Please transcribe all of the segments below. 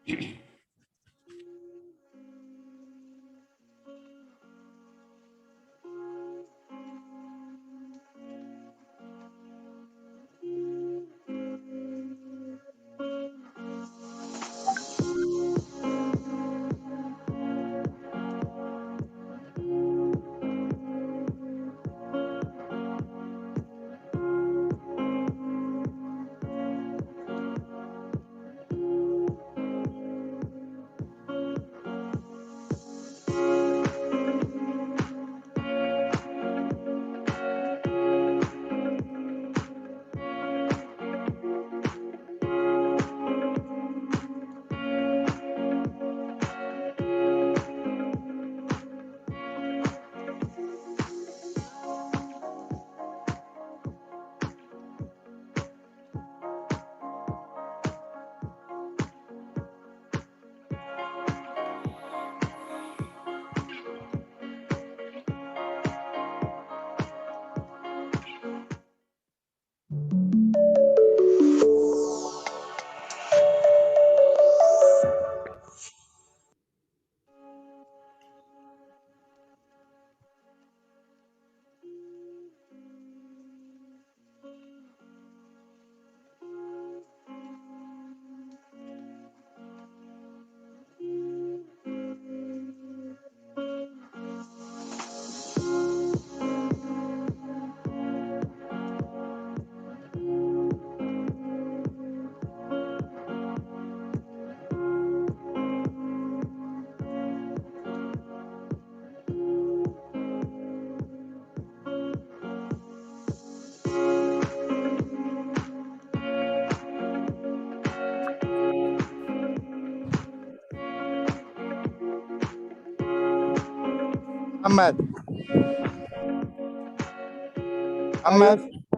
محمد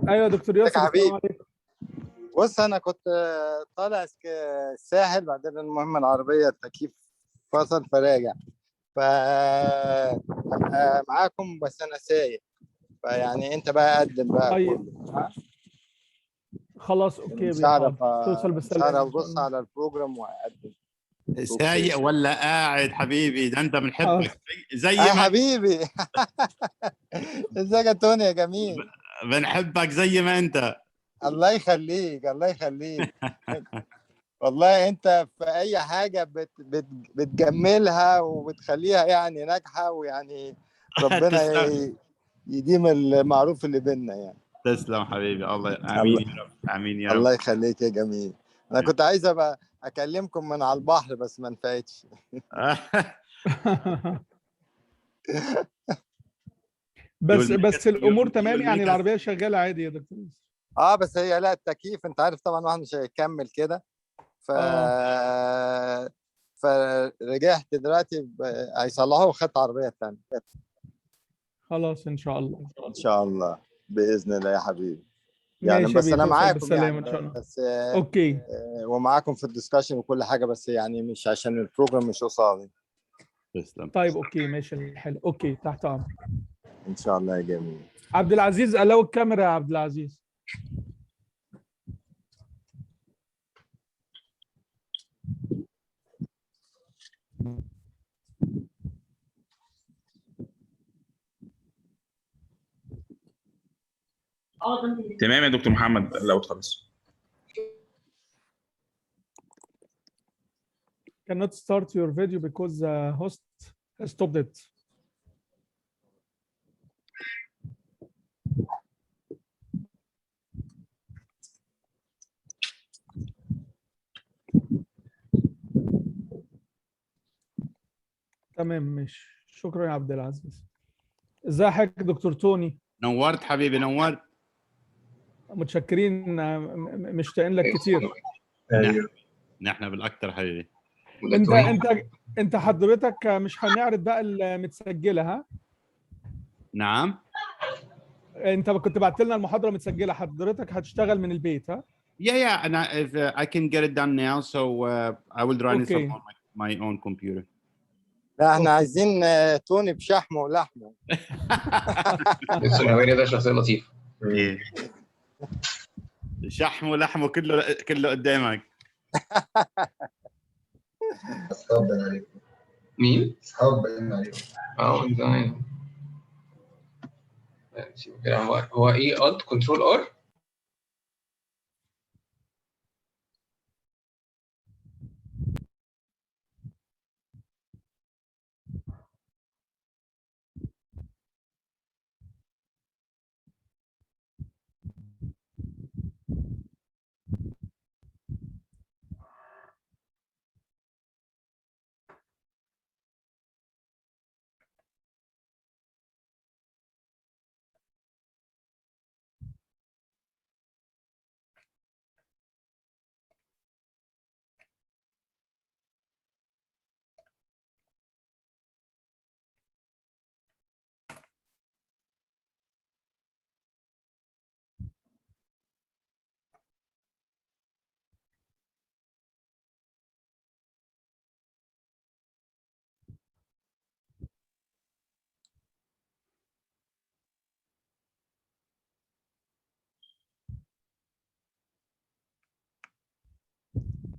ايوه يا دكتور ياسر، يا حبيبي. السلام عليكم. بص انا كنت طالع الساحل، بعدين المهم العربيه التكييف فصل فراجع، ف معاكم بس انا سايق، فيعني انت بقى قدم بقى طيب. كله. خلاص اوكي، مش هعرف توصل بالسلامه. ابص على البروجرام واقدم. سايق ولا قاعد حبيبي؟ ده انت بنحبك زي يا ما حبيبي. ازيك يا توني يا جميل؟ بنحبك زي ما انت. الله يخليك الله يخليك. والله انت في اي حاجه بتجملها وبتخليها يعني ناجحه، ويعني ربنا يديم المعروف اللي بينا يعني. تسلم حبيبي، الله امين يا رب، امين يا رب. الله يخليك يا جميل. انا كنت عايز ابقى اكلمكم من على البحر بس ما نفعتش. بس الامور تمام يعني، العربيه شغاله عادي يا دكتور؟ بس هي لا التكييف انت عارف طبعا واحد مش هيكمل كده، فرجعت دلوقتي هيصلحوه وخدت عربيه ثانيه. خلاص ان شاء الله. ان شاء الله باذن الله يا حبيبي. يعني ماشي بس انا معاكم بالسلامه يعني ان شاء الله. بس اوكي. ومعاكم في الدسكشن وكل حاجه، بس يعني مش عشان البروجرام مش قصادي. تسلم. طيب اوكي ماشي الحل. اوكي تحت امرك ان شاء الله يا جميل. عبد العزيز، الو الكاميرا يا عبد العزيز. تمام يا دكتور محمد، لو تخلص. Cannot start your video because the host stopped it. تمام ماشي، شكرا يا عبد العزيز. ازي حضرتك دكتور توني؟ نورت حبيبي، نورت. متشكرين، مشتاقين لك كتير. نحن بالاكثر حبيبي. انت حضرتك مش هنعرض بقى المتسجله ها؟ نعم. انت كنت بعت لنا المحاضره متسجله، حضرتك هتشتغل من البيت ها؟ Yeah. And if I can get it done now, so I will run it on my own computer. لا احنا عايزين توني بشحمه ولحمه. السنويري ده شخصيه لطيفه. شحم ولحمه كله قدامك. اصحاب بين عليكم. مين؟ اصحاب بين عليكم. ديزاين. هو ايه الت كنترول ار؟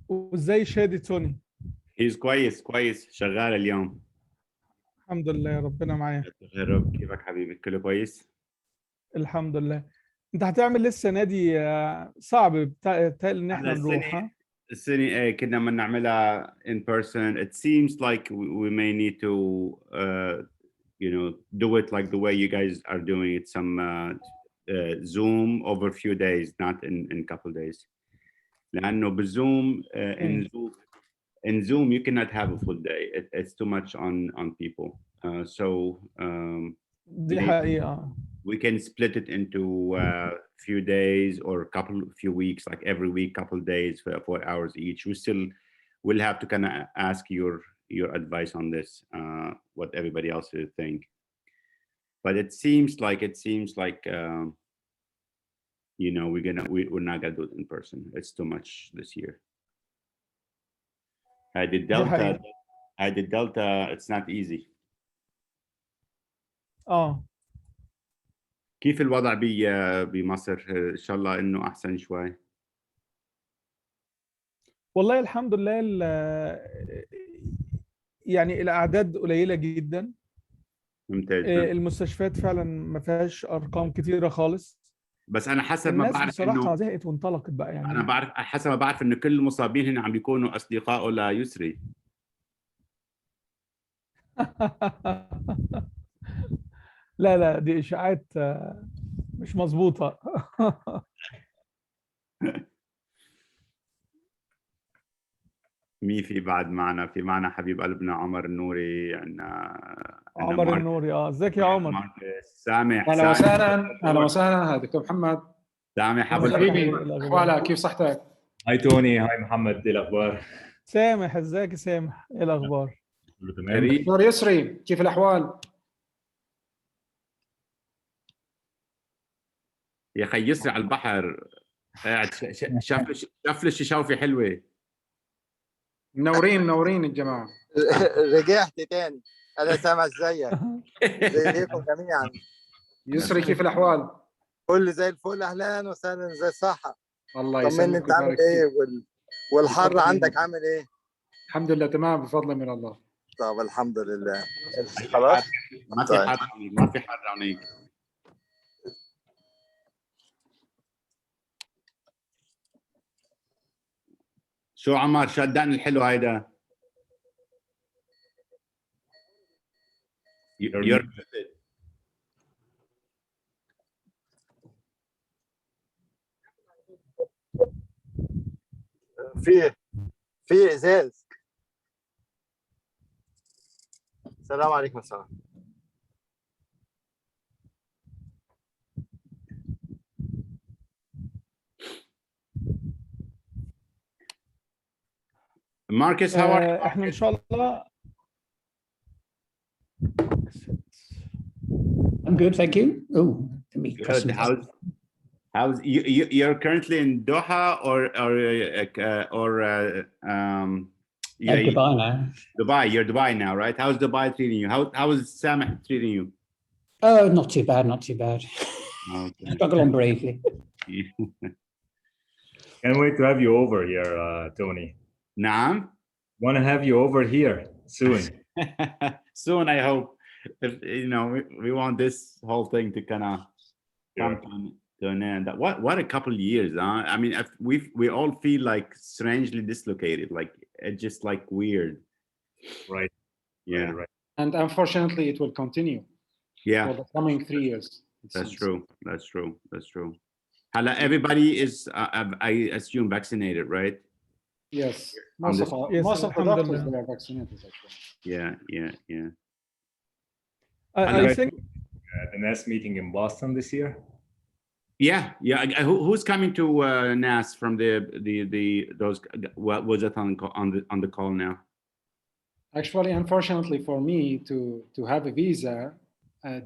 وازاي شادي توني؟ هيز كويس شغال اليوم. الحمد لله ربنا معايا. غير كيفك حبيبي؟ كله كويس الحمد لله. انت هتعمل لسه نادي صعب بتقل ان احنا نروح ها؟ السنة كنا بدنا نعملها in person. It seems like we may need to do it like the way you guys are doing it, some Zoom over a few days, not in couple days. لأنه بالزوم in Zoom you cannot have a full day. It's too much on people. دي حقيقة. We can split it into few days or few weeks, like every week, couple days for 4 hours each. We'll have to kind of ask your advice on this, what everybody else will think. But it seems like we're not gonna do it in person. It's too much this year. I did Delta. It's not easy. كيف الوضع بمصر؟ ان شاء الله انه احسن شوي. والله الحمد لله يعني الاعداد قليله جدا. ممتاز. المستشفيات فعلا ما فيهاش ارقام كتيره خالص. بس انا حسب ما بعرف بصراحه زهقت وانطلقت بقى يعني. انا حسب ما بعرف انه كل المصابين هنا عم بيكونوا اصدقائه ليسري. لا دي اشاعات مش مظبوطه. مين في بعد معنا؟ في معنا حبيب قلبنا عمر النوري. عندنا عمر النوري. ازيك يا عمر؟ سامح. اهلا وسهلا. هذا دكتور محمد. سامح حبيبي، اخبارك؟ كيف صحتك؟ هاي توني، هاي محمد، ايه الاخبار؟ سامح، ازيك يا سامح؟ ايه الاخبار؟ كله تمام. دكتور يسري، كيف الاحوال؟ يا اخي يسري على البحر قاعد شاف لي شوفي حلوه. منورين الجماعه. رجعت تاني. انا سامع زيك. زيكم جميعا. يسري كيف الاحوال؟ كل زي الفل. اهلا وسهلا. زي الصحه. الله يسلمك. طمني انت عامل ايه والحر عندك عامل ايه؟ الحمد لله تمام بفضل من الله. طب الحمد لله. خلاص ما في حر هونيك. شو عمر؟ شو الدقن الحلو هيدا؟ في ازاز. السلام عليكم. السلام. Marcus, how are you? احنا ان شاء الله. I'm good, thank you. Oh, let me. Good. How's you're currently in Doha or Dubai now. Dubai. You're Dubai now, right? How's Dubai treating you? How is Sameh treating you? Oh, not too bad. Okay. Struggle on bravely. Can't wait to have you over here, Tony. نعم. Want to have you over here soon. Soon, I hope. If you know, we want this whole thing to kind of come to an end. What a couple of years, huh? I mean, we all feel like strangely dislocated, like it's just like weird. Right. Yeah. Right. And unfortunately, it will continue Yeah. for the coming 3 years. That's true. That's true. That's true. Everybody is, I assume, vaccinated, right? Yes, On most this- of Yes, the doctors alhamdulillah. they are vaccinated actually. Yeah. I think The NAS meeting in Boston this year. Yeah. Who's coming to NAS from those? What was it on the call now? Actually, unfortunately for me, to have a visa,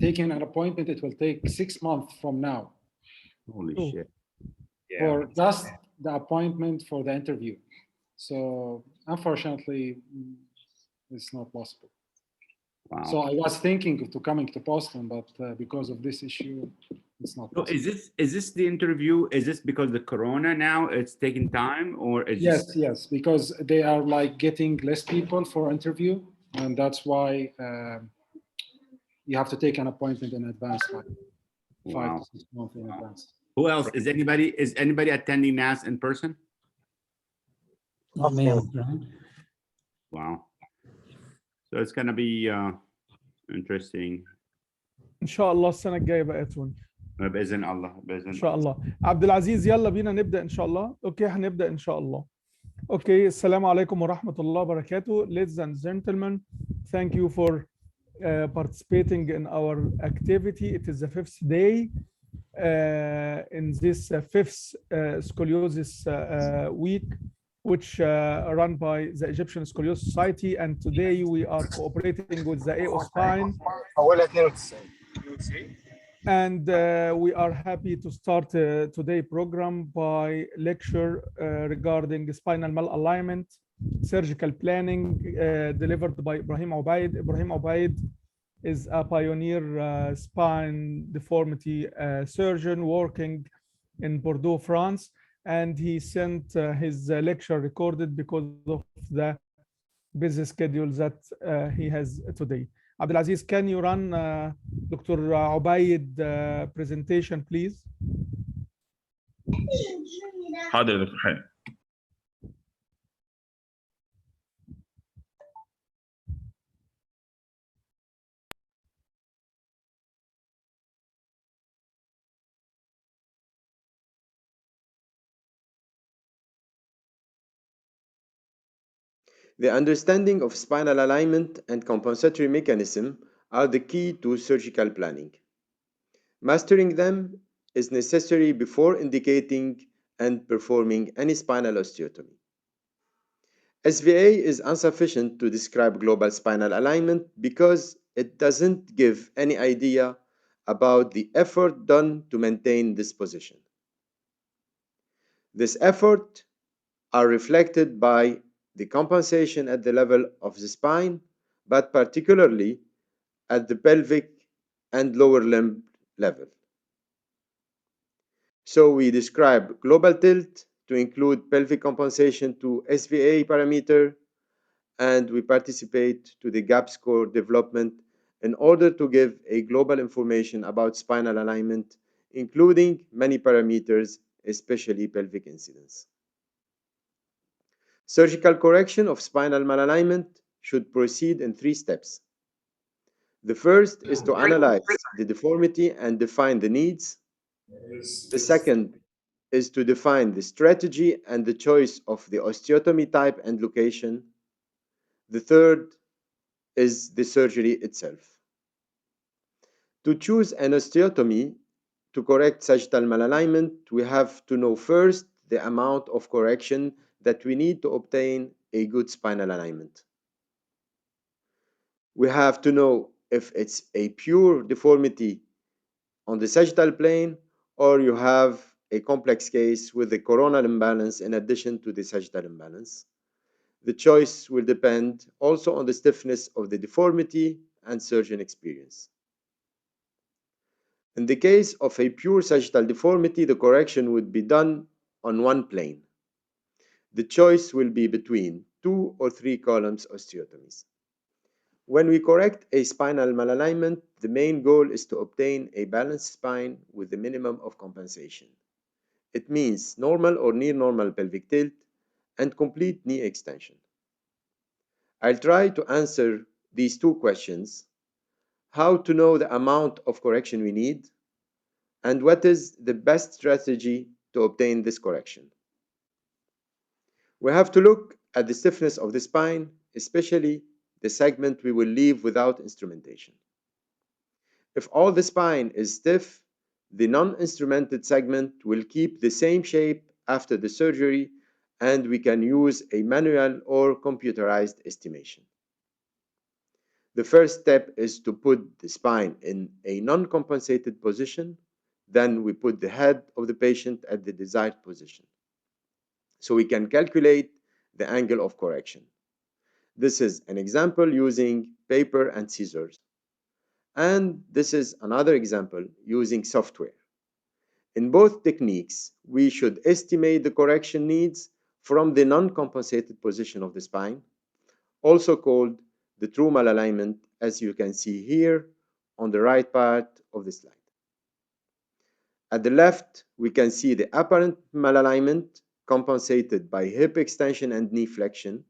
taking an appointment, it will take 6 months from now Holy Oh. shit! Yeah. for just the appointment for the interview. So unfortunately, it's not possible. Wow. So I was thinking to coming to Boston, but because of this issue, it's not So possible. is this the interview? Is this because the corona now it's taking time, or is Yes, because they are like getting less people for interview, and that's why you have to take an appointment in advance, like 5 Wow. to 6 months in advance. Who else is anybody attending NAS in person? Not me, I'm afraid. Wow. So it's gonna be interesting. ان شاء الله السنه الجايه بقى يا توني بإذن الله ان شاء الله. عبد العزيز يلا بينا نبدا ان شاء الله. اوكي هنبدا ان شاء الله. اوكي السلام عليكم ورحمه الله وبركاته. Ladies and gentlemen, thank you for participating in our activity. It is the 5th day in this 5th Scoliosis Week, which run by the Egyptian Scoliosis Society, and today we are cooperating with the AO Spine. And we are happy to start today's program by lecture regarding spinal malalignment, surgical planning, delivered by Ibrahim Obaid. Ibrahim Obaid is a pioneer spine deformity surgeon working in Bordeaux, France, and he sent his lecture recorded because of the busy schedule that he has today. Abdulaziz, can you run Dr. Obaid presentation, please? حاضر يا دكتور حامد. The understanding of spinal alignment and compensatory mechanism are the key to surgical planning. Mastering them is necessary before indicating and performing any spinal osteotomy. SVA is insufficient to describe global spinal alignment because it doesn't give any idea about the effort done to maintain this position. This effort are reflected by the compensation at the level of the spine, but particularly at the pelvic and lower limb level. So we describe global tilt to include pelvic compensation to SVA parameter, and we participate to the gap score development in order to give a global information about spinal alignment, including many parameters, especially pelvic incidence. Surgical correction of spinal malalignment should proceed in 3 steps. The first is to analyze the deformity and define the needs. The second is to define the strategy and the choice of the osteotomy type and location. The third is the surgery itself. To choose an osteotomy to correct sagittal malalignment, we have to know first the amount of correction that we need to obtain a good spinal alignment. We have to know if it's a pure deformity on the sagittal plane or you have a complex case with a coronal imbalance in addition to the sagittal imbalance. The choice will depend also on the stiffness of the deformity and surgeon experience. In the case of a pure sagittal deformity, the correction would be done on one plane. The choice will be between 2 or 3 columns osteotomies. When we correct a spinal malalignment, the main goal is to obtain a balanced spine with the minimum of compensation. It means normal or near normal pelvic tilt and complete knee extension. I'll try to answer these two questions: how to know the amount of correction we need, and what is the best strategy to obtain this correction. We have to look at the stiffness of the spine, especially the segment we will leave without instrumentation. If all the spine is stiff, the non-instrumented segment will keep the same shape after the surgery, and we can use a manual or computerized estimation. The first step is to put the spine in a non-compensated position. Then we put the head of the patient at the desired position, so we can calculate the angle of correction. This is an example using paper and scissors. And this is another example using software. In both techniques, we should estimate the correction needs from the non-compensated position of the spine, also called the true malalignment, as you can see here on the right part of the slide. At the left, we can see the apparent malalignment compensated by hip extension and knee flexion.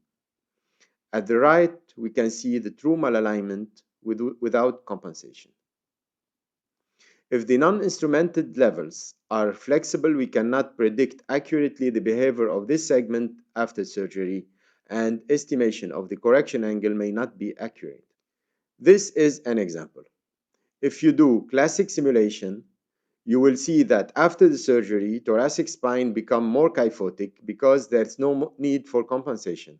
At the right, we can see the true malalignment without compensation. If the non-instrumented levels are flexible, we cannot predict accurately the behavior of this segment after surgery, and estimation of the correction angle may not be accurate. This is an example. If you do classic simulation, you will see that after the surgery, thoracic spine become more kyphotic because there's no need for compensation.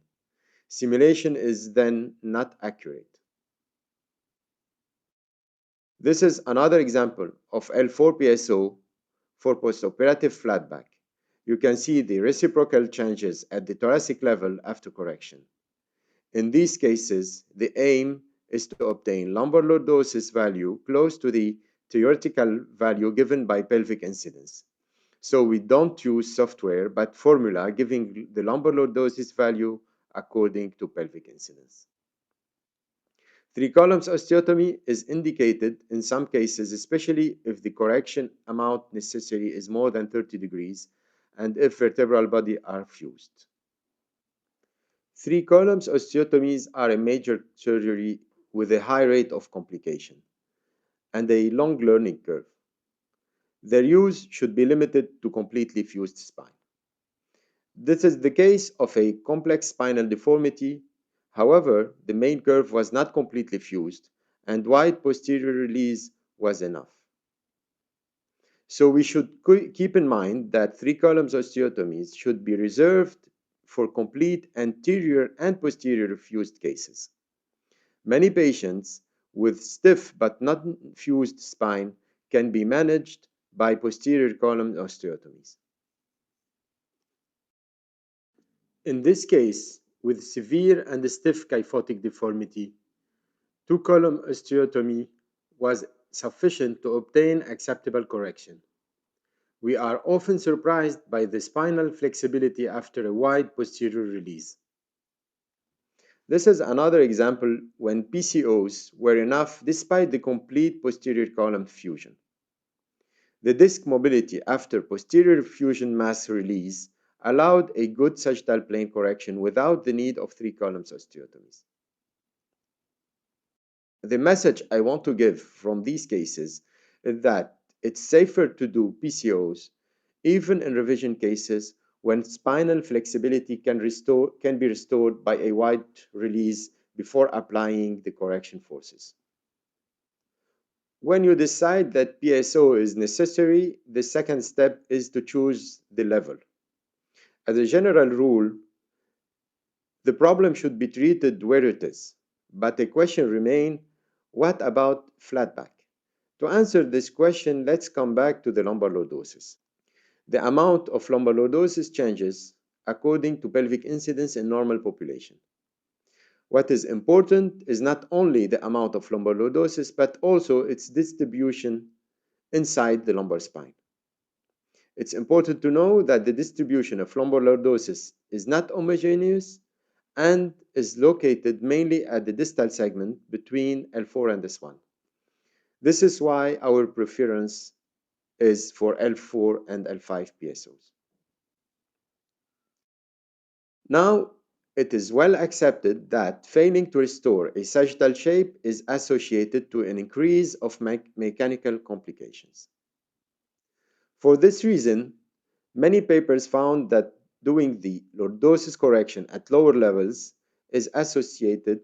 Simulation is then not accurate. This is another example of L4 PSO for postoperative flat back. You can see the reciprocal changes at the thoracic level after correction. In these cases, the aim is to obtain lumbar lordosis value close to the theoretical value given by pelvic incidence. So we don't use software, but formula giving the lumbar lordosis value according to pelvic incidence. 3 columns osteotomy is indicated in some cases, especially if the correction amount necessary is more than 30 degrees and if vertebral body are fused. 3 columns osteotomies are a major surgery with a high rate of complication and a long learning curve. Their use should be limited to completely fused spine. This is the case of a complex spinal deformity. However, the main curve was not completely fused, and wide posterior release was enough. So we should keep in mind that 3 columns osteotomies should be reserved for complete anterior and posterior fused cases. Many patients with stiff but not fused spine can be managed by posterior column osteotomies. In this case, with severe and stiff kyphotic deformity, 2 column osteotomy was sufficient to obtain acceptable correction. We are often surprised by the spinal flexibility after a wide posterior release. This is another example when PCOs were enough despite the complete posterior column fusion. The disc mobility after posterior fusion mass release allowed a good sagittal plane correction without the need of 3 columns osteotomies. The message I want to give from these cases is that it's safer to do PCOs even in revision cases when spinal flexibility can be restored by a wide release before applying the correction forces. When you decide that PSO is necessary, the second step is to choose the level. As a general rule, the problem should be treated where it is, but the question remains, what about flat back? To answer this question, let's come back to the lumbar lordosis. The amount of lumbar lordosis changes according to pelvic incidence in normal population. What is important is not only the amount of lumbar lordosis, but also its distribution inside the lumbar spine. It's important to know that the distribution of lumbar lordosis is not homogeneous and is located mainly at the distal segment between L4 and S1. This is why our preference is for L4 and L5 PSOs. Now, it is well accepted that failing to restore a sagittal shape is associated to an increase of mechanical complications. For this reason, many papers found that doing the lordosis correction at lower levels is associated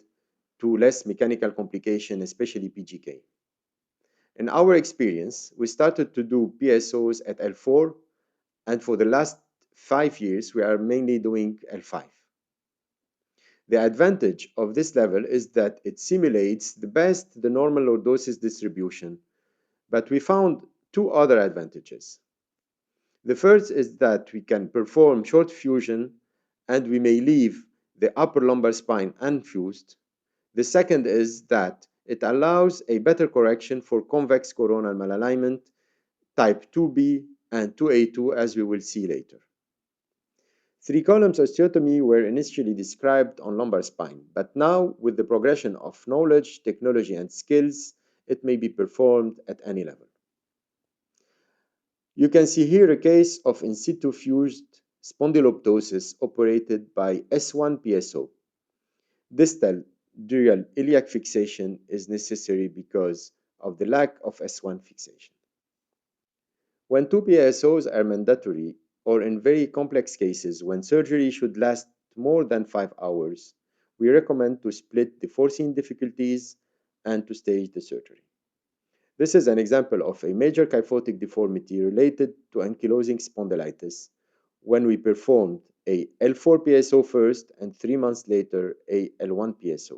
to less mechanical complication, especially PGK. In our experience, we started to do PSOs at L4, and for the last 5 years, we are mainly doing L5. The advantage of this level is that it simulates the normal lordosis distribution, but we found 2 other advantages. The first is that we can perform short fusion and we may leave the upper lumbar spine unfused. The second is that it allows a better correction for convex coronal malalignment type 2B and 2A2, as we will see later. 3 columns osteotomy were initially described on lumbar spine, but now with the progression of knowledge, technology, and skills, it may be performed at any level. You can see here a case of in situ fused spondyloptosis operated by S1 PSO. Distal dural iliac fixation is necessary because of the lack of S1 fixation. When 2 PSOs are mandatory, or in very complex cases when surgery should last more than 5 hours, we recommend to split the foreseen difficulties and to stage the surgery. This is an example of a major kyphotic deformity related to ankylosing spondylitis when we performed a L4 PSO first and 3 months later a L1 PSO.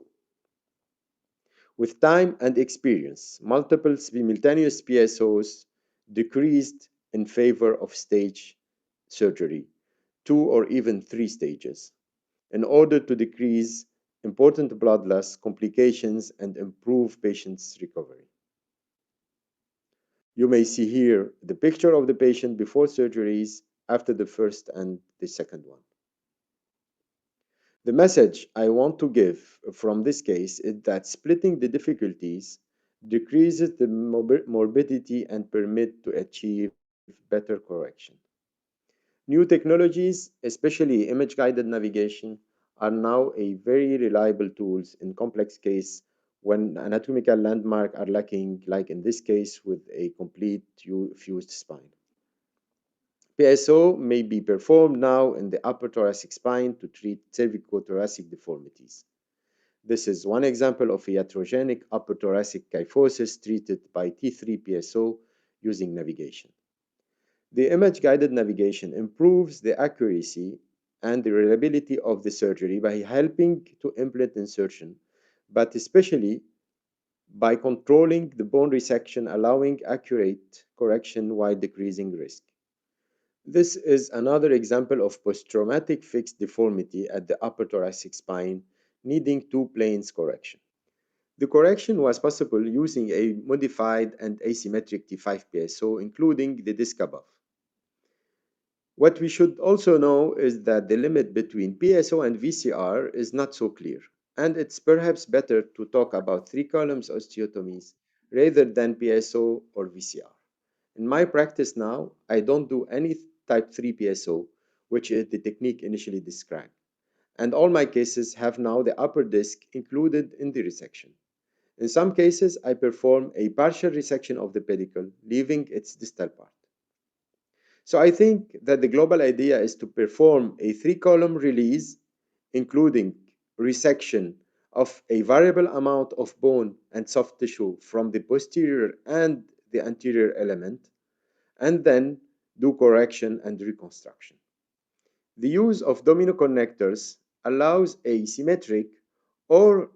With time and experience, multiple simultaneous PSOs decreased in favor of stage surgery, 2 or even 3 stages, in order to decrease important blood loss, complications, and improve patients' recovery. You may see here the picture of the patient before surgeries, after the first and the second one. The message I want to give from this case is that splitting the difficulties decreases the morbidity and permit to achieve better correction. New technologies, especially image-guided navigation, are now a very reliable tools in complex case when anatomical landmarks are lacking, like in this case with a complete fused spine. PSO may be performed now in the upper thoracic spine to treat cervicothoracic deformities. This is one example of a iatrogenic upper thoracic kyphosis treated by T3 PSO using navigation. The image-guided navigation improves the accuracy and the reliability of the surgery by helping to implant insertion, but especially by controlling the bone resection, allowing accurate correction while decreasing risk. This is another example of post-traumatic fixed deformity at the upper thoracic spine needing 2 planes correction. The correction was possible using a modified and asymmetric T5 PSO, including the disc above. What we should also know is that the limit between PSO and VCR is not so clear, and it's perhaps better to talk about 3 columns osteotomies rather than PSO or VCR. In my practice now, I don't do any type 3 PSO, which is the technique initially described, and all my cases have now the upper disc included in the resection. In some cases, I perform a partial resection of the pedicle, leaving its distal part. So I think that the global idea is to perform a 3-column release, including resection of a variable amount of bone and soft tissue from the posterior and the anterior element, and then do correction and reconstruction. The use of domino connectors allows a symmetric or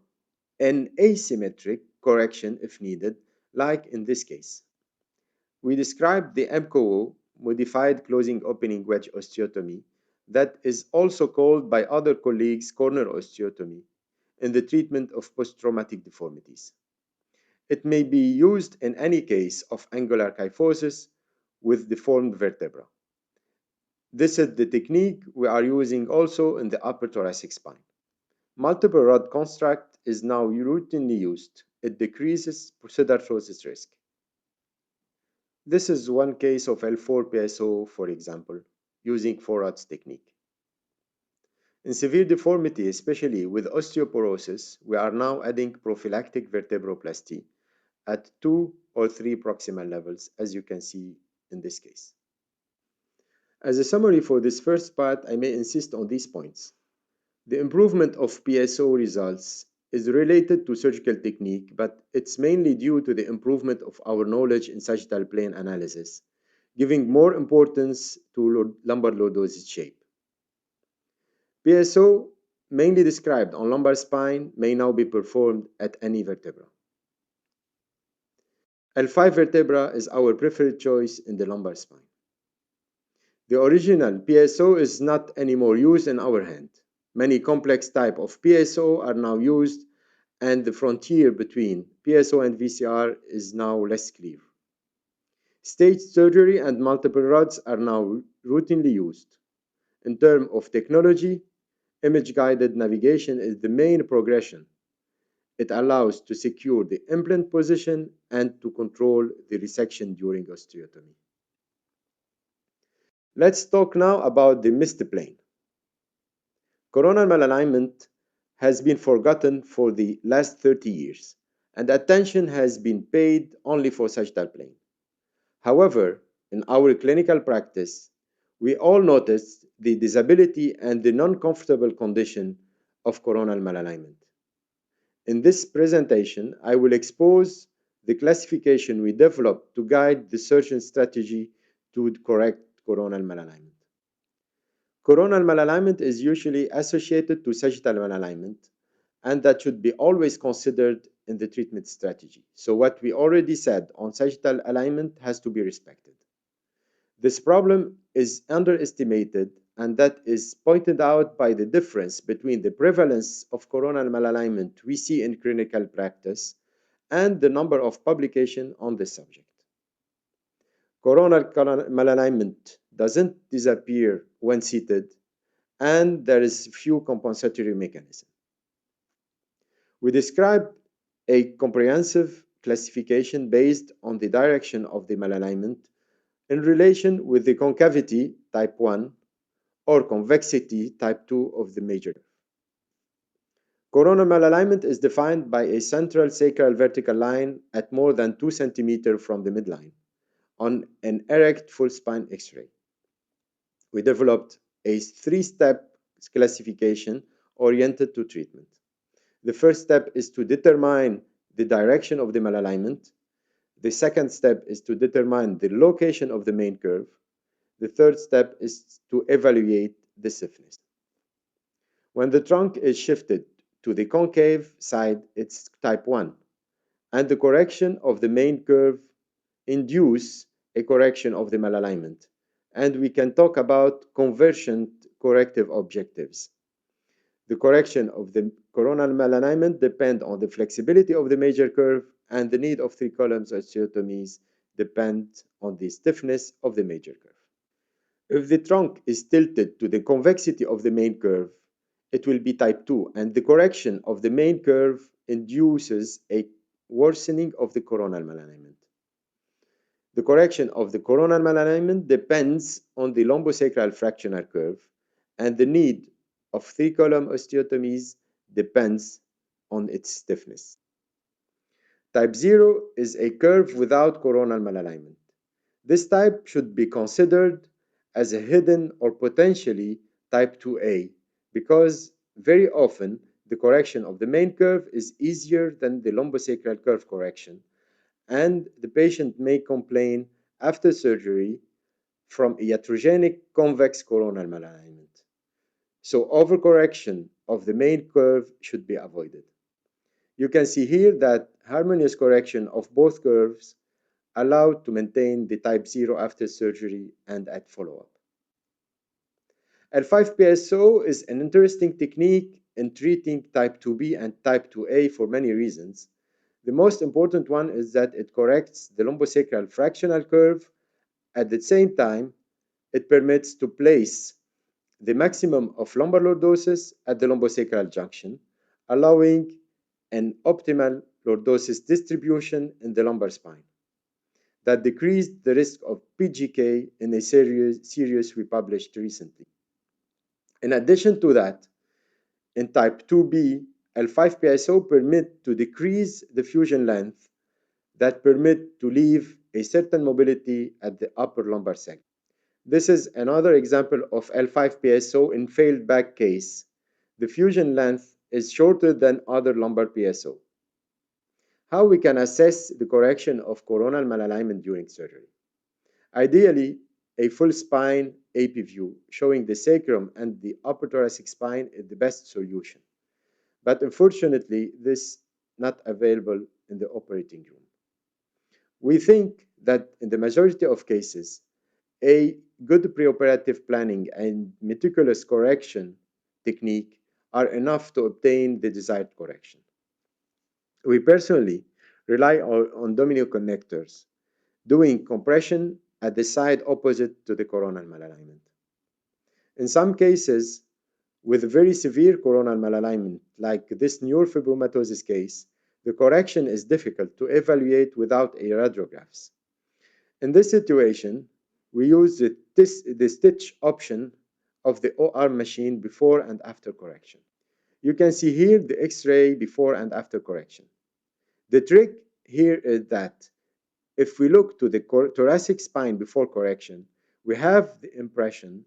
an asymmetric correction if needed, like in this case. We described the MCOO, modified closing opening wedge osteotomy, that is also called by other colleagues corner osteotomy, in the treatment of post-traumatic deformities. It may be used in any case of angular kyphosis with deformed vertebra. This is the technique we are using also in the upper thoracic spine. Multiple rod construct is now routinely used. It decreases pseudarthrosis risk. This is one case of L4 PSO, for example, using 4 rods technique. In severe deformity, especially with osteoporosis, we are now adding prophylactic vertebroplasty at 2 or 3 proximal levels, as you can see in this case. As a summary for this first part, I may insist on these points. The improvement of PSO results is related to surgical technique, but it's mainly due to the improvement of our knowledge in sagittal plane analysis, giving more importance to lumbar lordosis shape. PSO, mainly described on lumbar spine, may now be performed at any vertebra. L5 vertebra is our preferred choice in the lumbar spine. The original PSO is not anymore used in our hand. Many complex types of PSO are now used, and the frontier between PSO and VCR is now less clear. Staged surgery and multiple rods are now routinely used. In terms of technology, image-guided navigation is the main progression. It allows to secure the implant position and to control the resection during osteotomy. Let's talk now about the missed plane. Coronal malalignment has been forgotten for the last 30 years, and attention has been paid only for sagittal plane. However, in our clinical practice, we all noticed the disability and the non-comfortable condition of coronal malalignment. In this presentation, I will expose the classification we developed to guide the surgeon strategy to correct coronal malalignment. Coronal malalignment is usually associated to sagittal malalignment, and that should be always considered in the treatment strategy. So what we already said on sagittal alignment has to be respected. This problem is underestimated, and that is pointed out by the difference between the prevalence of coronal malalignment we see in clinical practice and the number of publications on this subject. Coronal malalignment doesn't disappear when seated, and there is few compensatory mechanisms. We described a comprehensive classification based on the direction of the malalignment in relation with the concavity type 1 or convexity type 2 of the major. Coronal malalignment is defined by a central sacral vertical line at more than 2 cm from the midline on an erect full spine X-ray. We developed a 3-step classification oriented to treatment. The first step is to determine the direction of the malalignment. The second step is to determine the location of the main curve. The third step is to evaluate the stiffness. When the trunk is shifted to the concave side, it's type 1, and the correction of the main curve induces a correction of the malalignment. And we can talk about convergent corrective objectives. The correction of the coronal malalignment depends on the flexibility of the major curve, and the need of 3 columns osteotomies depend on the stiffness of the major curve. If the trunk is tilted to the convexity of the main curve, it will be type 2, and the correction of the main curve induces a worsening of the coronal malalignment. The correction of the coronal malalignment depends on the lumbosacral fractional curve, and the need of 3-column osteotomies depends on its stiffness. Type 0 is a curve without coronal malalignment. This type should be considered as a hidden or potentially type 2A because very often the correction of the main curve is easier than the lumbosacral curve correction, and the patient may complain after surgery from iatrogenic convex coronal malalignment. So overcorrection of the main curve should be avoided. You can see here that harmonious correction of both curves allowed to maintain the type 0 after surgery and at follow-up. L5 PSO is an interesting technique in treating type 2B and type 2A for many reasons. The most important one is that it corrects the lumbosacral fractional curve. At the same time, it permits to place the maximum of lumbar lordosis at the lumbosacral junction, allowing an optimal lordosis distribution in the lumbar spine that decreased the risk of PGK in a series we published recently. In addition to that, in type 2B, L5-PSO permit to decrease the fusion length that permit to leave a certain mobility at the upper lumbar segment. This is another example of L5-PSO in failed back case. The fusion length is shorter than other lumbar PSO. How we can assess the correction of coronal malalignment during surgery? Ideally, a full spine AP view showing the sacrum and the upper thoracic spine is the best solution. But unfortunately, this is not available in the operating room. We think that in the majority of cases, a good preoperative planning and meticulous correction technique are enough to obtain the desired correction. We personally rely on domino connectors, doing compression at the side opposite to the coronal malalignment. In some cases, with very severe coronal malalignment, like this neurofibromatosis case, the correction is difficult to evaluate without a radiographs. In this situation, we use the stitch option of the OR machine before and after correction. You can see here the X-ray before and after correction. The trick here is that if we look to the thoracic spine before correction, we have the impression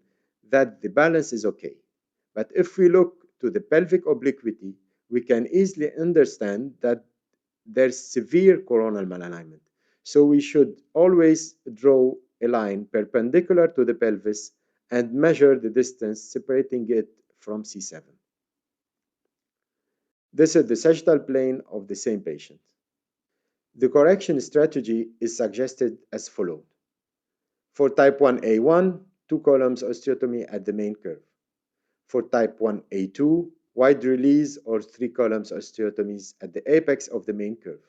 that the balance is okay. But if we look to the pelvic obliquity, we can easily understand that there's severe coronal malalignment. So we should always draw a line perpendicular to the pelvis and measure the distance separating it from C7. This is the sagittal plane of the same patient. The correction strategy is suggested as follows. For type 1A1, 2 columns osteotomy at the main curve. For type 1A2, wide release or 3 columns osteotomies at the apex of the main curve.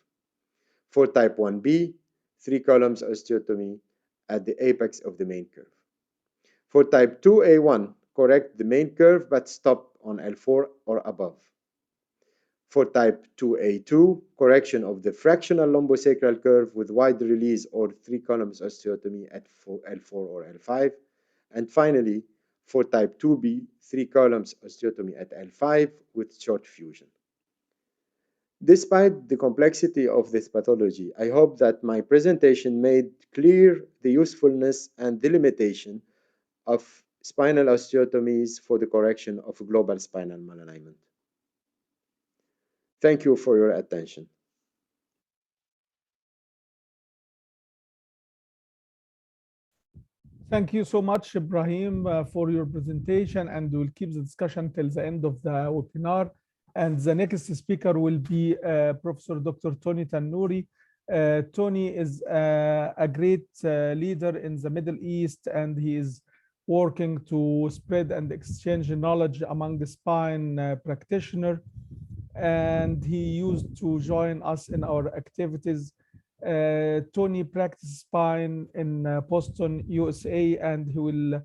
For type 1B, 3 columns osteotomy at the apex of the main curve. For type 2A1, correct the main curve but stop on L4 or above. For type 2A2, correction of the fractional lumbosacral curve with wide release or 3 columns osteotomy at L4 or L5. And finally, for type 2B, 3 columns osteotomy at L5 with short fusion. Despite the complexity of this pathology, I hope that my presentation made clear the usefulness and the limitation of spinal osteotomies for the correction of global spinal malalignment. Thank you for your attention. Thank you so much, Ibrahim, for your presentation, and we'll keep the discussion till the end of the webinar. And the next speaker will be Professor Dr. Tony Tannouri. Tony is a great leader in the Middle East, and he is working to spread and exchange knowledge among the spine practitioner. And he used to join us in our activities. Tony practices spine in Boston, USA, and he will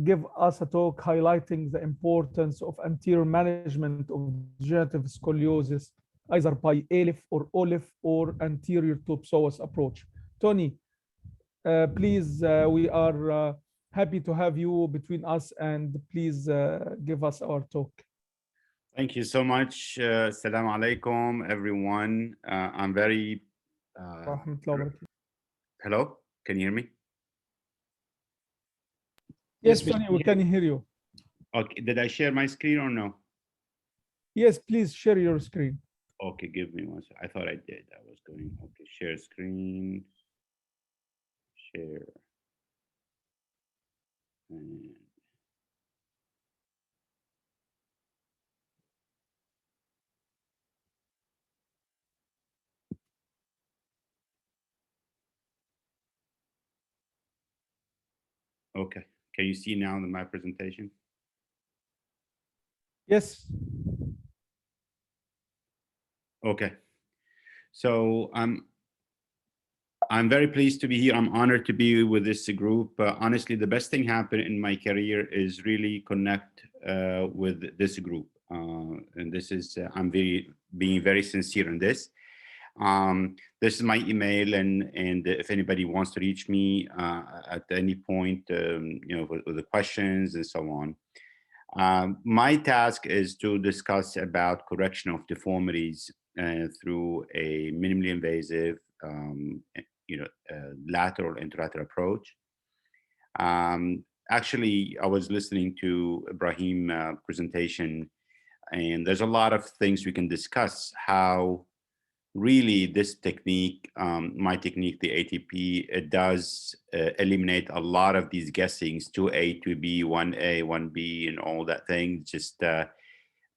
give us a talk highlighting the importance of anterior management of degenerative scoliosis, either by ALIF or OLIF or anterior to psoas approach. Tony, please, we are happy to have you between us, and please give us our talk. Thank you so much. Assalamu alaikum, everyone. I'm very... hello? Can you hear me? Yes, Tony, we can hear you. Okay, did I share my screen or no? Yes, please share your screen. Okay, give me one second. I thought I did. I was going, okay, share screen, share. And okay, can you see now my presentation? Yes. Okay, so I'm very pleased to be here. I'm honored to be with this group. Honestly, the best thing happened in my career is really connect with this group. And this is, I'm being very sincere in this. This is my email, and if anybody wants to reach me at any point, you know, with the questions and so on. My task is to discuss about correction of deformities through a minimally invasive, you know, lateral intralateral approach. Actually, I was listening to Ibrahim's presentation, and there's a lot of things we can discuss how really this technique, my technique, the ATP, it does eliminate a lot of these guessings, 2A, 2B, 1A, 1B, and all that thing, just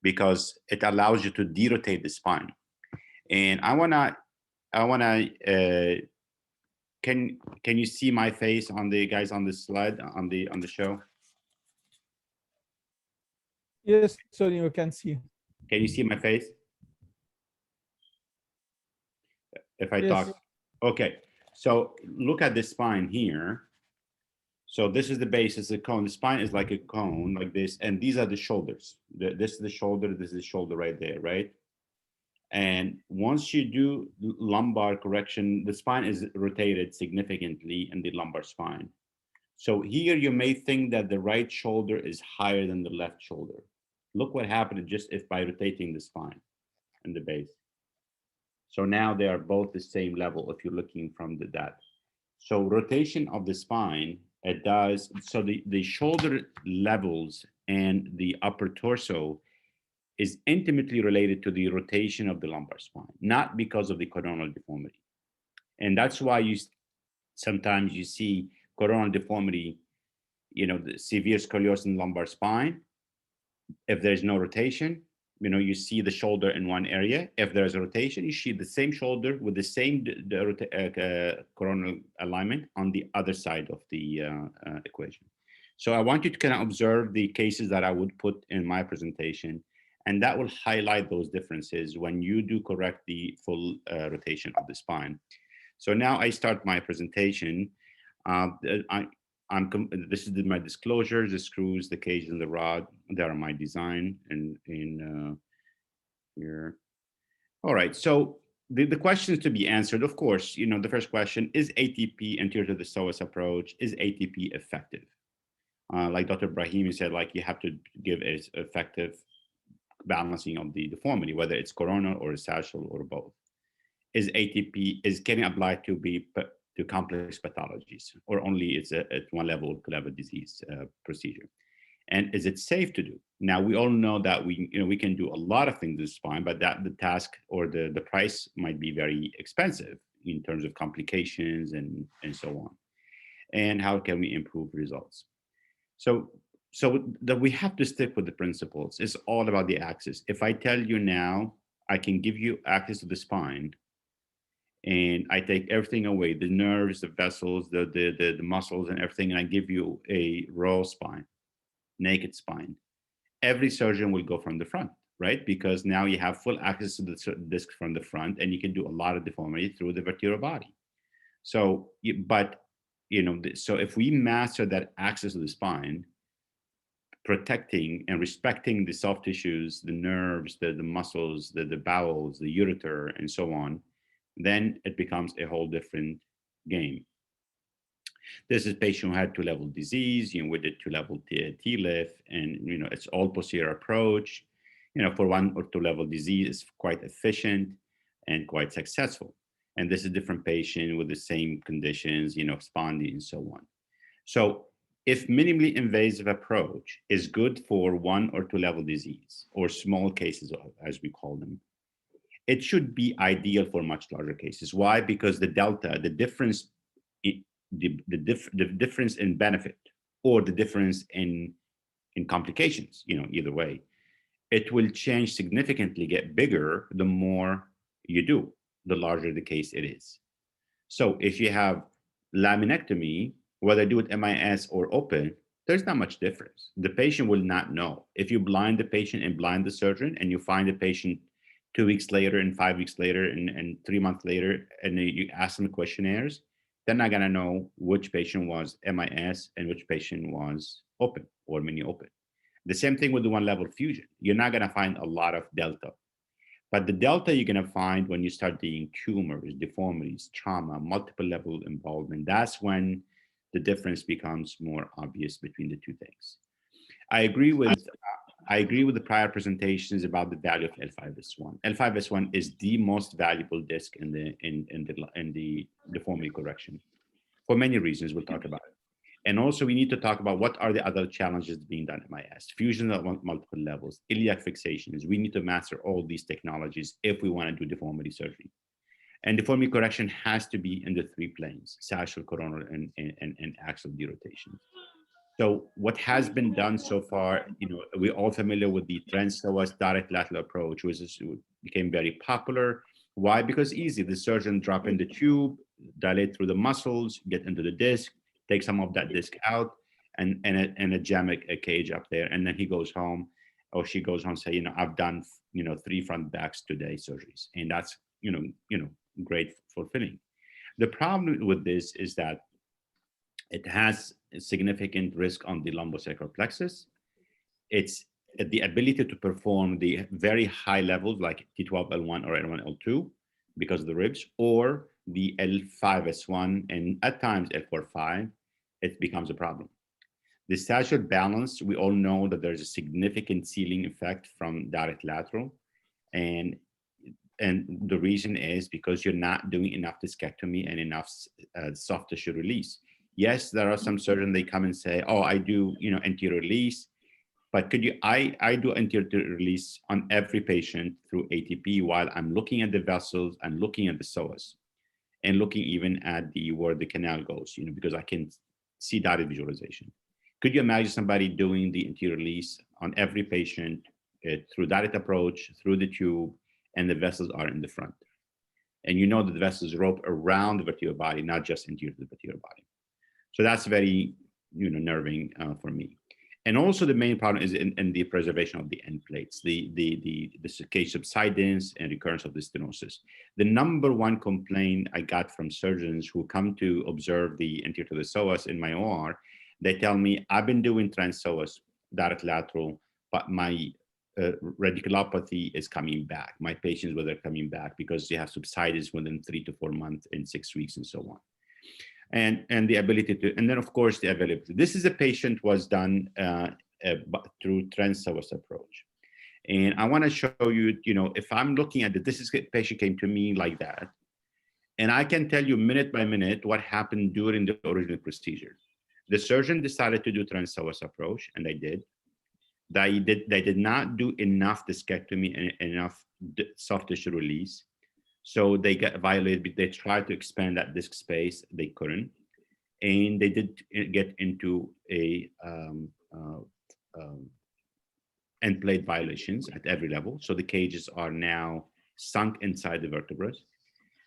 because it allows you to derotate the spine. And I wanna, can you see my face on the guys on the slide on the show? Yes, so you can see. Can you see my face? If I Yes. talk, okay. So look at the spine here. So this is the base, it's a cone. The spine is like a cone, like this, and these are the shoulders. This is the shoulder, this is the shoulder right there, right? And once you do lumbar correction, the spine is rotated significantly in the lumbar spine. So here you may think that the right shoulder is higher than the left shoulder. Look what happened just if by rotating the spine and the base. So now they are both the same level if you're looking from that. So rotation of the spine, it does, so the shoulder levels and the upper torso is intimately related to the rotation of the lumbar spine, not because of the coronal deformity. And that's why sometimes you see coronal deformity, you know, the severe scoliosis in the lumbar spine. If there's no rotation, you know, you see the shoulder in one area. If there's a rotation, you see the same shoulder with the same coronal alignment on the other side of the equation. So I want you to kind of observe the cases that I would put in my presentation, and that will highlight those differences when you do correct the full rotation of the spine. So now I start my presentation. This is my disclosures, the screws, the cage, and the rod. That are my design in here. All right, so the questions to be answered, of course, you know, the first question, is ATP anterior to the psoas approach, is ATP effective? Like Dr. Brahimi said, like you have to give an effective balancing of the deformity, whether it's coronal or sagittal or both. Is ATP, can it apply to complex pathologies, or only it's at one level to level disease procedure? And is it safe to do? Now, we all know that we can do a lot of things to the spine, but that the task or the price might be very expensive in terms of complications and so on. And how can we improve results? So that we have to stick with the principles. It's all about the axis. If I tell you now, I can give you access to the spine, and I take everything away, the nerves, the vessels, the muscles and everything, and I give you a raw spine, naked spine, every surgeon will go from the front, right? Because now you have full access to the disc from the front, and you can do a lot of deformity through the vertebral body. So, but, you know, so if we master that access to the spine, protecting and respecting the soft tissues, the nerves, the muscles, the bowels, the ureter, and so on, then it becomes a whole different game. This is a patient who had 2-level disease, you know, with the 2-level TLIF, and, you know, it's all posterior approach. You know, for 1 or 2-level disease, it's quite efficient and quite successful. And this is a different patient with the same conditions, you know, spondy and so on. So if minimally invasive approach is good for 1 or 2-level disease, or small cases, as we call them, it should be ideal for much larger cases. Why? Because the delta, the difference, the difference in benefit, or the difference in complications, you know, either way, it will change significantly, get bigger the more you do, the larger the case it is. So if you have laminectomy, whether do it MIS or open, there's not much difference. The patient will not know. If you blind the patient and blind the surgeon, and you find the patient 2 weeks later and 5 weeks later and 3 months later, and you ask them questionnaires, they're not gonna know which patient was MIS and which patient was open or mini open. The same thing with the one level fusion. You're not gonna find a lot of delta. But the delta you're gonna find when you start doing tumors, deformities, trauma, multiple level involvement, that's when the difference becomes more obvious between the two things. I agree with the prior presentations about the value of L5S1. L5S1 is the most valuable disc in the deformity correction for many reasons. We'll talk about it. And also we need to talk about what are the other challenges being done in MIS. Fusion at multiple levels, iliac fixations. We need to master all these technologies if we want to do deformity surgery. And deformity correction has to be in the 3 planes, sagittal, coronal, and axial derotation. So what has been done so far, we're all familiar with the TransPsoas direct lateral approach, which became very popular. Why? Because easy. The surgeon drop in the tube, dilate through the muscles, get into the disc, take some of that disc out, and a jam a cage up there, and then he goes home, or she goes home, say, I've done 3 front backs today surgeries, and that's great fulfilling. The problem with this is that it has a significant risk on the lumbosacral plexus. It's the ability to perform the very high levels like T12 L1 or L1 L2 because of the ribs, or the L5S1 and at times L4-5, it becomes a problem. The sagittal balance, we all know that there's a significant sealing effect from direct lateral, and the reason is because you're not doing enough discectomy and enough soft tissue release. Yes, there are some surgeons, they come and say, oh, I do anterior release, but I do anterior release on every patient through ATP while I'm looking at the vessels and looking at the psoas and looking even at where the canal goes, because I can see data visualization. Could you imagine somebody doing the anterior release on every patient through direct approach, through the tube, and the vessels are in the front? And that the vessels rope around the vertebral body, not just interior to the vertebral body. So that's very, nerving for me. And also the main problem is in the preservation of the end plates, the cage subsidence and recurrence of the stenosis. The number one complaint I got from surgeons who come to observe the anterior to the psoas in my OR, they tell me, I've been doing TransPsoas, direct lateral, but my radiculopathy is coming back. My patients, they're coming back because they have subsidence within 3 to 4 months and 6 weeks and so on. And the ability to, and then of course the availability. This is a patient was done through TransPsoas approach. And I want to show you, if I'm looking at it, this is a patient came to me like that. And I can tell you minute by minute what happened during the original procedure. The surgeon decided to do TransPsoas approach, and they did. They did not do enough discectomy and enough soft tissue release. So they got violated. They tried to expand that disc space. They couldn't. And they did get into a end plate violations at every level. So the cages are now sunk inside the vertebrae.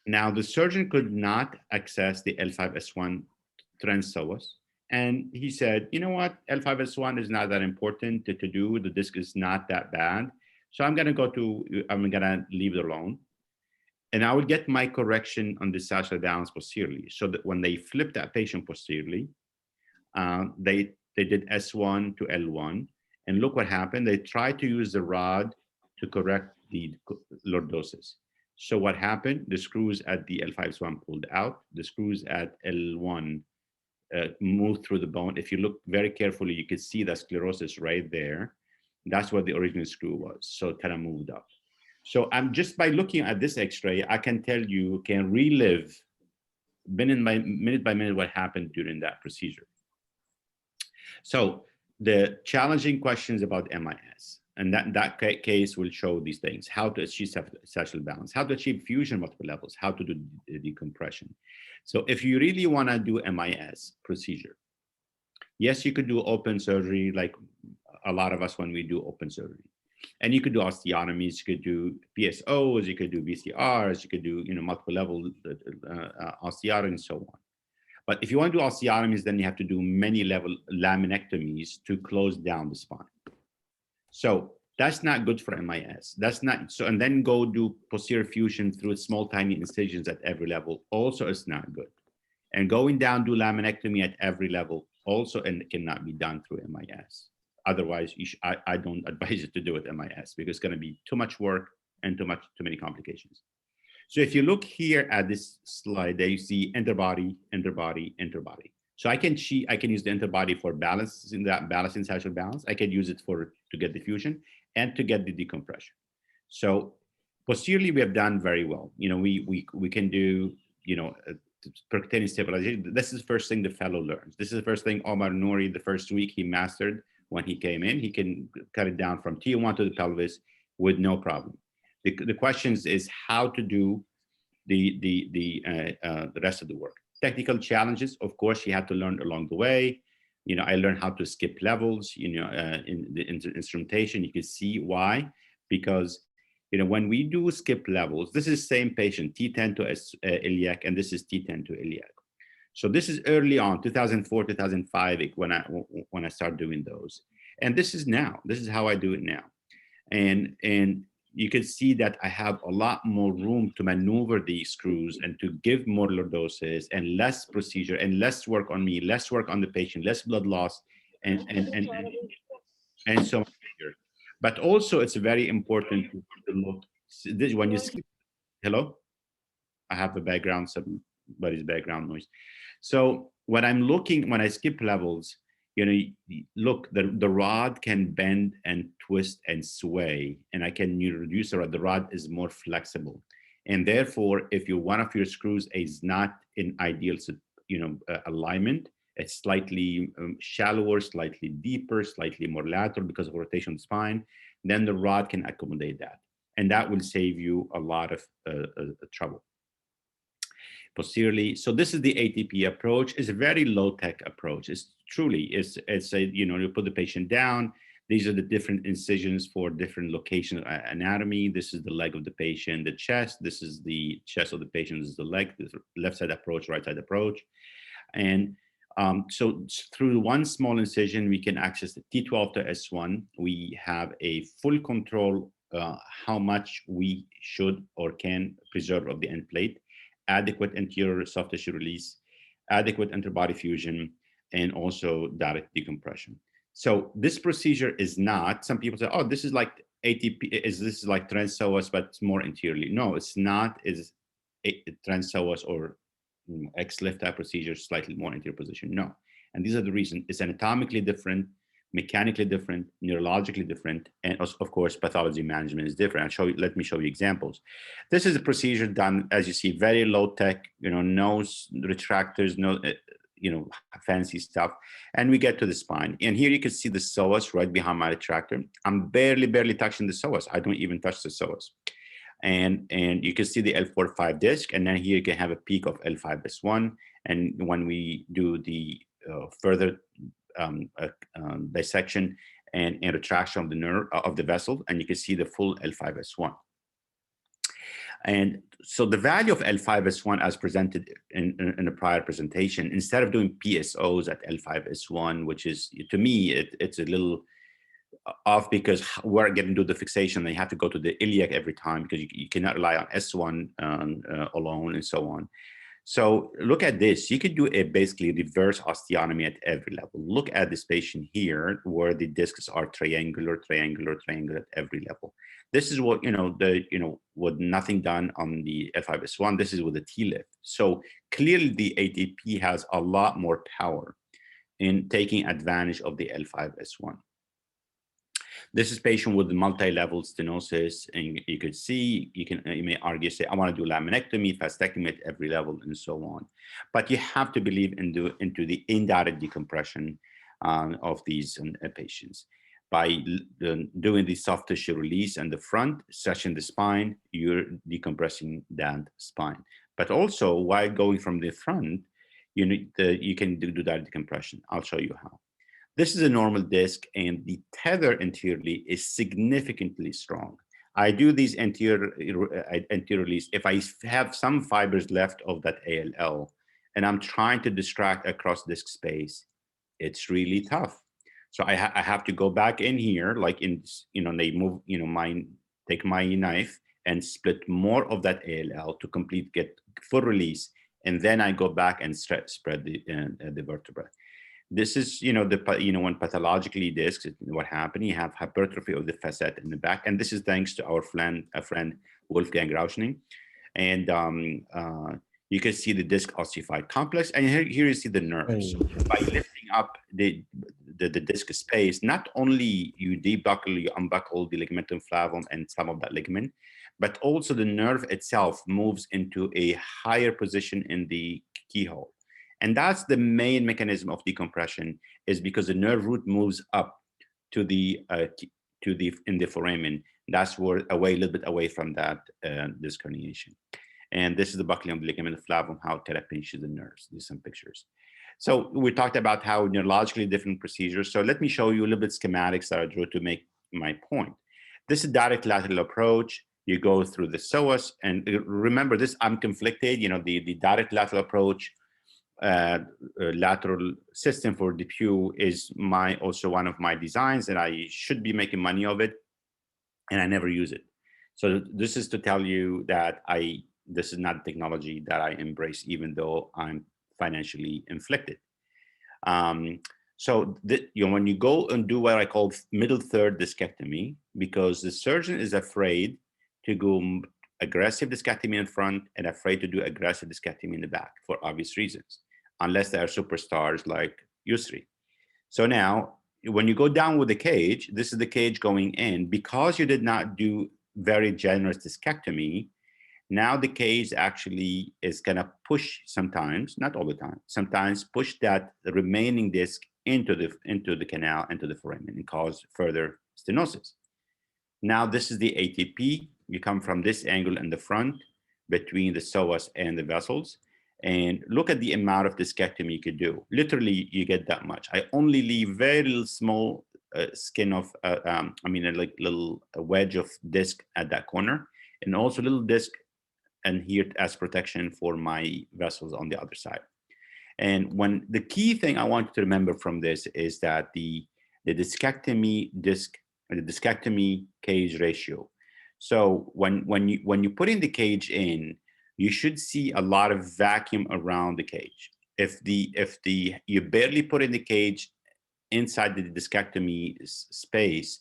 Now the surgeon could not access the L5S1 TransPsoas. And he said, you know what, L5S1 is not that important to do. The disc is not that bad. So I'm gonna leave it alone. And I would get my correction on the sagittal balance posteriorly. So that when they flipped that patient posteriorly, they did S1 to L1. And look what happened. They tried to use the rod to correct the lordosis. So what happened? The screws at the L5S1 pulled out. The screws at L1 moved through the bone. If you look very carefully, you can see the sclerosis right there. That's what the original screw was. So it kind of moved up. So I'm just by looking at this X-ray, I can tell you, can relive minute by minute what happened during that procedure. So the challenging questions about MIS, and that case will show these things: how to achieve sagittal balance, how to achieve fusion multiple levels, how to do decompression. So if you really want to do MIS procedure, yes, you could do open surgery like a lot of us when we do open surgery. And you could do osteotomies, you could do PSOs, you could do VCRs, you could do multiple level osteotomy and so on. But if you want to do osteotomies, then you have to do many level laminectomies to close down the spine. So That's not good for MIS. That's not so. And then go do posterior fusion through small, tiny incisions at every level. Also, is not good. And going down do laminectomy at every level also and cannot be done through MIS. Otherwise, I don't advise you to do it MIS because it's going to be too much work and too many complications. So if you look here at this slide, there you see interbody, interbody, interbody. So I can use the interbody for balancing that balancing sagittal balance. I can use it to get diffusion and to get the decompression. So posteriorly, we have done very well. You know, we can do, you know, percutaneous stabilization. This is the first thing the fellow learns. This is the first thing Omar Nouri, the first week he mastered when he came in. He can cut it down from T1 to the pelvis with no problem. The questions is how to do the rest of the work. Technical challenges, of course, you have to learn along the way. You know, I learned how to skip levels, you know, in the instrumentation. You can see why, because, you know, when we do skip levels, this is same patient, T10 to iliac, and this is T10 to iliac. So this is early on, 2004, 2005, when I started doing those. And this is now, this is how I do it now. And you can see that I have a lot more room to maneuver these screws and to give more lordosis and less procedure and less work on me, less work on the patient, less blood loss, and so on. But also, it's very important to look. This, when you skip, hello, I have the background, somebody's background noise. So when I skip levels, you know, look, the rod can bend and twist and sway, and I can reduce the rod. The rod is more flexible, and therefore, if one of your screws is not in ideal, you know, alignment, it's slightly shallower, slightly deeper, slightly more lateral because of rotation of the spine, then the rod can accommodate that, and that will save you a lot of trouble. Posteriorly, so this is the ATP approach. It's a very low-tech approach. It's a, you know, you put the patient down. These are the different incisions for different locations of anatomy. This is the leg of the patient, the chest. This is the chest of the patient. This is the leg. This is left side approach, right side approach. And so through one small incision, we can access the T12 to S1. We have a full control how much we should or can preserve of the end plate, adequate anterior soft tissue release, adequate interbody fusion, and also direct decompression. So this procedure is not, some people say, oh, this is like ATP, this is like transpsoas, but it's more anteriorly. No, it's not, is transpsoas or X-lift type procedure, slightly more anterior position. No. And these are the reasons. It's anatomically different, mechanically different, neurologically different, and of course, pathology management is different. Let me show you examples. This is a procedure done, as you see, very low tech, you know, no retractors, no, you know, fancy stuff. And we get to the spine. And here you can see the psoas right behind my retractor. I'm barely touching the psoas. I don't even touch the psoas. And you can see the L4-5 disc, and then here you can have a peak of L5-S1. And when we do the further dissection and retraction of the nerve of the vessel, and you can see the full L5-S1. And so the value of L5-S1 as presented in a prior presentation, instead of doing PSOs at L5-S1, which is, to me, it's a little off because we're getting to the fixation. They have to go to the iliac every time because you cannot rely on S1 alone and so on. So look at this. You could do a basically reverse osteotomy at every level. Look at this patient here where the discs are triangular at every level. This is what, with nothing done on the L5-S1, this is with the T-lift. So clearly the ATP has a lot more power in taking advantage of the L5-S1. This is patient with multi-level stenosis, and you could see, you may argue, say, I want to do laminectomy, fascectomy at every level, and so on. But you have to believe into the indirect decompression of these patients. By doing the soft tissue release in the front, stretching the spine, you're decompressing that spine. But also, while going from the front, you can do that decompression. I'll show you how. This is a normal disc, and the tether anteriorly is significantly strong. I do these anterior release if I have some fibers left of that ALL, and I'm trying to distract across disc space. It's really tough. So I have to go back in here, like in, they move, take my knife and split more of that ALL to get full release. And then I go back and spread the vertebra. This is, when pathologically discs, what happened, you have hypertrophy of the facet in the back. And this is thanks to our friend Wolfgang Rauschning. And you can see the disc ossified complex. And here you see the nerves. So by lifting up the disc space, not only you debuckle, you unbuckle the ligamentum flavum and some of that ligament, but also the nerve itself moves into a higher position in the keyhole. And that's the main mechanism of decompression, is because the nerve root moves up to the in the foramen. That's where a little bit away from that disc herniation. And this is the buckling of the ligament flavum, how it pinches the nerves. These are some pictures. So we talked about how neurologically different procedures. So let me show you a little bit schematics that I drew to make my point. This is direct lateral approach. You go through the psoas, and remember this, I'm conflicted, the direct lateral approach lateral system for DePuy is also one of my designs, and I should be making money of it, and I never use it. So this is to tell you that this is not technology that I embrace, even though I'm financially inflicted. So when you go and do what I call middle third discectomy, because the surgeon is afraid to go aggressive discectomy in front and afraid to do aggressive discectomy in the back for obvious reasons, unless they are superstars like Yusri. So now, when you go down with the cage, this is the cage going in. Because you did not do very generous discectomy, now the cage actually is gonna push sometimes, not all the time, sometimes push that remaining disc into the canal, into the foramen, and cause further stenosis. Now this is the ATP. You come from this angle in the front between the psoas and the vessels, and look at the amount of discectomy you could do. Literally, you get that much. I only leave very little small skin of, like little wedge of disc at that corner, and also little disc and here as protection for my vessels on the other side. And when the key thing I want you to remember from this is that the discectomy disc, the discectomy cage ratio. So when you put in the cage in, you should see a lot of vacuum around the cage. If you barely put in the cage inside the discectomy space,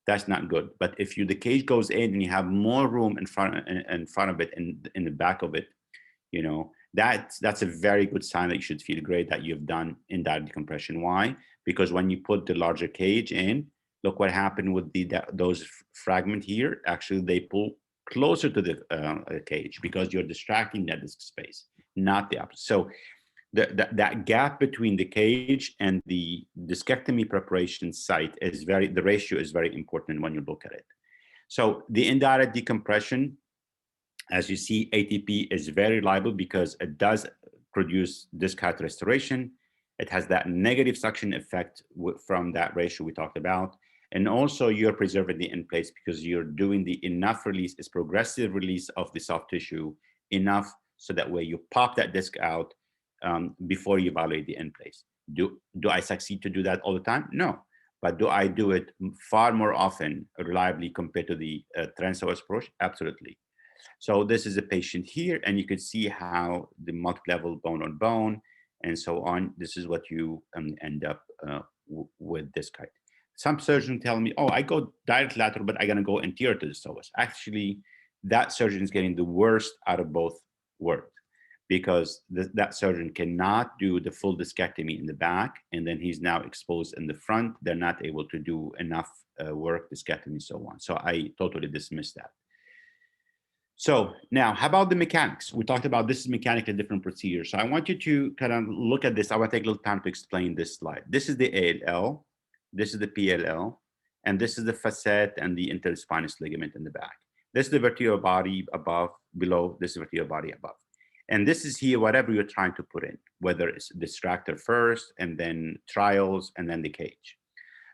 that's not good. But if the cage goes in and you have more room in front of it and in the back of it, that's a very good sign that you should feel great that you've done indirect decompression. Why? Because when you put the larger cage in, look what happened with those fragments here. Actually, they pull closer to the cage because you're distracting that disc space, not the opposite. So that gap between the cage and the discectomy preparation site is the ratio is very important when you look at it. So the indirect decompression, as you see, ATP is very reliable because it does produce disc height restoration. It has that negative suction effect from that ratio we talked about. And also you're preserving the in place because you're doing the enough release, it's progressive release of the soft tissue enough so that way you pop that disc out before you evaluate the in place. Do I succeed to do that all the time? No, but do I do it far more often reliably compared to the transpsoas approach? Absolutely. So this is a patient here, and you can see how the multi-level bone on bone and so on. This is what you end up with disc height. Some surgeons tell me, oh, I go direct lateral, but I'm gonna go anterior to the psoas. Actually, that surgeon is getting the worst out of both worlds because that surgeon cannot do the full discectomy in the back, and then he's now exposed in the front. They're not able to do enough work, discectomy, so on. So I totally dismiss that. So now, how about the mechanics? We talked about this is mechanically different procedure. So I want you to kind of look at this. I want to take a little time to explain this slide. This is the ALL, this is the PLL, and this is the facet and the interspinous ligament in the back. This is the vertebral body below, this is the vertebral body above. And this is here, whatever you're trying to put in, whether it's distractor first, and then trials, and then the cage.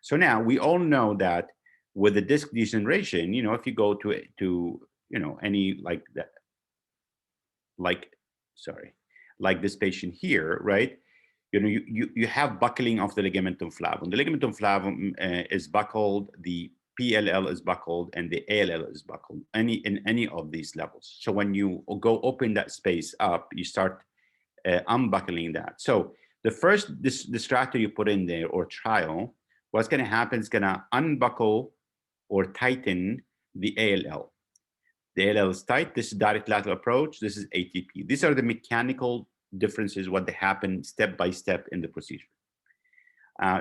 So now we all know that with the disc degeneration, if you go to any like that, like this patient here, right? you have buckling of the ligamentum flavum. The ligamentum flavum is buckled, the PLL is buckled, and the ALL is buckled in any of these levels. So when you go open that space up, you start unbuckling that. So the first distractor you put in there or trial, what's going to happen is going to unbuckle or tighten the ALL. The ALL is tight. This is direct lateral approach. This is ATP. These are the mechanical differences, what they happen step by step in the procedure.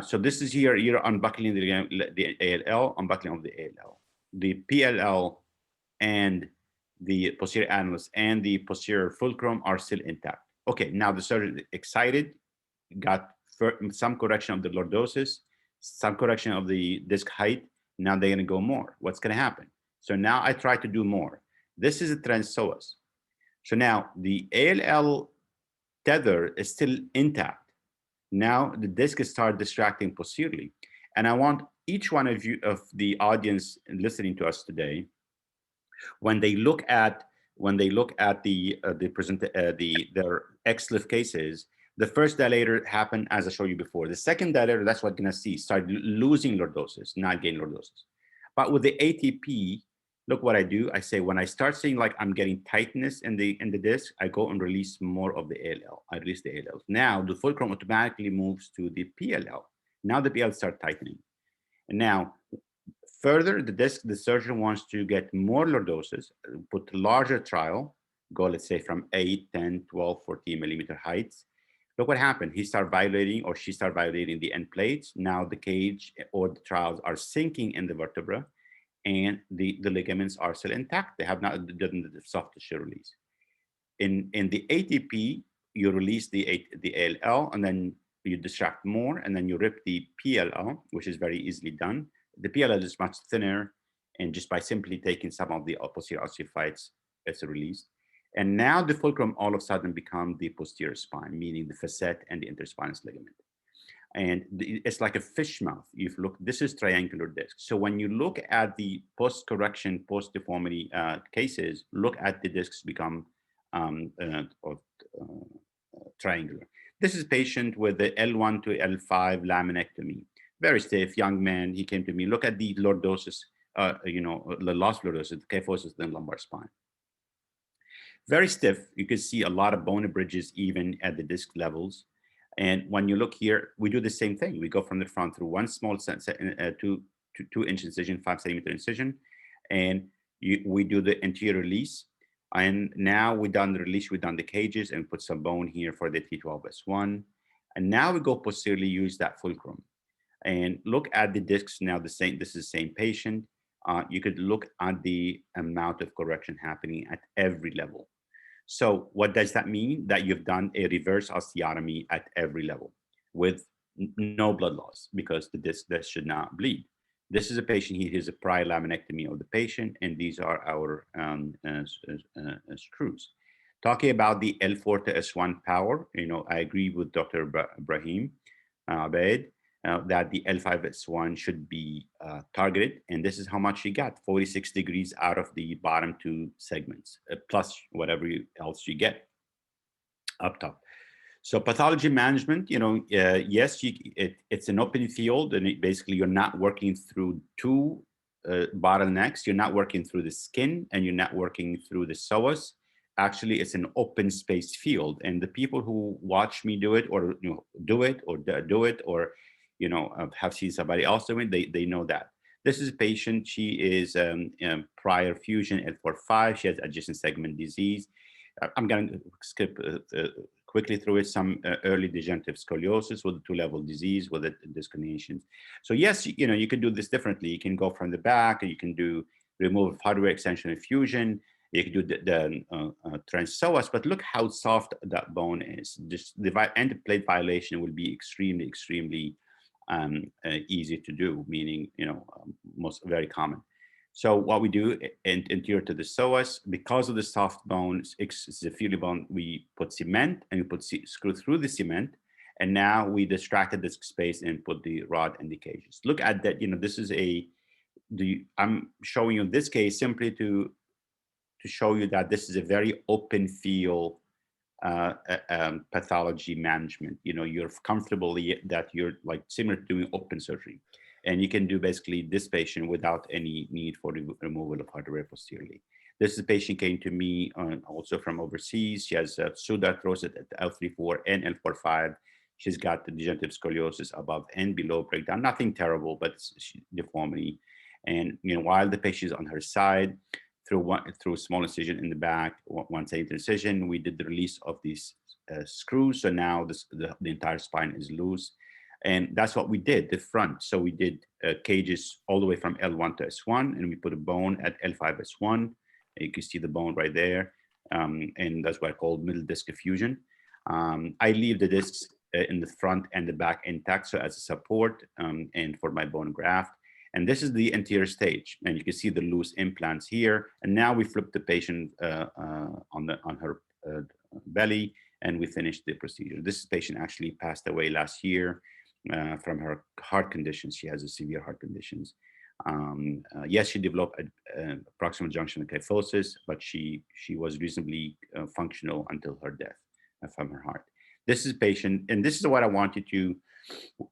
So this is here, you're unbuckling the ALL, unbuckling of the ALL. The PLL and the posterior annulus and the posterior fulcrum are still intact. Okay, now the surgeon is excited, got some correction of the lordosis, some correction of the disc height. Now they're going to go more. What's going to happen? So now I try to do more. This is a transpsoas. So now the ALL tether is still intact. Now the disc start distracting posteriorly. And I want each one of you, of the audience listening to us today, when they look at their XLIF cases, the first dilator happened as I showed you before. The second dilator, that's what you're gonna see, start losing lordosis, not gain lordosis. But with the ATP, look what I do. I say when I start seeing like I'm getting tightness in the disc, I go and release more of the ALL. I release the ALL. Now the fulcrum automatically moves to the PLL. Now the PLL start tightening. And now further, the surgeon wants to get more lordosis, put larger trial, go let's say from 8, 10, 12, 14 millimeter heights. Look what happened. He started violating or she started violating the end plates. Now the cage or the trials are sinking in the vertebra and the ligaments are still intact. They have not done the soft tissue release. In the ATP, you release the ALL and then you distract more and then you rip the PLL, which is very easily done. The PLL is much thinner, and just by simply taking some of the posterior osteophytes, it's released. And now the fulcrum all of a sudden become the posterior spine, meaning the facet and the interspinous ligament. And it's like a fish mouth. If you look, this is triangular disc. So when you look at the post-correction, post-deformity cases, look at the discs become triangular. This is a patient with the L1 to L5 laminectomy. Very stiff, young man. He came to me. Look at the lordosis, the lost lordosis, the kyphosis, then lumbar spine. Very stiff. You can see a lot of bone bridges even at the disc levels. And when you look here, we do the same thing. We go from the front through one small 2-inch incision, 5-centimeter incision, and we do the anterior release. And now we've done the release, we've done the cages and put some bone here for the T12S1. And now we go posteriorly, use that fulcrum. And look at the discs now, this is the same patient. You could look at the amount of correction happening at every level. So what does that mean? That you've done a reverse osteotomy at every level with no blood loss because the disc should not bleed. This is a patient, he has a prior laminectomy of the patient, and these are our screws. Talking about the L4 to S1 power, I agree with Dr. Ibrahim Abed that the L5S1 should be targeted, and this is how much you got, 46 degrees out of the bottom 2 segments, plus whatever else you get up top. So pathology management, yes, it's an open field, and basically you're not working through 2 bottlenecks. You're not working through the skin, and you're not working through the psoas. Actually, it's an open space field, and the people who watch me do it, or do it, or have seen somebody else doing it, they know that. This is a patient. She is prior fusion L4-5. She has adjacent segment disease. I'm going to skip quickly through it. Some early degenerative scoliosis with a 2-level disease with discolorations. So yes, you can do this differently. You can go from the back, and you can do remove hardware extension and fusion. You can do the transpsoas, but look how soft that bone is. Just the end plate violation will be extremely, extremely easy to do, meaning most very common. So what we do anterior to the psoas, because of the soft bone, it's a filial bone, we put cement and we put screw through the cement, and now we distracted this space and put the rod in the cages. Look at that. This is I'm showing you this case simply to show you that this is a very open field pathology management. You know, you're comfortable that you're like similar to doing open surgery, and you can do basically this patient without any need for the removal of hardware posteriorly. This is a patient came to me also from overseas. She has pseudoarthrosis at L3-4 and L4-5. She's got the degenerative scoliosis above and below breakdown. Nothing terrible, but deformity. And you know, while the patient is on her side, through a small incision in the back, one side incision, we did the release of these screws. So now the entire spine is loose. And that's what we did, the front. So we did cages all the way from L1 to S1, and we put a bone at L5, S1. You can see the bone right there. And that's what I call middle disc effusion. I leave the discs in the front and the back intact, so as a support and for my bone graft. And this is the anterior stage, and you can see the loose implants here. And now we flip the patient on her belly, and we finish the procedure. This patient actually passed away last year from her heart conditions. She has a severe heart conditions. Yes, she developed a proximal junction kyphosis, but she was reasonably functional until her death from her heart. This is patient, and this is what I want you to,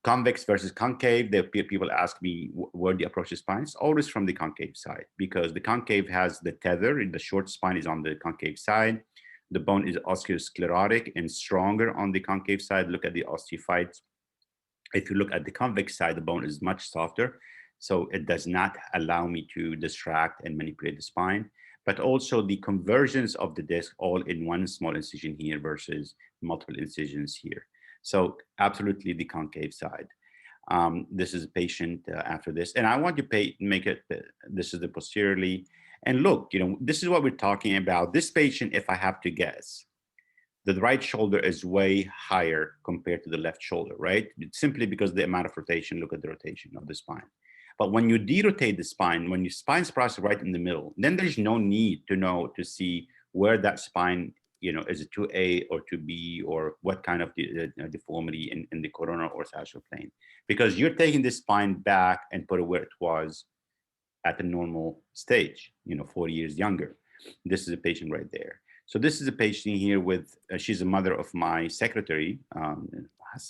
convex versus concave. People ask me where the approach is spine. It's always from the concave side, because the concave has the tether, and the short spine is on the concave side. The bone is osteosclerotic and stronger on the concave side. Look at the osteophytes. If you look at the convex side, the bone is much softer. So it does not allow me to distract and manipulate the spine, but also the conversions of the disc all in one small incision here versus multiple incisions here. So absolutely the concave side. This is a patient after this, and I want to make it, this is the posteriorly. And look, you know, this is what we're talking about. This patient, if I have to guess, the right shoulder is way higher compared to the left shoulder, right? It's simply because of the amount of rotation. Look at the rotation of the spine. But when you derotate the spine, when your spine's processed right in the middle, then there's no need to see where that spine, you know, is it 2A or 2B, or what kind of deformity in the coronal or sagittal plane, because you're taking the spine back and put it where it was at the normal stage, you know, 40 years younger. This is a patient right there. So this is a patient here with, she's a mother of my secretary.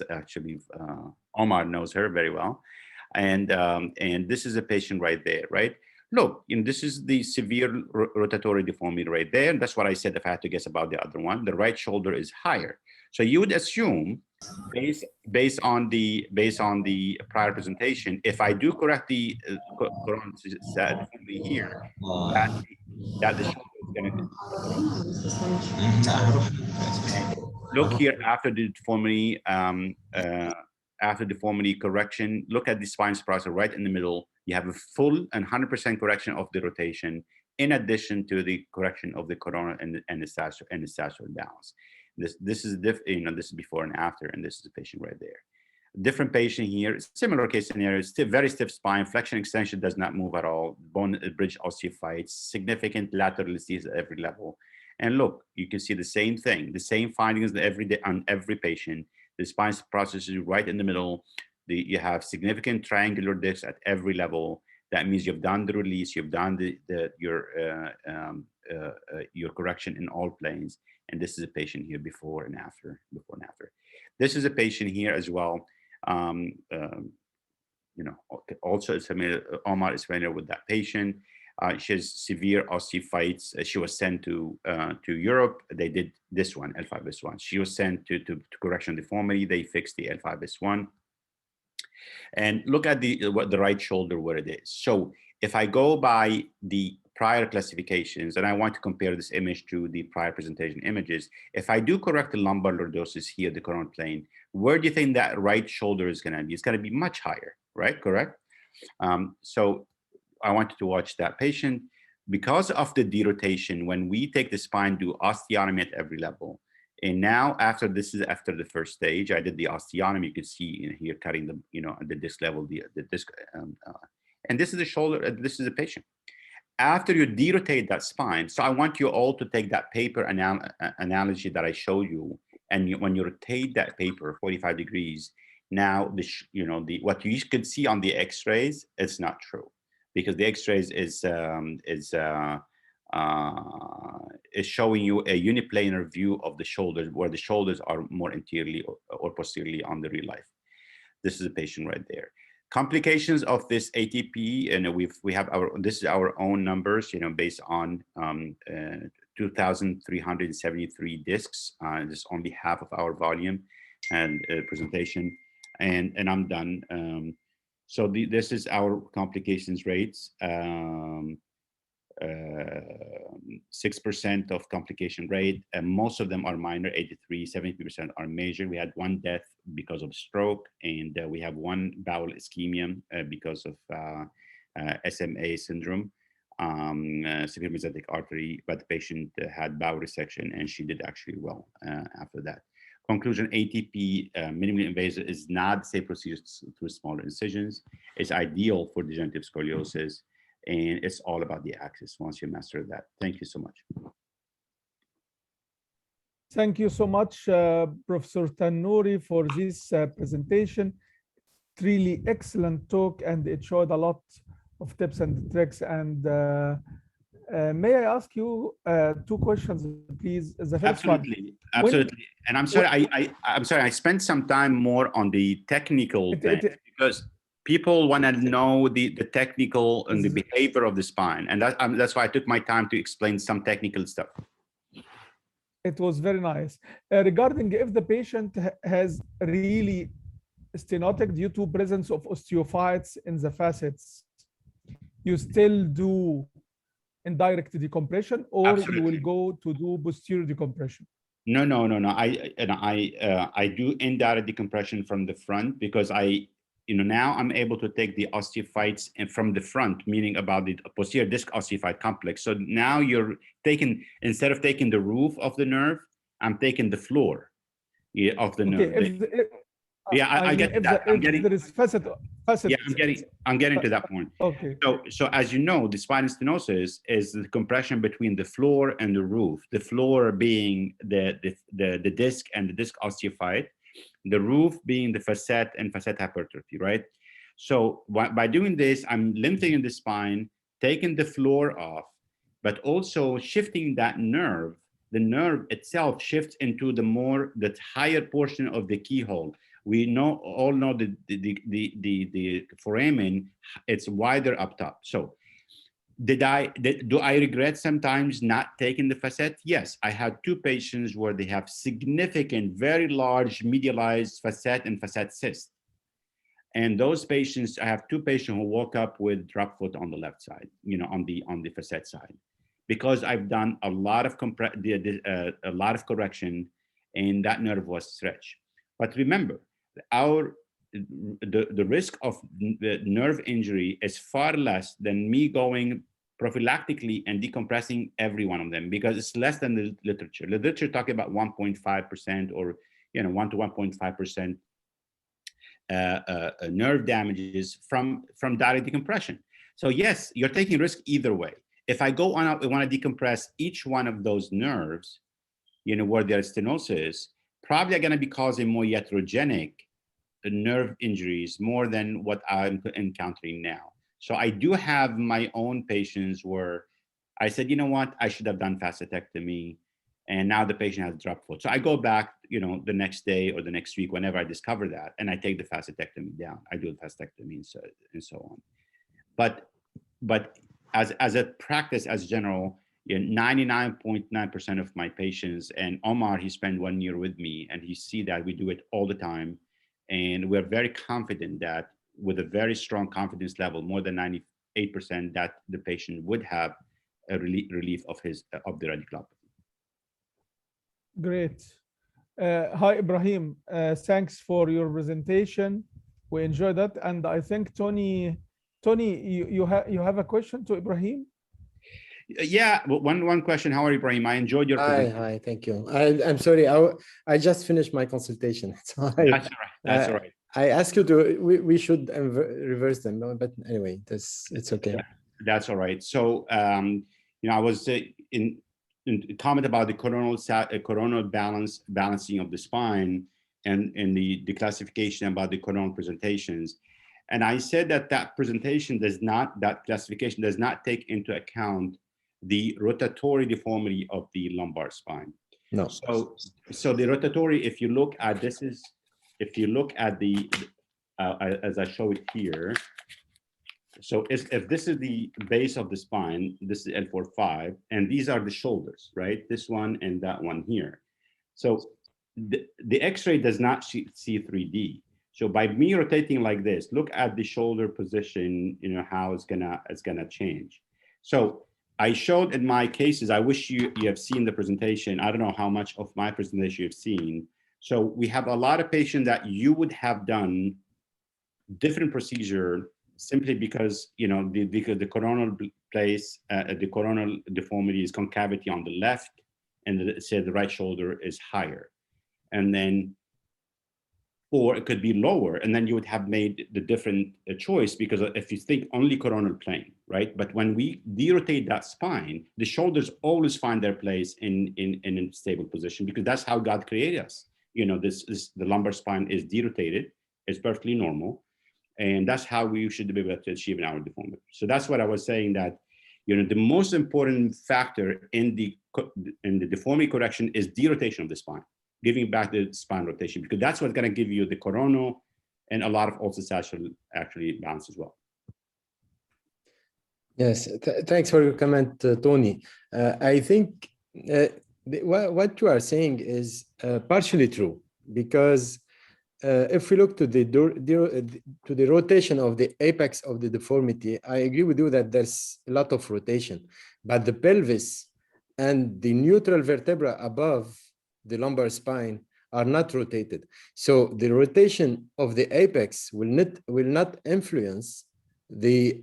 Actually, Omar knows her very well. And this is a patient right there, right? Look, you know, this is the severe rotatory deformity right there. And that's what I said if I had to guess about the other one. The right shoulder is higher. So you would assume, based on the prior presentation, if I do correct the coronal deformity here, that the shoulder is going to look here after the deformity. After deformity correction, look at the spine process right in the middle. You have a full and 100% correction of the rotation, in addition to the correction of the coronal and the sagittal balance. This is you know, this is before and after, and this is the patient right there. Different patient here, similar case scenario, very stiff spine, flexion extension does not move at all, bone bridge osteophytes, significant lateral disease at every level. And look, you can see the same thing, the same findings on every patient. The spine process is right in the middle. You have significant triangular discs at every level. That means you've done the release, you've done your correction in all planes. And this is a patient here before and after. This is a patient here as well. You know, also Omar is familiar with that patient. She has severe osteophytes. She was sent to Europe. They did this one, L5S1. She was sent to correction deformity. They fixed the L5S1. And look at the right shoulder where it is. So if I go by the prior classifications, and I want to compare this image to the prior presentation images, if I do correct the lumbar lordosis here, the coronal plane, where do you think that right shoulder is going to be? It's going to be much higher, right? Correct? So I wanted to watch that patient. Because of the derotation, when we take the spine, do osteotomy at every level. And now after the first stage, I did the osteotomy. You can see in here cutting the, you know, at the disc level, the disc, and this is the shoulder, this is the patient. After you derotate that spine, so I want you all to take that paper analogy that I showed you, and when you rotate that paper 45 degrees, now you know, what you could see on the X-rays, it's not true, because the X-rays is is showing you a uniplanar view of the shoulders, where the shoulders are more anteriorly or posteriorly on the real life. This is a patient right there. Complications of this ATP, and this is our own numbers, based on 2,373 discs. This is only half of our volume and presentation, and I'm done. So this is our complications rates. 6% of complication rate, and most of them are minor. 70% are major. We had one death because of stroke, and we have one bowel ischemia because of SMA syndrome, severe mesenteric artery, but the patient had bowel resection, and she did actually well after that. Conclusion: ATP minimally invasive is not the safe procedure through smaller incisions. It's ideal for degenerative scoliosis, and it's all about the axis once you master that. Thank you so much. Thank you so much, Professor Tannouri, for this presentation. It's really excellent talk, and it showed a lot of tips and tricks. And may I ask you two questions, please? The first Absolutely. And I'm sorry, I'm sorry, I spent some time more on the technical thing, because people want to know the technical and the behavior of the spine, and that's why I took my time to explain some technical stuff. It was very nice. Regarding if the patient has really stenotic due to presence of osteophytes in the facets, you still do indirect decompression, or Absolutely. you will go to do posterior decompression? No. I do indirect decompression from the front, because now I'm able to take the osteophytes from the front, meaning about the posterior disc osteophyte complex. So now you're taking, instead of taking the roof of the nerve, I'm taking the floor of the nerve. I get that. There is facet. Yeah, I'm getting to that point. Okay. So as you know, the spinal stenosis is the compression between the floor and the roof. The floor being the disc and the disc osteophyte, the roof being the facet and facet hypertrophy, right? So by doing this, I'm lengthening the spine, taking the floor off, but also shifting that nerve. The nerve itself shifts into the higher portion of the keyhole. We all know that the foramen, it's wider up top. So do I regret sometimes not taking the facet? Yes, I had two patients where they have significant, very large medialized facet and facet cyst. And those patients, I have two patients who woke up with drop foot on the left side, on the facet side, because I've done a lot of correction, and that nerve was stretched. But remember, the risk of the nerve injury is far less than me going prophylactically and decompressing every one of them, because it's less than the literature. The literature talking about 1.5% or 1 to 1.5% nerve damages from direct decompression. So yes, you're taking risk either way. If I go on, I want to decompress each one of those nerves, where there's stenosis, probably are going to be causing more iatrogenic nerve injuries more than what I'm encountering now. So I do have my own patients where I said, you know what, I should have done facetectomy, and now the patient has drop foot. So I go back, the next day or the next week, whenever I discover that, and I take the facetectomy down. I do the facetectomy and so on. But as a practice, as general, 99.9% of my patients, and Omar, he spent 1 year with me, and he see that we do it all the time. And we're very confident that with a very strong confidence level, more than 98%, that the patient would have a relief of the radiculopathy. Great. Hi, Ibrahim. Thanks for your presentation. We enjoyed that. And I think Tony, you have a question to Ibrahim? Yeah, one question. How are you, Ibrahim? I enjoyed your presentation. Hi, thank you. I'm sorry, I just finished my consultation. So That's all right. I asked you to, we should reverse them, but anyway, it's okay. That's all right. So, I was in comment about the coronal balancing of the spine, and the classification about the coronal presentations. And I said that classification does not take into account the rotatory deformity of the lumbar spine. No. So the rotatory, if you look at if you look at the, as I show it here, so if this is the base of the spine, this is L4-5, and these are the shoulders, right? This one and that one here. So the X-ray does not see 3D. So by me rotating like this, look at the shoulder position, you know, how it's gonna change. So I showed in my cases, I wish you have seen the presentation. I don't know how much of my presentation you've seen. So we have a lot of patients that you would have done different procedure simply because, you know, because the coronal place, the coronal deformity is concavity on the left, and the right shoulder is higher. And then, or it could be lower, and then you would have made the different choice, because if you think only coronal plane, right? But when we derotate that spine, the shoulders always find their place in a stable position, because that's how God created us. You know, the lumbar spine is derotated, it's perfectly normal, and that's how we should be able to achieve an outward deformity. So that's what I was saying, that, you know, the most important factor in the deformity correction is derotation of the spine, giving back the spine rotation, because that's what's going to give you the coronal and a lot of also sagittal actually balance as well. Yes, thanks for your comment, Tony. I think what you are saying is partially true, because if we look to the rotation of the apex of the deformity, I agree with you that there's a lot of rotation, but the pelvis and the neutral vertebra above the lumbar spine are not rotated. So the rotation of the apex will not influence the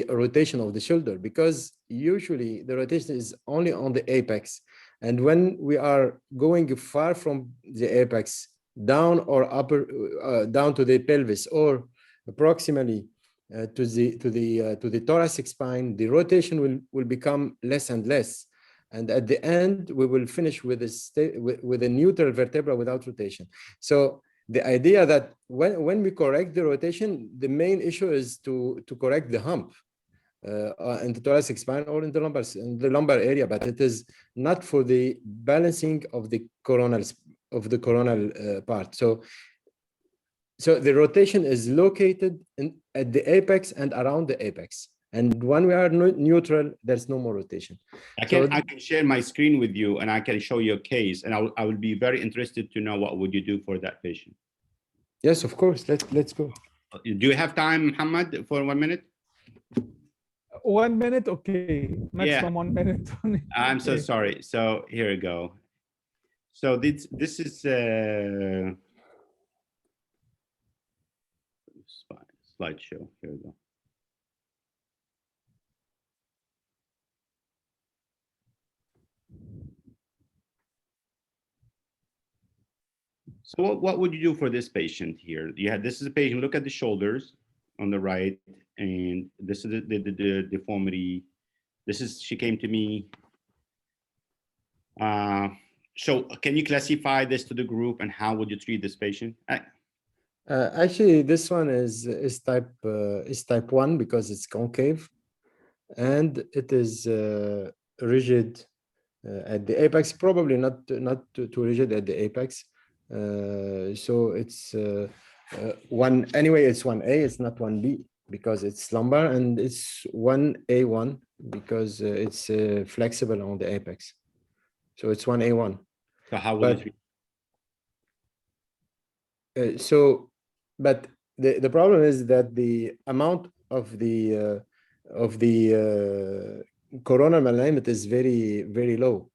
rotation of the shoulder, because usually the rotation is only on the apex. And when we are going far from the apex, down or upper, down to the pelvis, or approximately to the thoracic spine, the rotation will become less and less. And at the end, we will finish with a neutral vertebra without rotation. So the idea that when we correct the rotation, the main issue is to correct the hump in the thoracic spine or in the lumbar area, but it is not for the balancing of the coronal part. So the rotation is located at the apex and around the apex. And when we are neutral, there's no more rotation. I can share my screen with you, and I can show you a case, and I will be very interested to know what would you do for that patient. Yes, of course. Let's go. Do you have time, Muhammad, for 1 minute? 1 minute, okay. Maximum 1 minute. I'm so sorry. So here we go. So this is slideshow. Here we go. So what would you do for this patient here? This is a patient, look at the shoulders on the right, and this is the deformity. She came to me. So can you classify this to the group, and how would you treat this patient? Actually, this one is type 1 because it's concave, and it is rigid at the apex, probably not too rigid at the apex. So it's anyway, it's 1A, it's not 1B because it's lumbar, and it's 1A1 because it's flexible on the apex. So it's 1A1. So how would you treat? But the problem is that the amount of the coronal alignment is very, very low.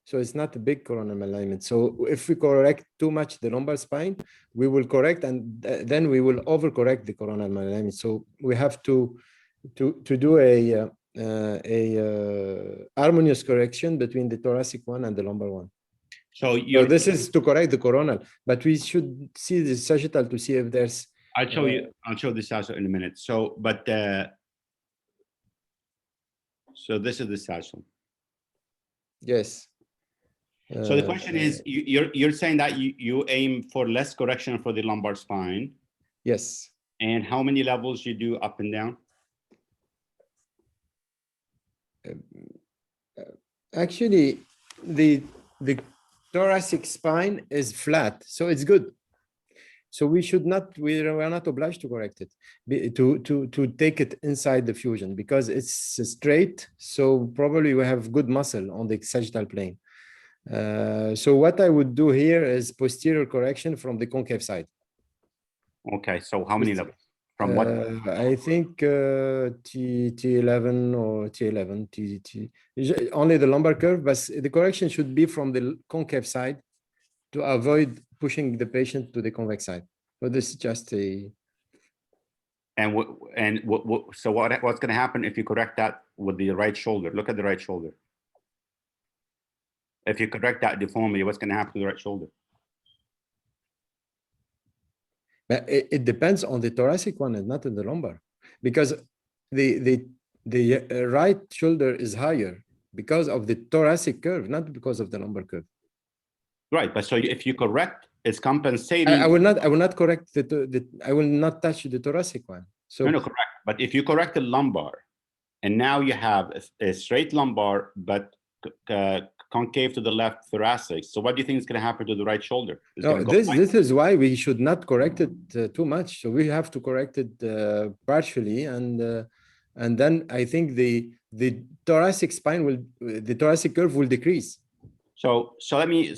So it's not a big coronal alignment. So if we correct too much the lumbar spine, we will correct, and then we will overcorrect the coronal alignment. So we have to do a harmonious correction between the thoracic one and the lumbar one. So this is to correct the coronal, but we should see the sagittal to see if there's. I'll show the sagittal in a minute. So, but so this is the sagittal. Yes. So the question is, you're saying that you aim for less correction for the lumbar spine. Yes. And how many levels you do up and down? Actually, the thoracic spine is flat, so it's good. So we should not, we are not obliged to correct it, to take it inside the fusion because it's straight. So probably we have good muscle on the sagittal plane. So what I would do here is posterior correction from the concave side. Okay, so how many levels? From what? I think T11 or T11, only the lumbar curve, but the correction should be from the concave side to avoid pushing the patient to the convex side. But this is just a. And so what's going to happen if you correct that with the right shoulder? Look at the right shoulder. If you correct that deformity, what's going to happen to the right shoulder? But it depends on the thoracic one and not in the lumbar, because the right shoulder is higher because of the thoracic curve, not because of the lumbar curve. Right, but so if you correct, it's compensating. I will not correct I will not touch the thoracic one. So no, correct. But if you correct the lumbar, and now you have a straight lumbar, but concave to the left thoracic. So what do you think is going to happen to the right shoulder? No, this is why we should not correct it too much. So we have to correct it partially, and then I think the thoracic spine the thoracic curve will decrease. So let me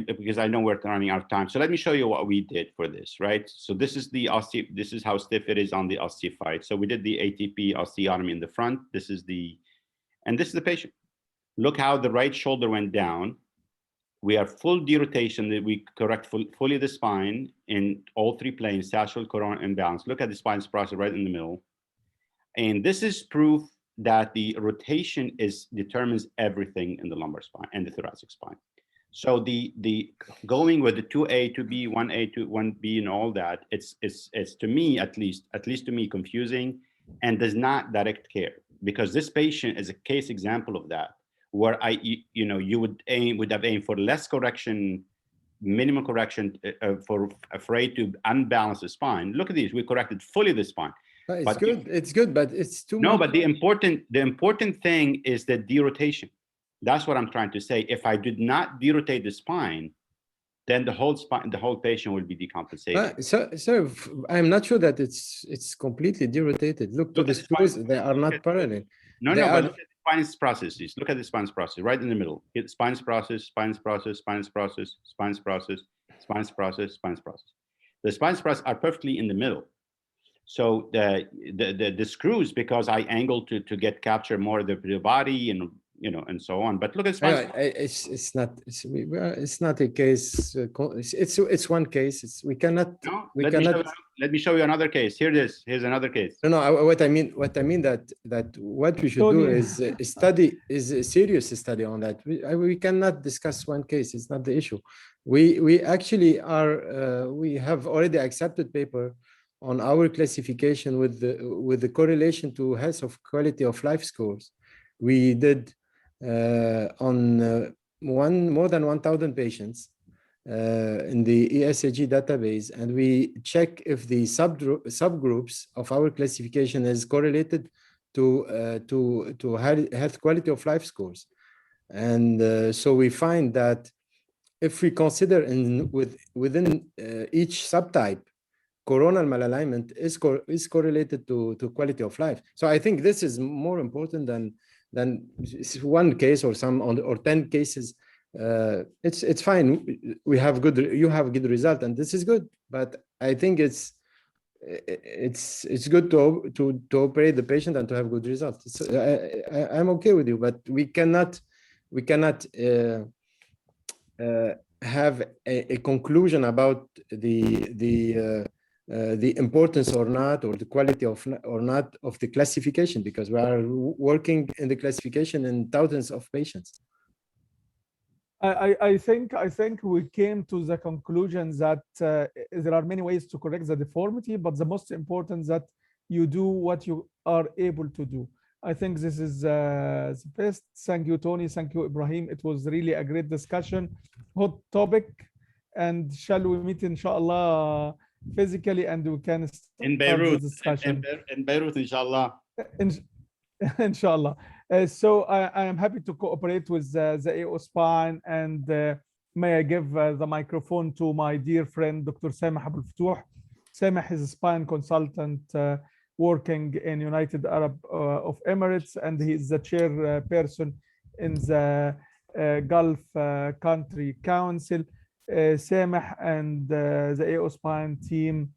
because I know we're running out of time. So let me show you what we did for this, right? So this is this is how stiff it is on the osteophyte. So we did the ATP osteotomy in the front. This is the patient. Look how the right shoulder went down. We have full derotation that we correct fully the spine in all three planes, sagittal, coronal, and balance. Look at the spine's process right in the middle. And this is proof that the rotation determines everything in the lumbar spine and the thoracic spine. So the going with the 2A, 2B, 1A, 1B, and all that, it's to me at least to me confusing and does not direct care, because this patient is a case example of that, where you would have aimed for less correction, minimum correction, for afraid to unbalance the spine. Look at these, we corrected fully the spine. But it's good, but it's too much. No, but the important thing is the derotation. That's what I'm trying to say. If I did not derotate the spine, then the whole patient will be decompensated. So I'm not sure that it's completely derotated. Look to the screws; they are not parallel. No, but look at the spine's processes. Look at the spine's process right in the middle. It's spine's process, spine's process, spine's process, spine's process, spine's process, spine's process. The spine's process are perfectly in the middle. So the screws, because I angled to get capture more of the body and and so on. But look at spine. It's not a case. It's one case. We cannot. No, let me show you another case. Here it is. Here's another case. No. What I mean that what we should do is a serious study on that. We cannot discuss one case. It's not the issue. We actually are. We have already accepted paper on our classification with the correlation to health of quality of life scores. We did on more than 1,000 patients in the ESG database, and we check if the subgroups of our classification is correlated to health quality of life scores. And so we find that if we consider within each subtype, coronal malalignment is correlated to quality of life. So I think this is more important than one case or 10 cases. It's fine. You have good result, and this is good. But I think it's good to operate the patient and to have good results. I'm okay with you, but we cannot have a conclusion about the importance or not, or the quality of or not of the classification, because we are working in the classification in thousands of patients. I think we came to the conclusion that there are many ways to correct the deformity, but the most important that you do what you are able to do. I think this is the best. Thank you, Tony. Thank you, Ibrahim. It was really a great discussion, hot topic, and shall we meet inshallah physically, and we can start in Beirut, the discussion in Beirut, inshallah. Inshallah. So I am happy to cooperate with the AO Spine, and may I give the microphone to my dear friend, Dr. Sameh Abou Al-Futuh. Sameh is a spine consultant working in United Arab of Emirates, and he is the chairperson in the Gulf Country Council. Sameh and the AO Spine team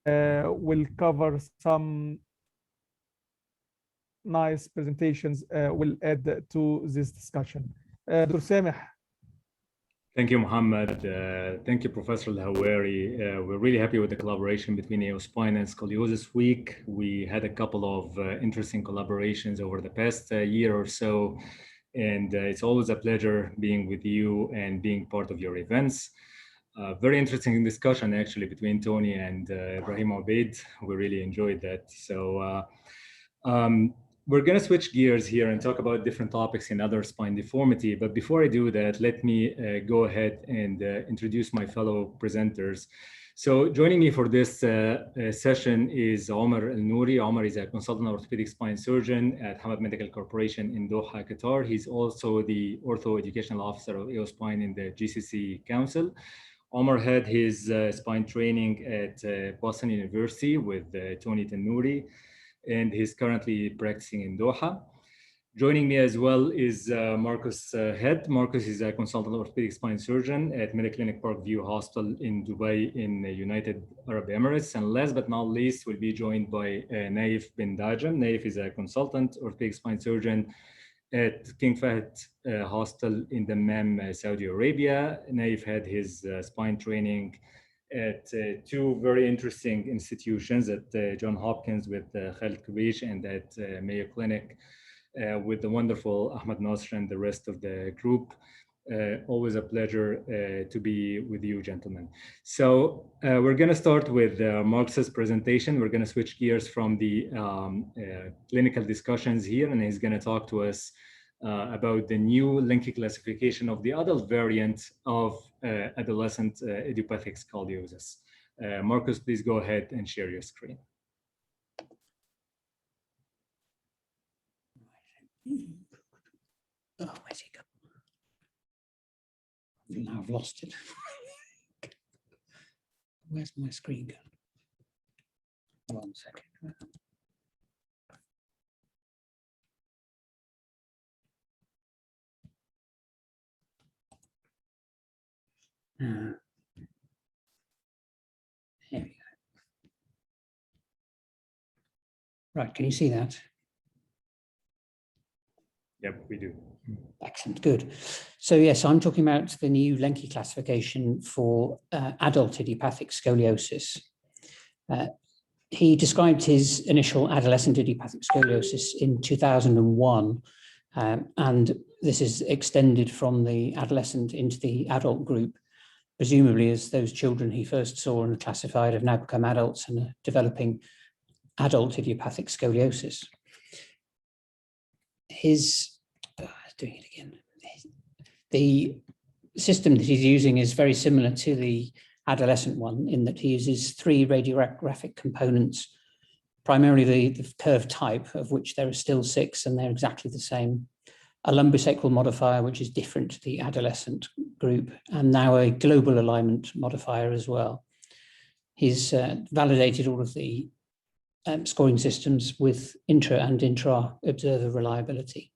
will cover some nice presentations will add to this discussion. Dr. Sameh. Thank you, Mohammed. Thank you, Professor Al-Hawari. We're really happy with the collaboration between AO Spine and Scoliosis Week. We had a couple of interesting collaborations over the past year or so, and it's always a pleasure being with you and being part of your events. Very interesting discussion actually between Tony and Ibrahim Obeid. We really enjoyed that. So we're going to switch gears here and talk about different topics in other spine deformity. But before I do that, let me go ahead and introduce my fellow presenters. So joining me for this session is Omar El-Nouri. Omar is a consultant orthopedic spine surgeon at Hamad Medical Corporation in Doha, Qatar. He's also the ortho educational officer of AO Spine in the GCC Council. Omar had his spine training at Boston University with Tony Tenouri, and he's currently practicing in Doha. Joining me as well is Marcus Head. Marcus is a consultant orthopedic spine surgeon at Mediclinic Parkview Hospital in Dubai in the United Arab Emirates. And last but not least, we'll be joined by Naif bin Dajam. Naif is a consultant orthopedic spine surgeon at King Fahd Hospital in Dammam, Saudi Arabia. Naif had his spine training at two very interesting institutions, at Johns Hopkins with Khalid Kubish and at Mayo Clinic with the wonderful Ahmed Nasr and the rest of the group. Always a pleasure to be with you, gentlemen. So we're going to start with Marcus's presentation. We're going to switch gears from the clinical discussions here, and he's going to talk to us about the new Linke classification of the adult variant of adolescent idiopathic scoliosis. Marcus, please go ahead and share your screen. Oh, where's it go? Now I've lost it. Where's my screen gone? 1 second. Here we go. Right, can you see that? Yep, we do. Excellent, good. So yes, I'm talking about the new Linke classification for adult idiopathic scoliosis. He described his initial adolescent idiopathic scoliosis in 2001, and this is extended from the adolescent into the adult group, presumably as those children he first saw and classified have now become adults and are developing adult idiopathic scoliosis. Doing it again. The system that he's using is very similar to the adolescent one in that he uses 3 radiographic components, primarily the curve type, of which there are still 6 and they're exactly the same, a lumbosacral modifier, which is different to the adolescent group, and now a global alignment modifier as well. He's validated all of the scoring systems with intra and intra-observer reliability.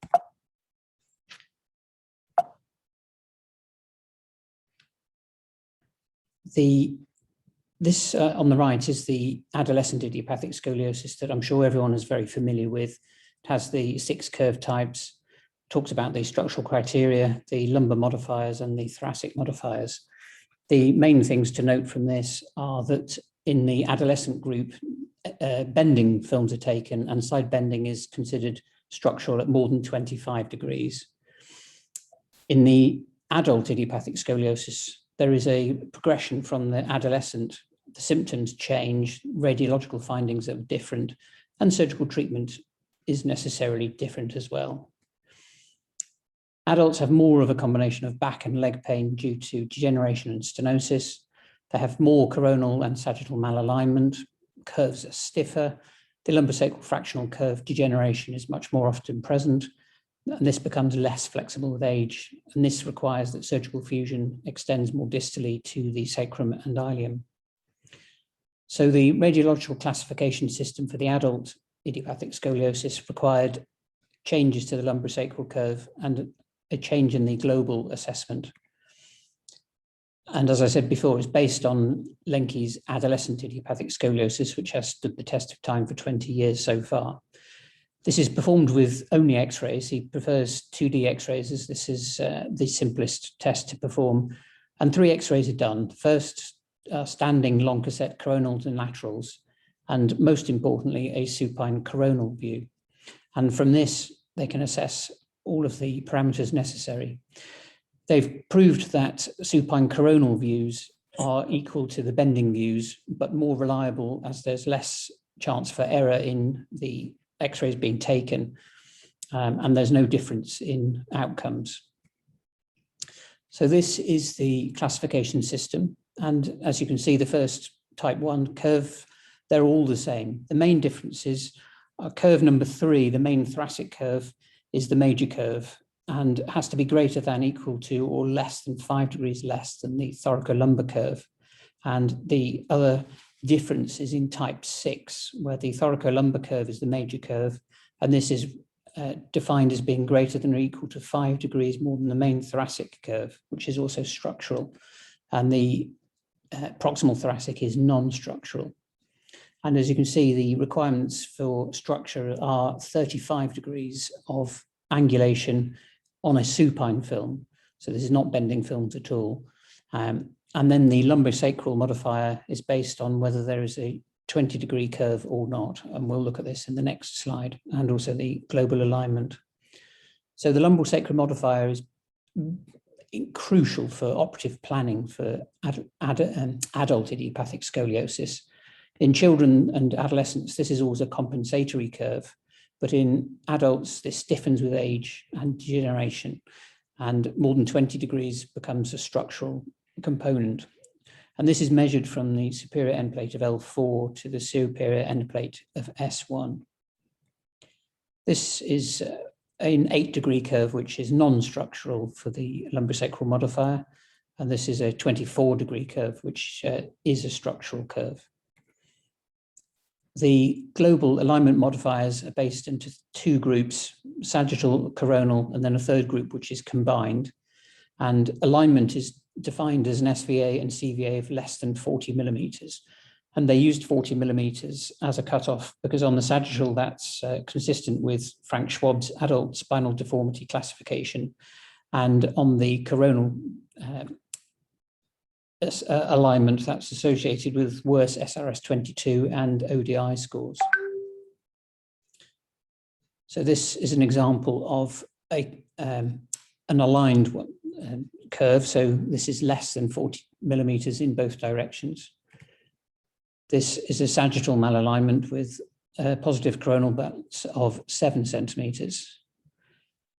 This on the right is the adolescent idiopathic scoliosis that I'm sure everyone is very familiar with. It has the 6 curve types, talks about the structural criteria, the lumbar modifiers and the thoracic modifiers. The main things to note from this are that in the adolescent group, bending films are taken and side bending is considered structural at more than 25 degrees. In the adult idiopathic scoliosis, there is a progression from the adolescent. The symptoms change, radiological findings are different, and surgical treatment is necessarily different as well. Adults have more of a combination of back and leg pain due to degeneration and stenosis. They have more coronal and sagittal malalignment, curves are stiffer, the lumbosacral fractional curve degeneration is much more often present, and this becomes less flexible with age. And this requires that surgical fusion extends more distally to the sacrum and ilium. So the radiological classification system for the adult idiopathic scoliosis required changes to the lumbosacral curve and a change in the global assessment. And as I said before, it's based on Lenke's adolescent idiopathic scoliosis, which has stood the test of time for 20 years so far. This is performed with only X-rays. He prefers 2D X-rays, as this is the simplest test to perform. And 3 X-rays are done. First, standing long cassette coronals and laterals, and most importantly, a supine coronal view. And from this, they can assess all of the parameters necessary. They've proved that supine coronal views are equal to the bending views, but more reliable as there's less chance for error in the X-rays being taken, and there's no difference in outcomes. So this is the classification system. And as you can see, the first type 1 curve, they're all the same. The main difference is curve number 3, the main thoracic curve, is the major curve and has to be greater than, equal to, or less than 5 degrees less than the thoracolumbar curve. And the other difference is in type 6, where the thoracolumbar curve is the major curve, and this is defined as being greater than or equal to 5 degrees more than the main thoracic curve, which is also structural. And the proximal thoracic is non-structural. And as you can see, the requirements for structure are 35 degrees of angulation on a supine film. So this is not bending films at all. And then the lumbosacral modifier is based on whether there is a 20-degree curve or not. And we'll look at this in the next slide, and also the global alignment. So the lumbosacral modifier is crucial for operative planning for adult idiopathic scoliosis. In children and adolescents, this is always a compensatory curve, but in adults, this stiffens with age and degeneration, and more than 20 degrees becomes a structural component. And this is measured from the superior end plate of L4 to the superior end plate of S1. This is an 8-degree curve, which is non-structural for the lumbosacral modifier. And this is a 24-degree curve, which is a structural curve. The global alignment modifiers are based into 2 groups, sagittal, coronal, and then a third group, which is combined. And alignment is defined as an SVA and CVA of less than 40 millimeters. And they used 40 millimeters as a cutoff because on the sagittal, that's consistent with Frank Schwab's adult spinal deformity classification. And on the coronal alignment, that's associated with worse SRS-22 and ODI scores. So this is an example of an aligned curve. So this is less than 40 millimeters in both directions. This is a sagittal malalignment with a positive coronal balance of 7 centimeters.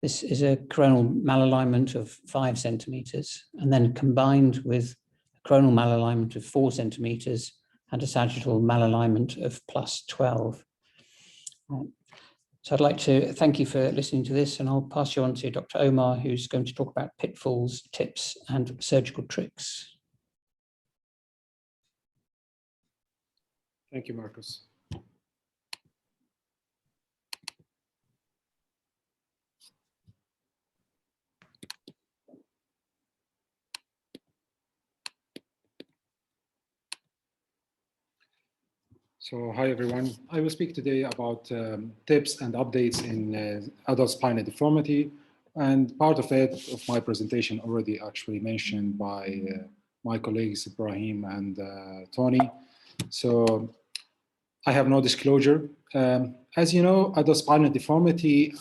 This is a coronal malalignment of 5 centimeters, and then combined with a coronal malalignment of 4 centimeters and a sagittal malalignment of plus 12. So I'd like to thank you for listening to this, and I'll pass you on to Dr. Omar, who's going to talk about pitfalls, tips, and surgical tricks. Thank you, Marcus. So hi, everyone. I will speak today about tips and updates in adult spinal deformity. And part of it, of my presentation, already actually mentioned by my colleagues, Ibrahim and Tony. So I have no disclosure. As you know, adult spinal deformity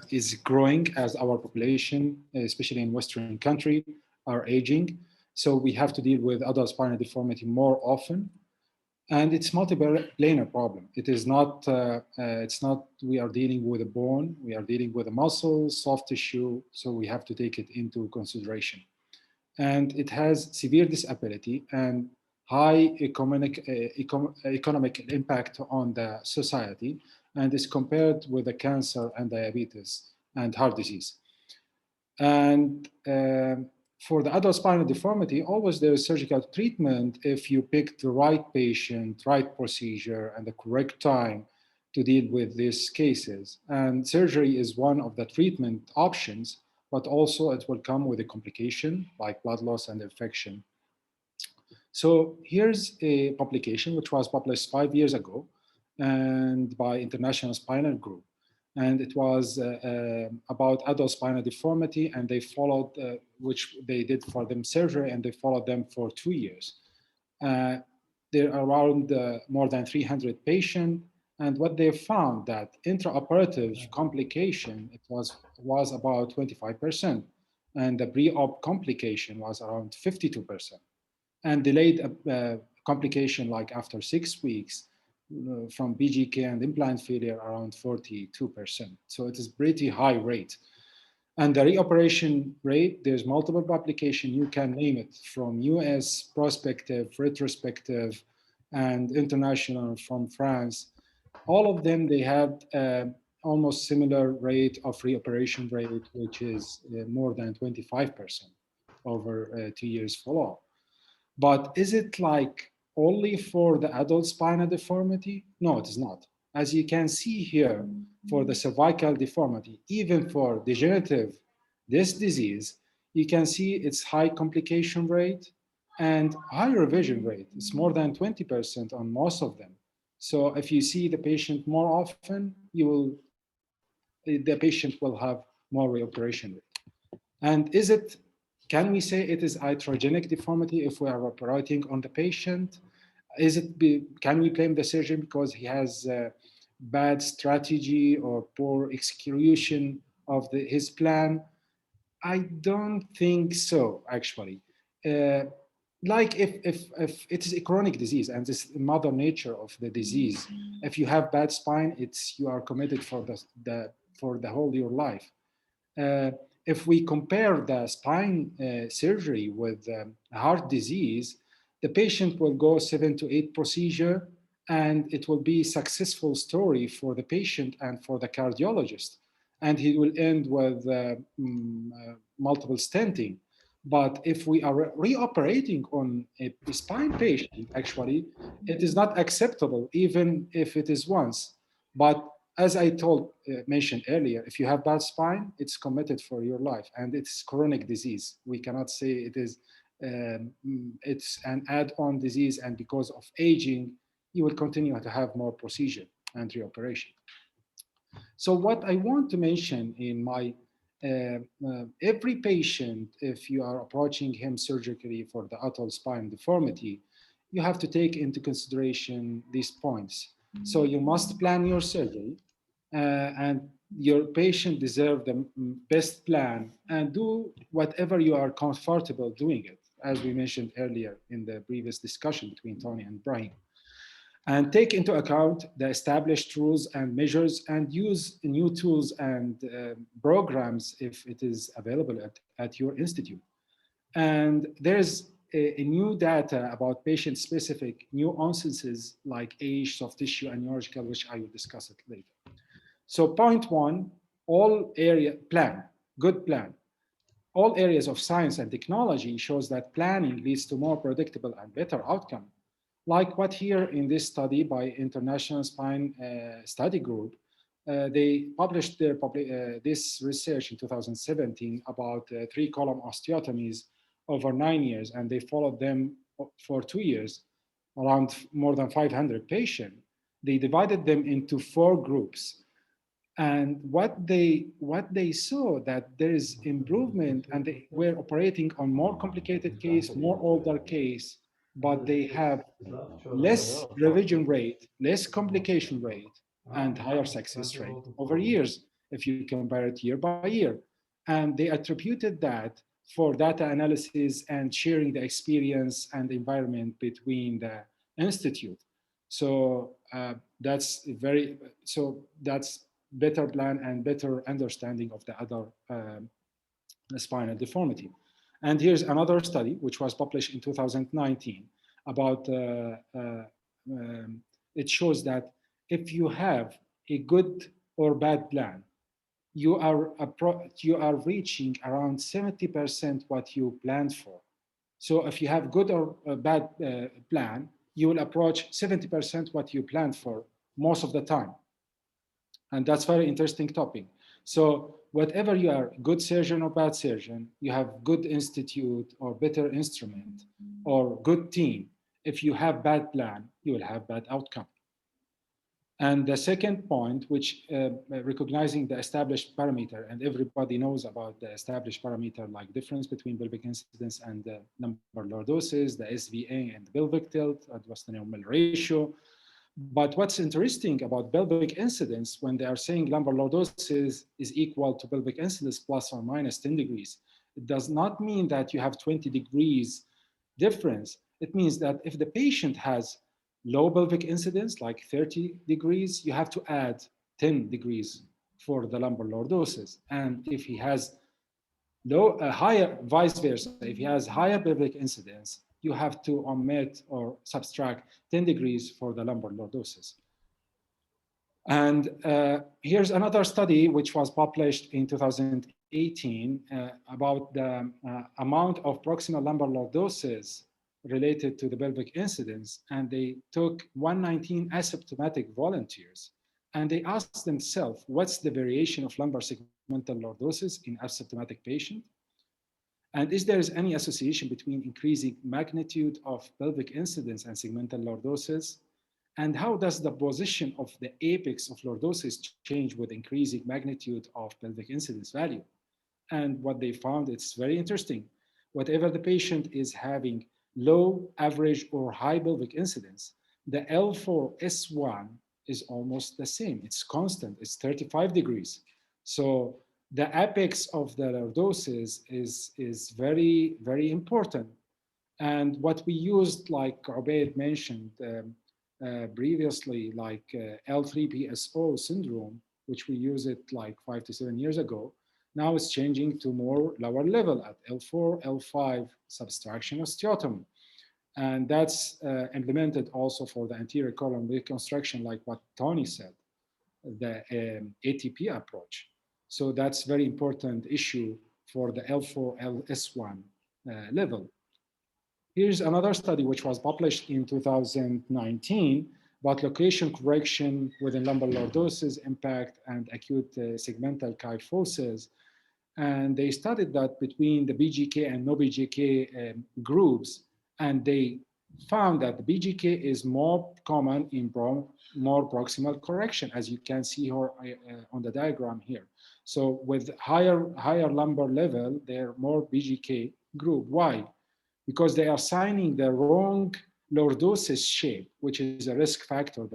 is growing as our population, especially in Western country, are aging. So we have to deal with adult spinal deformity more often. And it's multi-planar problem. It is not, we are dealing with a bone, we are dealing with a muscle, soft tissue, so we have to take it into consideration. And it has severe disability, and high economic impact on the society, and is compared with the cancer and diabetes and heart disease. And for the adult spinal deformity, always there is surgical treatment if you pick the right patient, right procedure, and the correct time to deal with these cases. And surgery is one of the treatment options, but also it will come with a complication like blood loss and infection. So here's a publication which was published 5 years ago and by International Spinal Group. And it was about adult spinal deformity, and they followed, which they did for them surgery, and they followed them for 2 years. There are around more than 300 patients, and what they found that intraoperative complication it was about 25%, and the pre-op complication was around 52%, and delayed complication like after 6 weeks from BGK and implant failure around 42%. So it is pretty high rate. And the reoperation rate, there's multiple publication, you can name it, from US, prospective, retrospective, and international from France. All of them, they had almost similar rate of reoperation rate, which is more than 25% over 2 years follow-up. But is it like only for the adult spinal deformity? No, it is not. As you can see here, for the cervical deformity, even for degenerative disc disease, you can see its high complication rate and high revision rate. It's more than 20% on most of them. So if you see the patient more often, the patient will have more reoperation rate. And can we say it is iatrogenic deformity if we are operating on the patient? Can we blame the surgeon because he has bad strategy or poor execution of his plan? I don't think so, actually. Like if it is a chronic disease and this mother nature of the disease, if you have bad spine, you are committed for the whole your life. If we compare the spine surgery with heart disease, the patient will go 7 to 8 procedure, and it will be a successful story for the patient and for the cardiologist. And he will end with multiple stenting. But if we are reoperating on a spine patient, actually, it is not acceptable, even if it is once. But as I mentioned earlier, if you have bad spine, it's committed for your life, and it's chronic disease. We cannot say it is. It's an add-on disease, and because of aging, you will continue to have more procedure and reoperation. So what I want to mention in my every patient, if you are approaching him surgically for the adult spine deformity, you have to take into consideration these points. So you must plan your surgery, and your patient deserves the best plan, and do whatever you are comfortable doing it, as we mentioned earlier in the previous discussion between Tony and Brian. And take into account the established rules and measures, and use new tools and programs if it is available at your institute. And there's a new data about patient-specific nuances like age, soft tissue, and neurological, which I will discuss it later. So point one, good plan. All areas of science and technology shows that planning leads to more predictable and better outcome. Like what here in this study by International Spine Study Group, they published this research in 2017 about 3-column osteotomies over 9 years, and they followed them for 2 years, around more than 500 patients. They divided them into 4 groups. And what they saw that there is improvement, and they were operating on more complicated case, more older case, but they have less revision rate, less complication rate, and higher success rate over years if you compare it year by year. And they attributed that for data analysis and sharing the experience and environment between the institute. So that's better plan and better understanding of the other spinal deformity. And here's another study which was published in 2019 about it shows that if you have a good or bad plan, you are reaching around 70% what you planned for. So if you have good or bad plan, you will approach 70% what you planned for most of the time. And that's very interesting topic. So whatever you are, good surgeon or bad surgeon, you have good institute or better instrument or good team. If you have bad plan, you will have bad outcome. And the second point, which recognizing the established parameter, and everybody knows about the established parameter, like difference between pelvic incidence and the number of lordosis, the SVA and the pelvic tilt, adverse normal ratio. But what's interesting about pelvic incidence, when they are saying lumbar lordosis is equal to pelvic incidence plus or minus 10 degrees, it does not mean that you have 20 degrees difference. It means that if the patient has low pelvic incidence, like 30 degrees, you have to add 10 degrees for the lumbar lordosis. And if he has higher, vice versa, if he has higher pelvic incidence, you have to omit or subtract 10 degrees for the lumbar lordosis. And here's another study which was published in 2018 about the amount of proximal lumbar lordosis related to the pelvic incidence. And they took 119 asymptomatic volunteers, and they asked themselves, what's the variation of lumbar segmental lordosis in asymptomatic patient? And is there any association between increasing magnitude of pelvic incidence and segmental lordosis? And how does the position of the apex of lordosis change with increasing magnitude of pelvic incidence value? And what they found, it's very interesting. Whatever the patient is having low, average, or high pelvic incidence, the L4S1 is almost the same. It's constant, it's 35 degrees. So the apex of the lordosis is very, very important. And what we used, like Ubaid mentioned previously, like L3PSO syndrome, which we used it like 5 to 7 years ago, now it's changing to more lower level at L4, L5 subtraction osteotomy. And that's implemented also for the anterior column reconstruction, like what Tony said, the ATP approach. So that's very important issue for the L4, LS1 level. Here's another study which was published in 2019 about location correction within lumbar lordosis impact and acute segmental kyphosis. And they studied that between the BGK and no BGK groups, and they found that the BGK is more common in more proximal correction, as you can see here on the diagram here. So with higher lumbar level, they're more BGK group. Why? Because they are assigning the wrong lordosis shape, which is a risk factor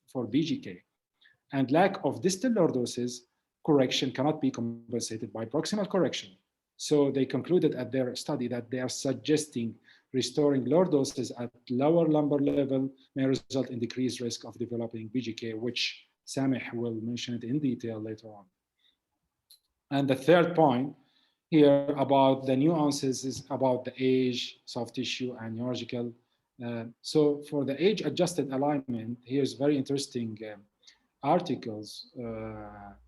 for BGK. And lack of distal lordosis correction cannot be compensated by proximal correction. So they concluded at their study that they are suggesting restoring lordosis at lower lumbar level may result in decreased risk of developing BGK, which Sameh will mention it in detail later on. And the third point here about the nuances is about the age, soft tissue, and neurological. So for the age-adjusted alignment, here's very interesting articles,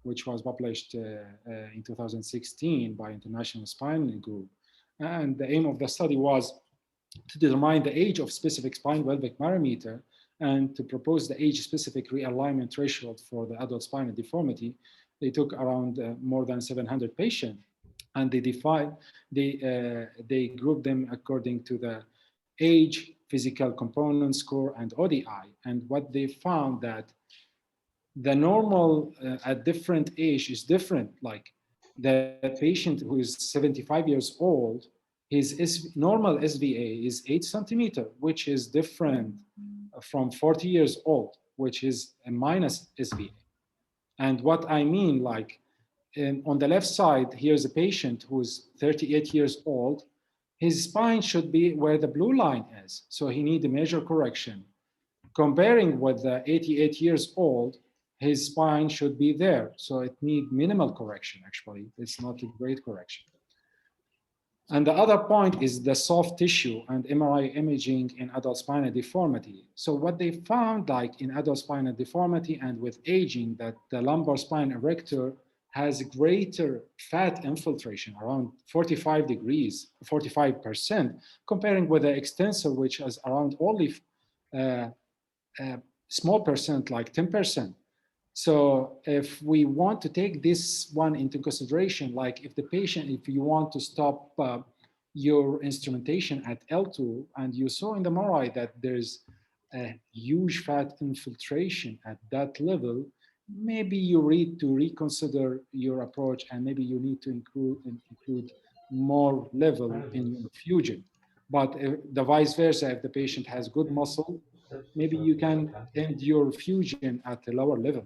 which was published in 2016 by International Spinal Group. And the aim of the study was to determine the age of specific spine pelvic parameter and to propose the age-specific realignment threshold for the adult spinal deformity. They took around more than 700 patients, and they grouped them according to the age, physical component score, and ODI. And what they found that the normal at different age is different. Like the patient who is 75 years old, his normal SVA is 8 centimeter, which is different from 40 years old, which is a minus SVA. And what I mean, like on the left side, here's a patient who is 38 years old. His spine should be where the blue line is. So he needs a major correction. Comparing with the 88 years old, his spine should be there. So it needs minimal correction, actually. It's not a great correction. And the other point is the soft tissue and MRI imaging in adult spinal deformity. So what they found, like in adult spinal deformity and with aging, that the lumbar spine erector has greater fat infiltration, around 45 degrees, 45%, comparing with the extensor, which is around only small percent, like 10%. So if we want to take this one into consideration, like if the patient, if you want to stop your instrumentation at L2, and you saw in the MRI that there's a huge fat infiltration at that level, maybe you need to reconsider your approach, and maybe you need to include more level in your fusion. But if the vice versa, if the patient has good muscle, maybe you can end your fusion at a lower level.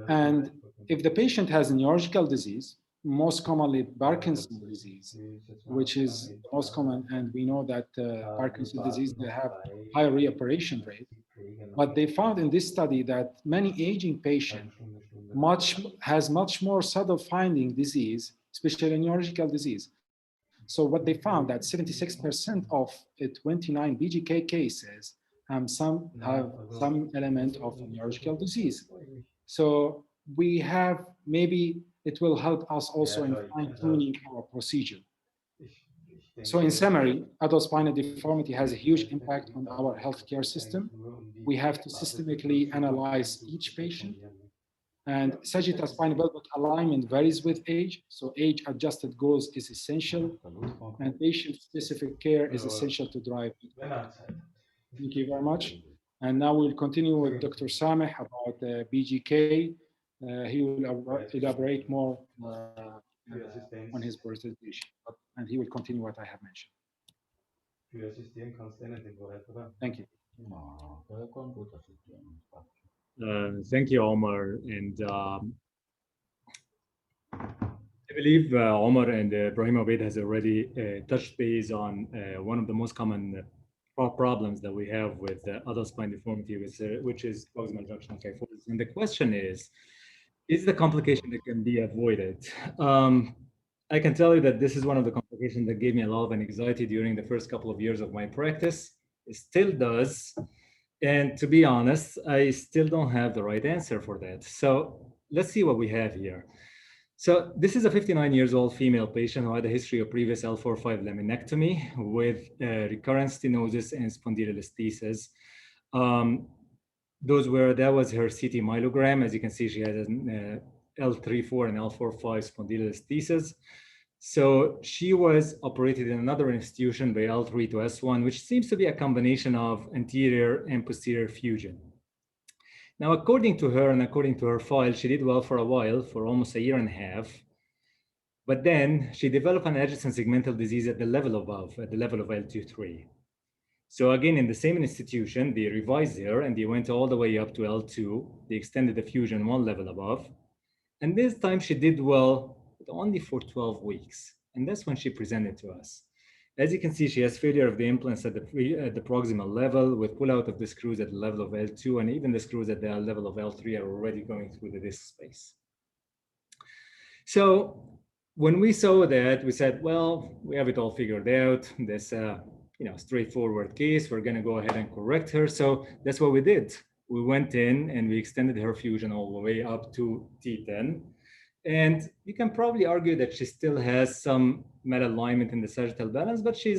And if the patient has neurological disease, most commonly Parkinson's disease, which is the most common, and we know that Parkinson's disease, they have high reoperation rate. But they found in this study that many aging patients has much more subtle finding disease, especially neurological disease. So what they found that 76% of 29 BGK cases have some element of neurological disease. So we have, maybe it will help us also in fine-tuning our procedure. So in summary, adult spinal deformity has a huge impact on our healthcare system. We have to systematically analyze each patient. And sagittal spinopelvic alignment varies with age, so age-adjusted goals is essential, and patient-specific care is essential to drive it. Thank you very much. And now we'll continue with Dr. Sameh about BGK. He will elaborate more on his presentation, and he will continue what I have mentioned. Thank you. Thank you, Omar. And I believe Omar and Ibrahim Obeid has already touched base on one of the most common problems that we have with adult spine deformity, which is proximal junctional kyphosis. And the question is the complication that can be avoided? I can tell you that this is one of the complications that gave me a lot of anxiety during the first couple of years of my practice. It still does. And to be honest, I still don't have the right answer for that. So let's see what we have here. So this is a 59 years old female patient who had a history of previous L4-5 laminectomy with recurrent stenosis and spondylolisthesis. That was her CT myelogram. As you can see, she has an L3-4 and L4-5 spondylolisthesis. So she was operated in another institution by L3 to S1, which seems to be a combination of anterior and posterior fusion. Now, according to her and according to her file, she did well for a while, for almost a year and a half. But then she developed an adjacent segmental disease at the level above, at the level of L2-3. So again, in the same institution, they revised her and they went all the way up to L2. They extended the fusion one level above. And this time she did well, but only for 12 weeks. And that's when she presented to us. As you can see, she has failure of the implants at the proximal level with pull-out of the screws at the level of L2, and even the screws at the level of L3 are already going through the disc space. So when we saw that, we said, well, we have it all figured out. This straightforward case. We're going to go ahead and correct her. So that's what we did. We went in and we extended her fusion all the way up to T10. And you can probably argue that she still has some malalignment in the sagittal balance, but she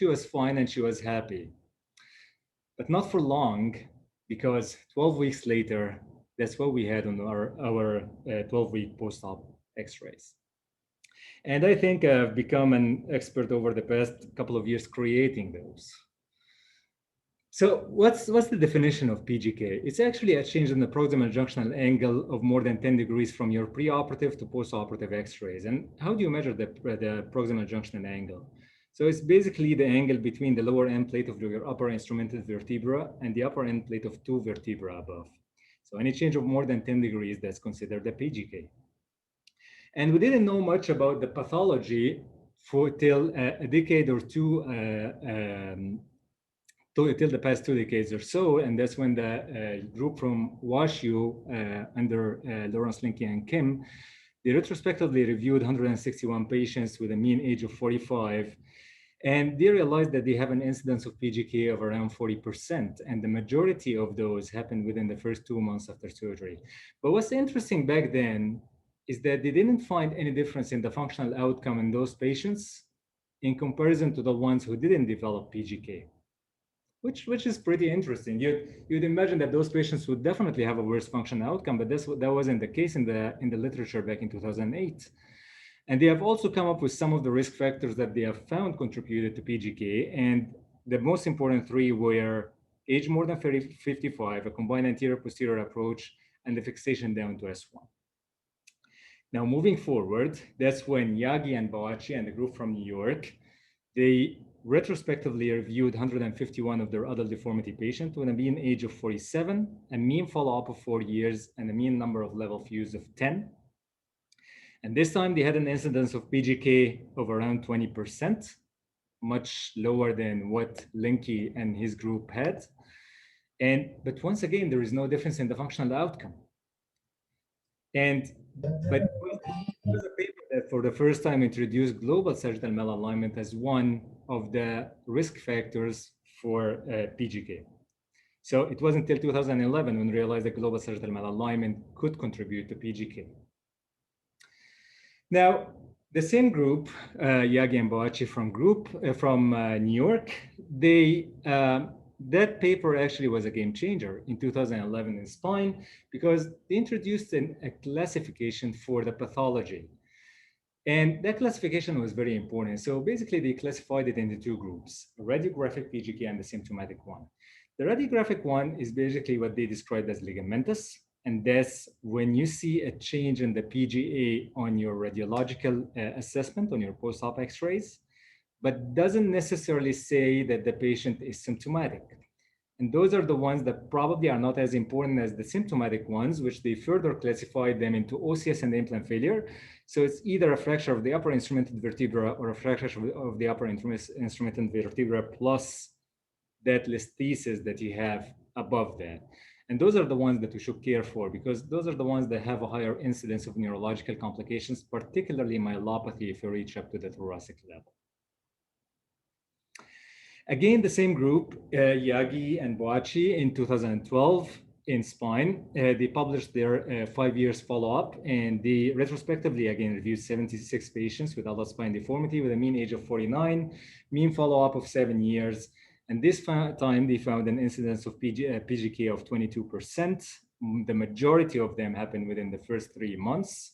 was fine and she was happy. But not for long, because 12 weeks later, that's what we had on our 12-week post-op x-rays. And I think I've become an expert over the past couple of years creating those. So what's the definition of PGK? It's actually a change in the proximal junctional angle of more than 10 degrees from your preoperative to postoperative x-rays. And how do you measure the proximal junctional angle? So it's basically the angle between the lower end plate of your upper instrumented vertebra and the upper end plate of 2 vertebrae above. So any change of more than 10 degrees, that's considered a PGK. And we didn't know much about the pathology till a decade or two, till the past 2 decades or so, and that's when the group from WashU under Lawrence Linke and Kim They retrospectively reviewed 161 patients with a mean age of 45, and they realized that they have an incidence of PGK of around 40%, and the majority of those happened within the first 2 months after surgery. But what's interesting back then is that they didn't find any difference in the functional outcome in those patients in comparison to the ones who didn't develop PGK, which is pretty interesting. You'd imagine that those patients would definitely have a worse functional outcome, but that wasn't the case in the literature back in 2008. And they have also come up with some of the risk factors that they have found contributed to PGK. And the most important three were age more than 55, a combined anterior-posterior approach, and the fixation down to S1. Now, moving forward, that's when Yagi and Boachi and the group from New York, they retrospectively reviewed 151 of their adult deformity patients with a mean age of 47, a mean follow-up of 4 years, and a mean number of level views of 10. And this time they had an incidence of PGK of around 20%, much lower than what Linke and his group had. But once again, there is no difference in the functional outcome. But it was a paper that for the first time introduced global sagittal malalignment as one of the risk factors for PGK. So it wasn't until 2011 when we realized that global sagittal malalignment could contribute to PGK. Now, the same group, Yagi and Boachi from New York, that paper actually was a game changer in 2011 in spine because they introduced a classification for the pathology. And that classification was very important. So basically they classified it into two groups, radiographic PGK and the symptomatic one. The radiographic one is basically what they described as ligamentous. And that's when you see a change in the PGA on your radiological assessment, on your post-op x-rays, but doesn't necessarily say that the patient is symptomatic. And those are the ones that probably are not as important as the symptomatic ones, which they further classified them into OCS and implant failure. So it's either a fracture of the upper instrumented vertebra or a fracture of the upper instrumented vertebra plus that listhesis that you have above that. And those are the ones that we should care for because those are the ones that have a higher incidence of neurological complications, particularly myelopathy if you reach up to the thoracic level. Again, the same group, Yagi and Boachi in 2012 in spine, they published their 5 years follow-up and they retrospectively again reviewed 76 patients with adult spine deformity with a mean age of 49, mean follow-up of 7 years. And this time they found an incidence of PGK of 22%. The majority of them happened within the first 3 months.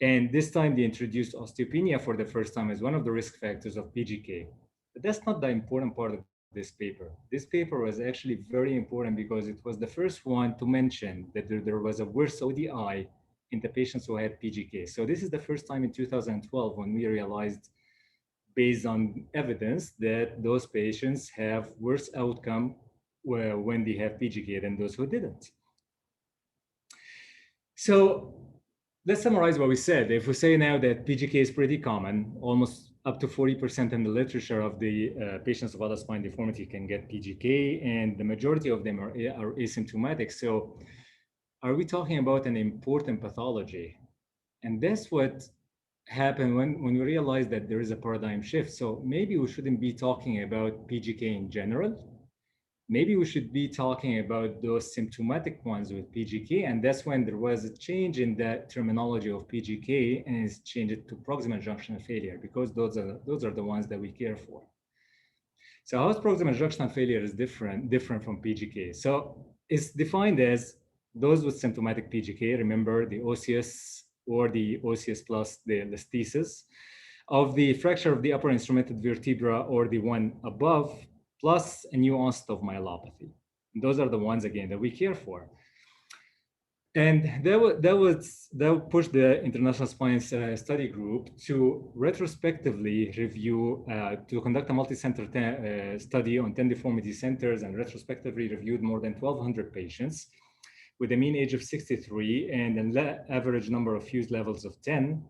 And this time they introduced osteopenia for the first time as one of the risk factors of PGK. But that's not the important part of this paper. This paper was actually very important because it was the first one to mention that there was a worse ODI in the patients who had PGK. So this is the first time in 2012 when we realized, based on evidence, that those patients have worse outcome when they have PGK than those who didn't. So let's summarize what we said. If we say now that PGK is pretty common, almost up to 40% in the literature of the patients of adult spine deformity can get PGK, and the majority of them are asymptomatic. So are we talking about an important pathology? And that's what happened when we realized that there is a paradigm shift. So maybe we shouldn't be talking about PGK in general. Maybe we should be talking about those symptomatic ones with PGK, and that's when there was a change in the terminology of PGK and it's changed to proximal junctional failure because those are the ones that we care for. So how is proximal junctional failure is different from PGK? So it's defined as those with symptomatic PGK, remember the OCS or the OCS plus the listhesis of the fracture of the upper instrumented vertebra or the one above, plus a new onset of myelopathy. And those are the ones, again, that we care for. And that pushed the International Spine Study Group to retrospectively review, to conduct a multi-center study on 10 deformity centers and retrospectively reviewed more than 1,200 patients with a mean age of 63 and an average number of fused levels of 10.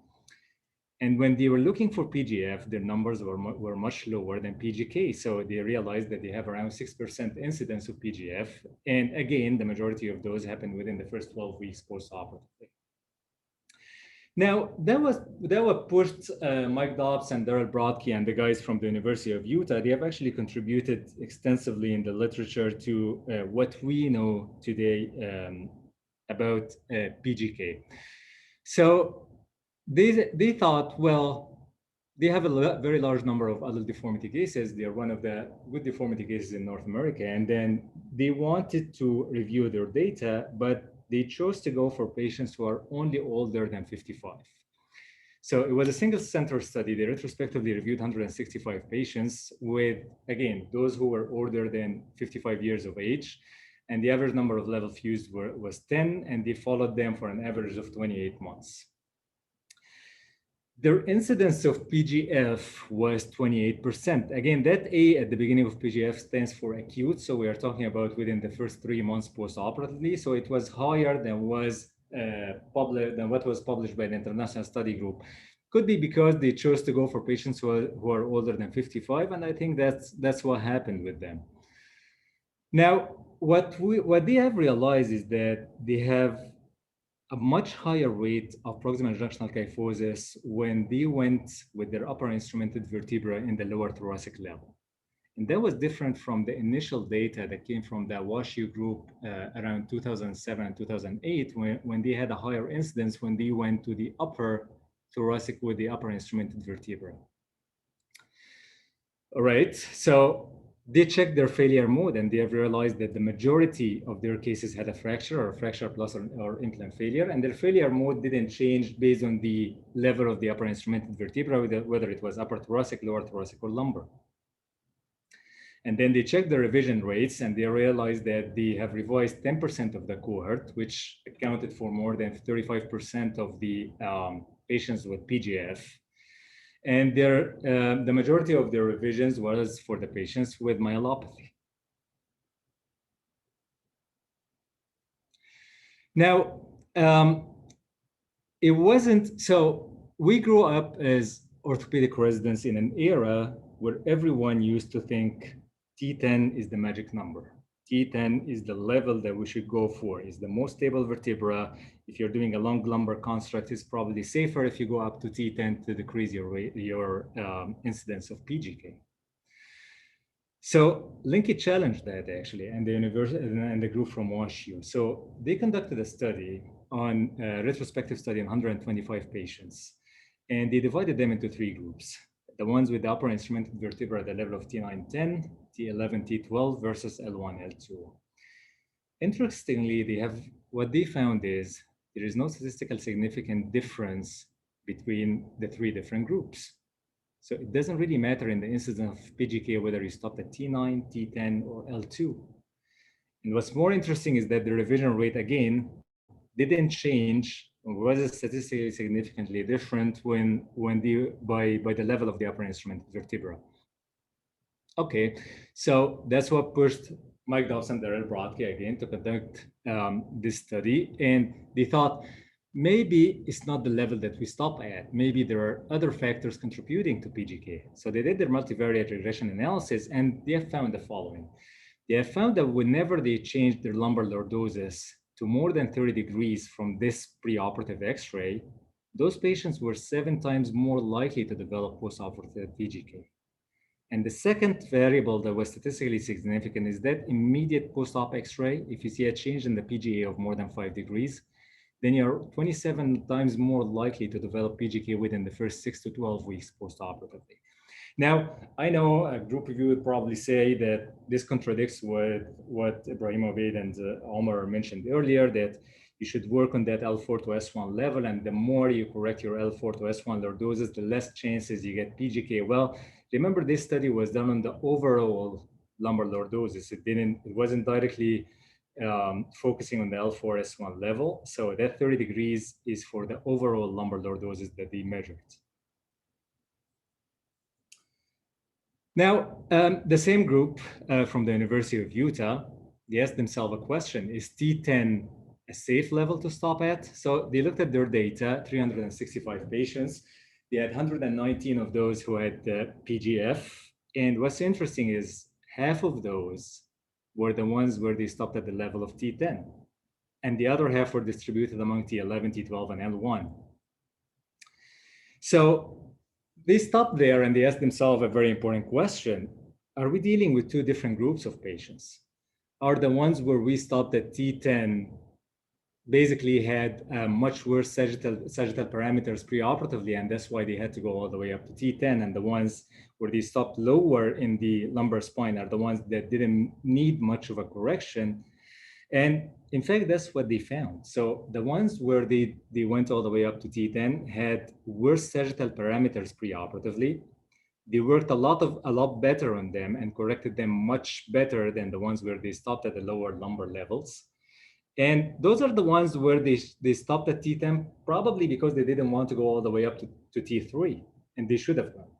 And when they were looking for PGF, their numbers were much lower than PGK. So they realized that they have around 6% incidence of PGF. And again, the majority of those happened within the first 12 weeks post-operatively. Now, that was pushed Mike Dobbs and Daryl Brodke and the guys from the University of Utah. They have actually contributed extensively in the literature to what we know today about PGK. So they thought, well, they have a very large number of adult deformity cases. They are one of the good deformity cases in North America. And then they wanted to review their data, but they chose to go for patients who are only older than 55. So it was a single center study. They retrospectively reviewed 165 patients with, again, those who were older than 55 years of age. And the average number of levels used was 10, and they followed them for an average of 28 months. Their incidence of PGF was 28%. Again, that A at the beginning of PGF stands for acute. So we are talking about within the first 3 months post-operatively. So it was higher than what was published by the International Study Group. Could be because they chose to go for patients who are older than 55. And I think that's what happened with them. Now, what they have realized is that they have a much higher rate of proximal junctional kyphosis when they went with their upper instrumented vertebra in the lower thoracic level. And that was different from the initial data that came from the WashU group around 2007 and 2008, when they had a higher incidence when they went to the upper thoracic with the upper instrumented vertebra. All right, so they checked their failure mode and they have realized that the majority of their cases had a fracture or a fracture plus or implant failure, and their failure mode didn't change based on the level of the upper instrumented vertebra, whether it was upper thoracic, lower thoracic, or lumbar. And then they checked the revision rates and they realized that they have revised 10% of the cohort, which accounted for more than 35% of the patients with PGF. And the majority of their revisions was for the patients with myelopathy. Now, it wasn't, so we grew up as orthopedic residents in an era where everyone used to think T10 is the magic number. T10 is the level that we should go for. It's the most stable vertebra. If you're doing a long lumbar construct, it's probably safer if you go up to T10 to decrease your incidence of PGK. So Linky challenged that actually, and the university and the group from WashU. So they conducted a study on a retrospective study on 125 patients, and they divided them into 3 groups. The ones with the upper instrumented vertebra at the level of T9-10, T11, T12 versus L1, L2. Interestingly, what they found is there is no statistical significant difference between the 3 different groups. So it doesn't really matter in the incidence of PGK whether you stopped at T9, T10, or L2. And what's more interesting is that the revision rate, again, didn't change, was statistically significantly different by the level of the upper instrumented vertebra. Okay, so that's what pushed Mike Dobbs and Daryl Brodke again to conduct this study. And they thought, maybe it's not the level that we stop at. Maybe there are other factors contributing to PGK. So they did their multivariate regression analysis, and they have found the following. They have found that whenever they changed their lumbar lordosis to more than 30 degrees from this preoperative X-ray, those patients were 7 times more likely to develop postoperative PGK. And the second variable that was statistically significant is that immediate post-op X-ray, if you see a change in the PGA of more than 5 degrees, then you're 27 times more likely to develop PGK within the first 6 to 12 weeks post-operatively. Now, I know a group of you would probably say that this contradicts with what Ibrahim Obeid and Omar mentioned earlier, that you should work on that L4 to S1 level, and the more you correct your L4 to S1 lordosis, the less chances you get PGK. Well, remember this study was done on the overall lumbar lordosis. It wasn't directly focusing on the L4 S1 level. So that 30 degrees is for the overall lumbar lordosis that they measured. Now, the same group from the University of Utah, they asked themselves a question: is T10 a safe level to stop at? So they looked at their data, 365 patients. They had 119 of those who had PGF. And what's interesting is half of those were the ones where they stopped at the level of T10. And the other half were distributed among T11, T12, and L1. So they stopped there and they asked themselves a very important question. Are we dealing with two different groups of patients? Are the ones where we stopped at T10 basically had much worse sagittal parameters preoperatively, and that's why they had to go all the way up to T10, and the ones where they stopped lower in the lumbar spine are the ones that didn't need much of a correction. And in fact, that's what they found. So the ones where they went all the way up to T10 had worse sagittal parameters preoperatively. They worked a lot better on them and corrected them much better than the ones where they stopped at the lower lumbar levels. And those are the ones where they stopped at T10 probably because they didn't want to go all the way up to T3, and they should have gone.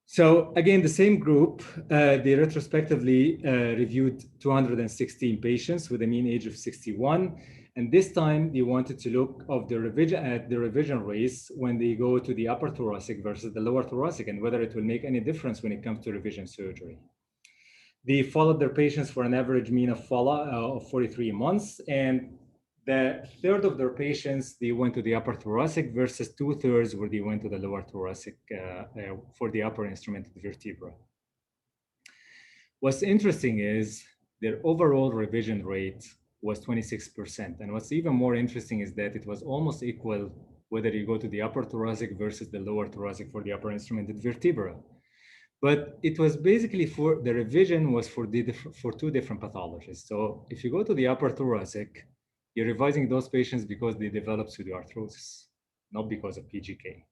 So again, the same group, they retrospectively reviewed 216 patients with a mean age of 61. And this time they wanted to look at the revision rates when they go to the upper thoracic versus the lower thoracic, and whether it will make any difference when it comes to revision surgery. They followed their patients for an average mean of follow of 43 months. And the third of their patients, they went to the upper thoracic versus 2/3 where they went to the lower thoracic for the upper instrumented vertebra. What's interesting is their overall revision rate was 26%. And what's even more interesting is that it was almost equal whether you go to the upper thoracic versus the lower thoracic for the upper instrumented vertebra. But it was basically for the revision was for two different pathologies. So if you go to the upper thoracic, you're revising those patients because they develop pseudoarthrosis, not because of PGK.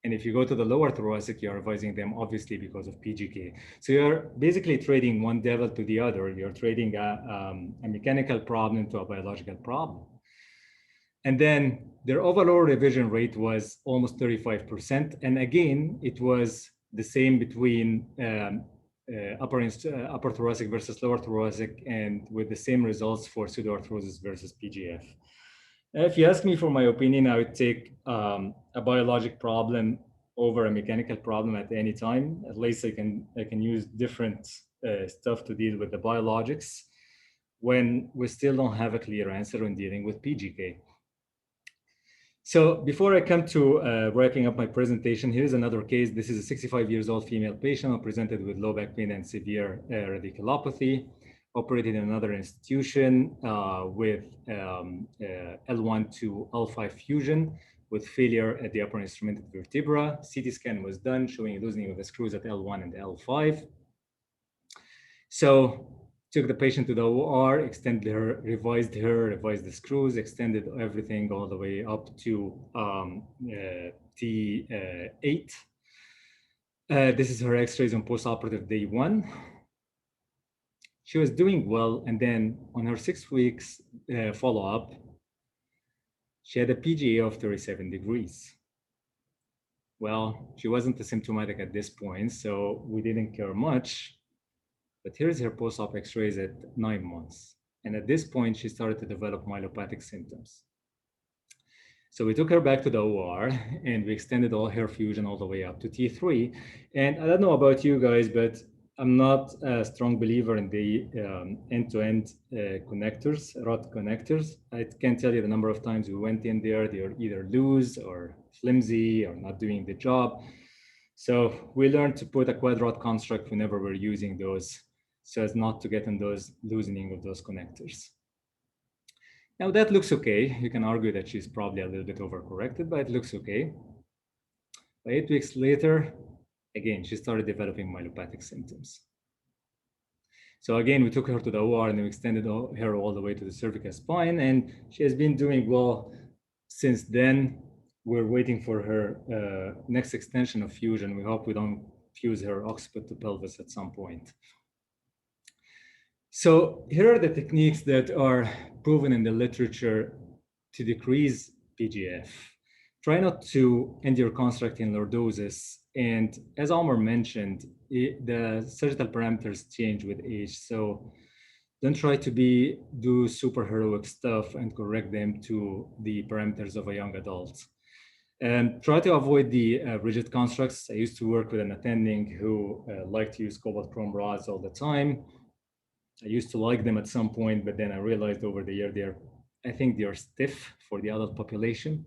And if you go to the lower thoracic, you're revising them obviously because of PGK. So you're basically trading one devil to the other. You're trading a mechanical problem to a biological problem. And then their overall revision rate was almost 35%. And again, it was the same between upper thoracic versus lower thoracic, and with the same results for pseudoarthrosis versus PGF. If you ask me for my opinion, I would take a biologic problem over a mechanical problem at any time. At least I can use different stuff to deal with the biologics when we still don't have a clear answer on dealing with PGK. So before I come to wrapping up my presentation, here's another case. This is a 65 years old female patient who presented with low back pain and severe radiculopathy, operated in another institution with L1 to L5 fusion with failure at the upper instrumented vertebra. CT scan was done showing loosening of the screws at L1 and L5. So took the patient to the OR, extended her, revised the screws, extended everything all the way up to T8. This is her x-rays on postoperative day 1. She was doing well, and then on her 6 weeks follow-up, she had a PGA of 37 degrees. Well, she wasn't asymptomatic at this point, so we didn't care much. But here's her post-op x-rays at 9 months. And at this point, she started to develop myelopathic symptoms. So we took her back to the OR and we extended all her fusion all the way up to T3. And I don't know about you guys, but I'm not a strong believer in the end-to-end connectors, rod connectors. I can't tell you the number of times we went in there, they're either loose or flimsy or not doing the job. So we learned to put a quad rod construct whenever we're using those, so as not to get in those loosening of those connectors. Now that looks okay. You can argue that she's probably a little bit overcorrected, but it looks okay. By 8 weeks later, again, she started developing myelopathic symptoms. So again, we took her to the OR and we extended her all the way to the cervical spine, and she has been doing well since then. We're waiting for her next extension of fusion. We hope we don't fuse her occiput to pelvis at some point. So here are the techniques that are proven in the literature to decrease PGF. Try not to end your construct in lordosis. And as Omar mentioned, the sagittal parameters change with age. So don't try to do super heroic stuff and correct them to the parameters of a young adult. And try to avoid the rigid constructs. I used to work with an attending who liked to use cobalt chrome rods all the time. I used to like them at some point, but then I realized over the year they're I think they are stiff for the adult population.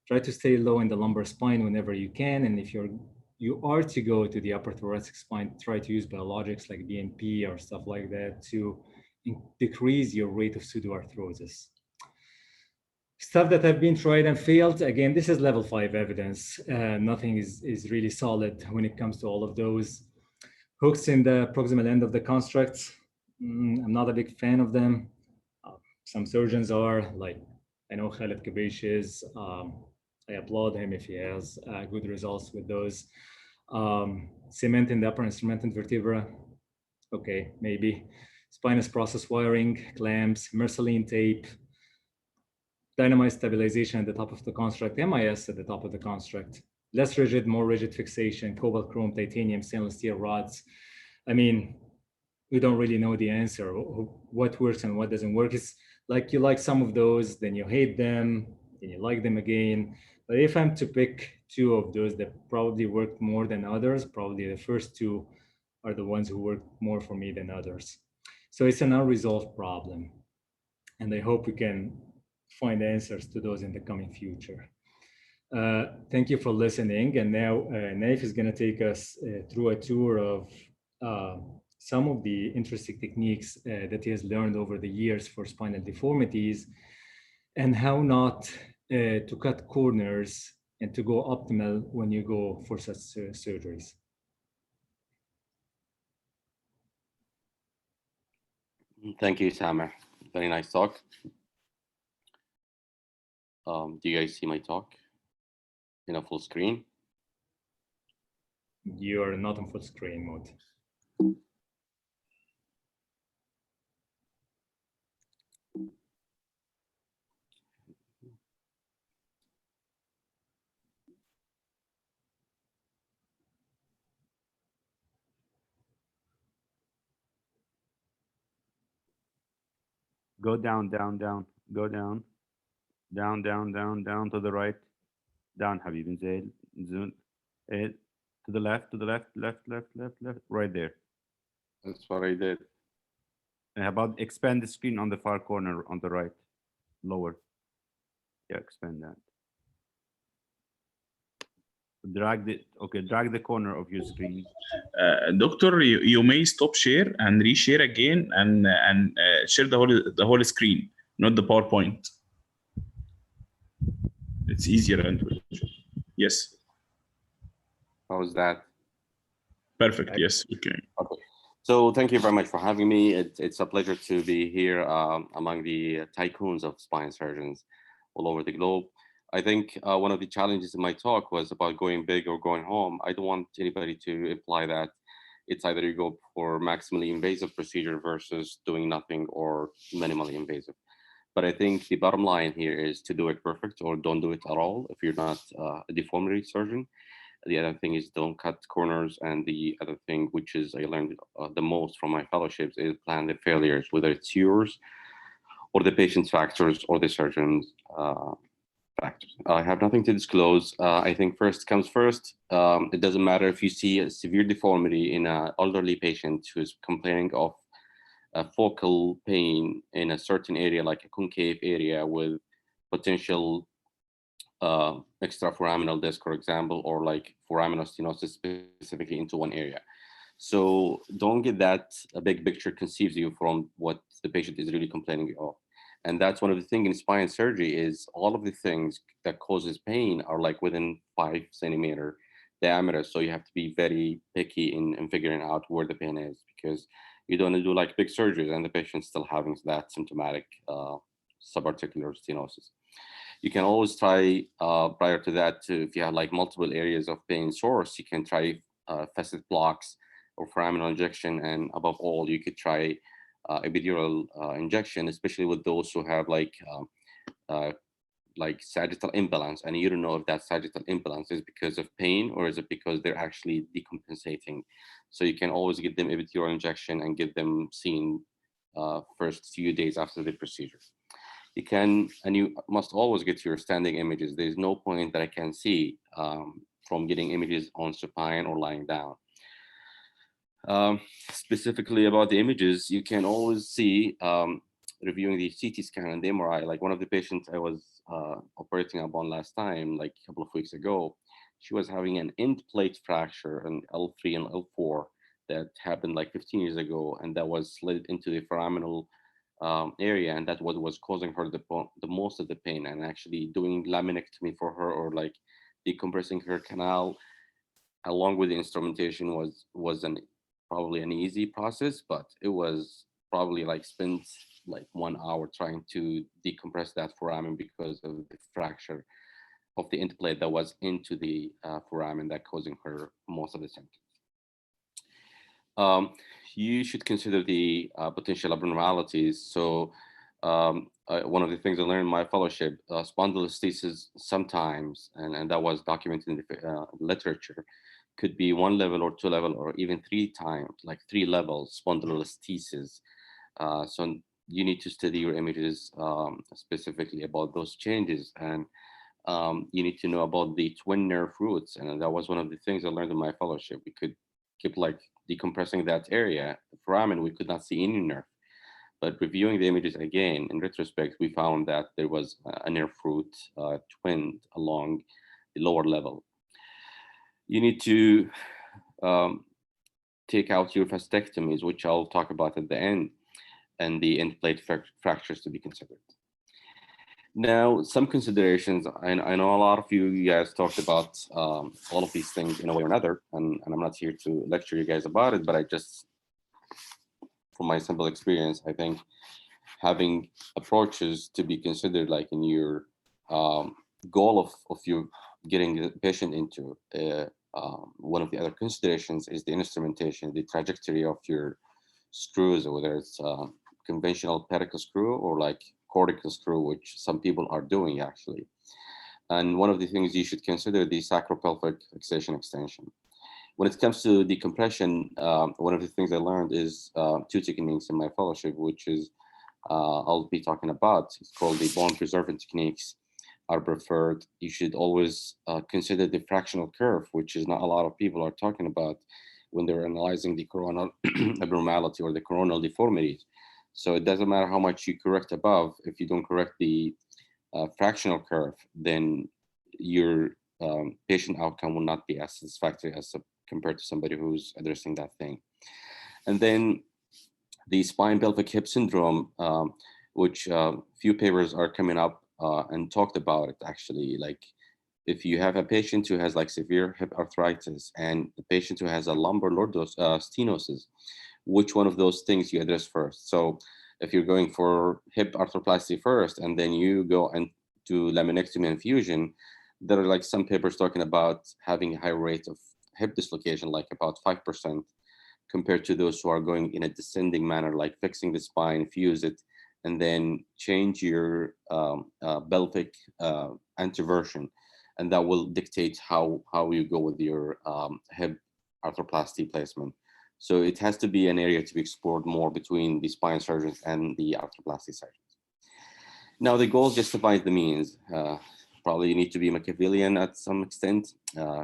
Try to stay low in the lumbar spine whenever you can. And if you are to go to the upper thoracic spine, try to use biologics like BMP or stuff like that to decrease your rate of pseudoarthrosis. Stuff that have been tried and failed, again, this is level 5 evidence. Nothing is really solid when it comes to all of those. Hooks in the proximal end of the constructs, I'm not a big fan of them. Some surgeons are, like, I know Khaled Kabish is. I applaud him if he has good results with those. Cement in the upper instrumental vertebra, okay, maybe. Spinous process wiring, clamps, Merceline tape, dynamite stabilization at the top of the construct, MIS at the top of the construct, less rigid, more rigid fixation, cobalt, chrome, titanium, stainless steel rods. I mean, we don't really know the answer, what works and what doesn't work. It's like you like some of those, then you hate them, then you like them again. But if I'm to pick 2 of those that probably worked more than others, probably the first 2 are the ones who worked more for me than others. So it's an unresolved problem. And I hope we can find answers to those in the coming future. Thank you for listening. And now Naif is going to take us through a tour of some of the interesting techniques that he has learned over the years for spinal deformities and how not to cut corners and to go optimal when you go for such surgeries. Thank you, Samer. Very nice talk. Do you guys see my talk in a full screen? You are not on full screen mode. Go down, down, down, go down, down, down, down, down to the right, down, Habib Zaid, to the left, left, right there. That's what I did. And how about expand the screen on the far corner on the right, lower. Yeah, expand that. Drag the corner of your screen. Doctor, you may stop share and reshare again and share the whole screen, not the PowerPoint. It's easier and yes. How's that? Perfect. Yes. Okay. Okay. So thank you very much for having me. It's a pleasure to be here among the tycoons of spine surgeons all over the globe. I think one of the challenges in my talk was about going big or going home. I don't want anybody to imply that it's either you go for maximally invasive procedure versus doing nothing or minimally invasive. But I think the bottom line here is to do it perfect or don't do it at all if you're not a deformity surgeon. The other thing is don't cut corners. And the other thing, which is I learned the most from my fellowships, is plan the failures, whether it's yours or the patient's factors or the surgeon's factors. I have nothing to disclose. I think first comes first. It doesn't matter if you see a severe deformity in an elderly patient who's complaining of focal pain in a certain area, like a concave area with potential extraforaminal disc, for example, or like foraminal stenosis specifically into one area. So don't get that a big picture conceives you from what the patient is really complaining of. And that's one of the things in spine surgery is all of the things that causes pain are like within 5 centimeter diameter. So you have to be very picky in figuring out where the pain is, because you don't want to do like big surgeries and the patient's still having that symptomatic subarticular stenosis. You can always try prior to that if you have like multiple areas of pain source, you can try facet blocks or foraminal injection. And above all, you could try epidural injection, especially with those who have like sagittal imbalance, and you don't know if that sagittal imbalance is because of pain or is it because they're actually decompensating. So you can always get them epidural injection and get them seen first few days after the procedure. You can, and you must always get your standing images. There's no point that I can see from getting images on supine or lying down. Specifically about the images, you can always see reviewing the CT scan and the MRI, like one of the patients I was operating upon last time, like a couple of weeks ago, she was having an end plate fracture in L3 and L4 that happened like 15 years ago, and that was slid into the foraminal area, and that what was causing her the most of the pain. And actually doing laminectomy for her, or like decompressing her canal along with the instrumentation, was probably an easy process, but it was probably like spent like 1 hour trying to decompress that foramen because of the fracture of the end plate that was into the foramen that causing her most of the symptoms. You should consider the potential abnormalities. So one of the things I learned in my fellowship, spondylolisthesis sometimes, and that was documented in the literature, could be 1 level or 2 level or even 3 times, like 3 levels spondylolisthesis. So you need to study your images specifically about those changes, and you need to know about the twin nerve roots. And that was one of the things I learned in my fellowship. We could keep like decompressing that area, the foramen, we could not see any nerve. But reviewing the images again, in retrospect, we found that there was a nerve root twinned along the lower level. You need to take out your fascectomies, which I'll talk about at the end, and the end plate fractures to be considered. Now, some considerations. I know a lot of you guys talked about all of these things in a way or another, and I'm not here to lecture you guys about it, but I just, from my simple experience, I think having approaches to be considered, like in your goal of you getting the patient into, one of the other considerations is the instrumentation, the trajectory of your screws, whether it's conventional pedicle screw or like cortical screw, which some people are doing actually. And one of the things you should consider, the sacropelvic fixation extension. When it comes to decompression, one of the things I learned is 2 techniques in my fellowship, which is I'll be talking about. It's called the bone preserving techniques are preferred. You should always consider the fractional curve, which is not a lot of people are talking about when they're analyzing the coronal abnormality or the coronal deformities. So it doesn't matter how much you correct above, if you don't correct the fractional curve, then your patient outcome will not be as satisfactory as compared to somebody who's addressing that thing. And then the spine pelvic hip syndrome, which few papers are coming up and talked about it actually. Like if you have a patient who has like severe hip arthritis and the patient who has a lumbar stenosis, which one of those things you address first? So if you're going for hip arthroplasty first and then you go and do laminectomy and fusion, there are like some papers talking about having a high rate of hip dislocation, like about 5%, compared to those who are going in a descending manner, like fixing the spine, fuse it, and then change your pelvic anteversion. And that will dictate how you go with your hip arthroplasty placement. So it has to be an area to be explored more between the spine surgeons and the arthroplasty surgeons. Now, the goals justify the means. Probably you need to be Machiavellian at some extent.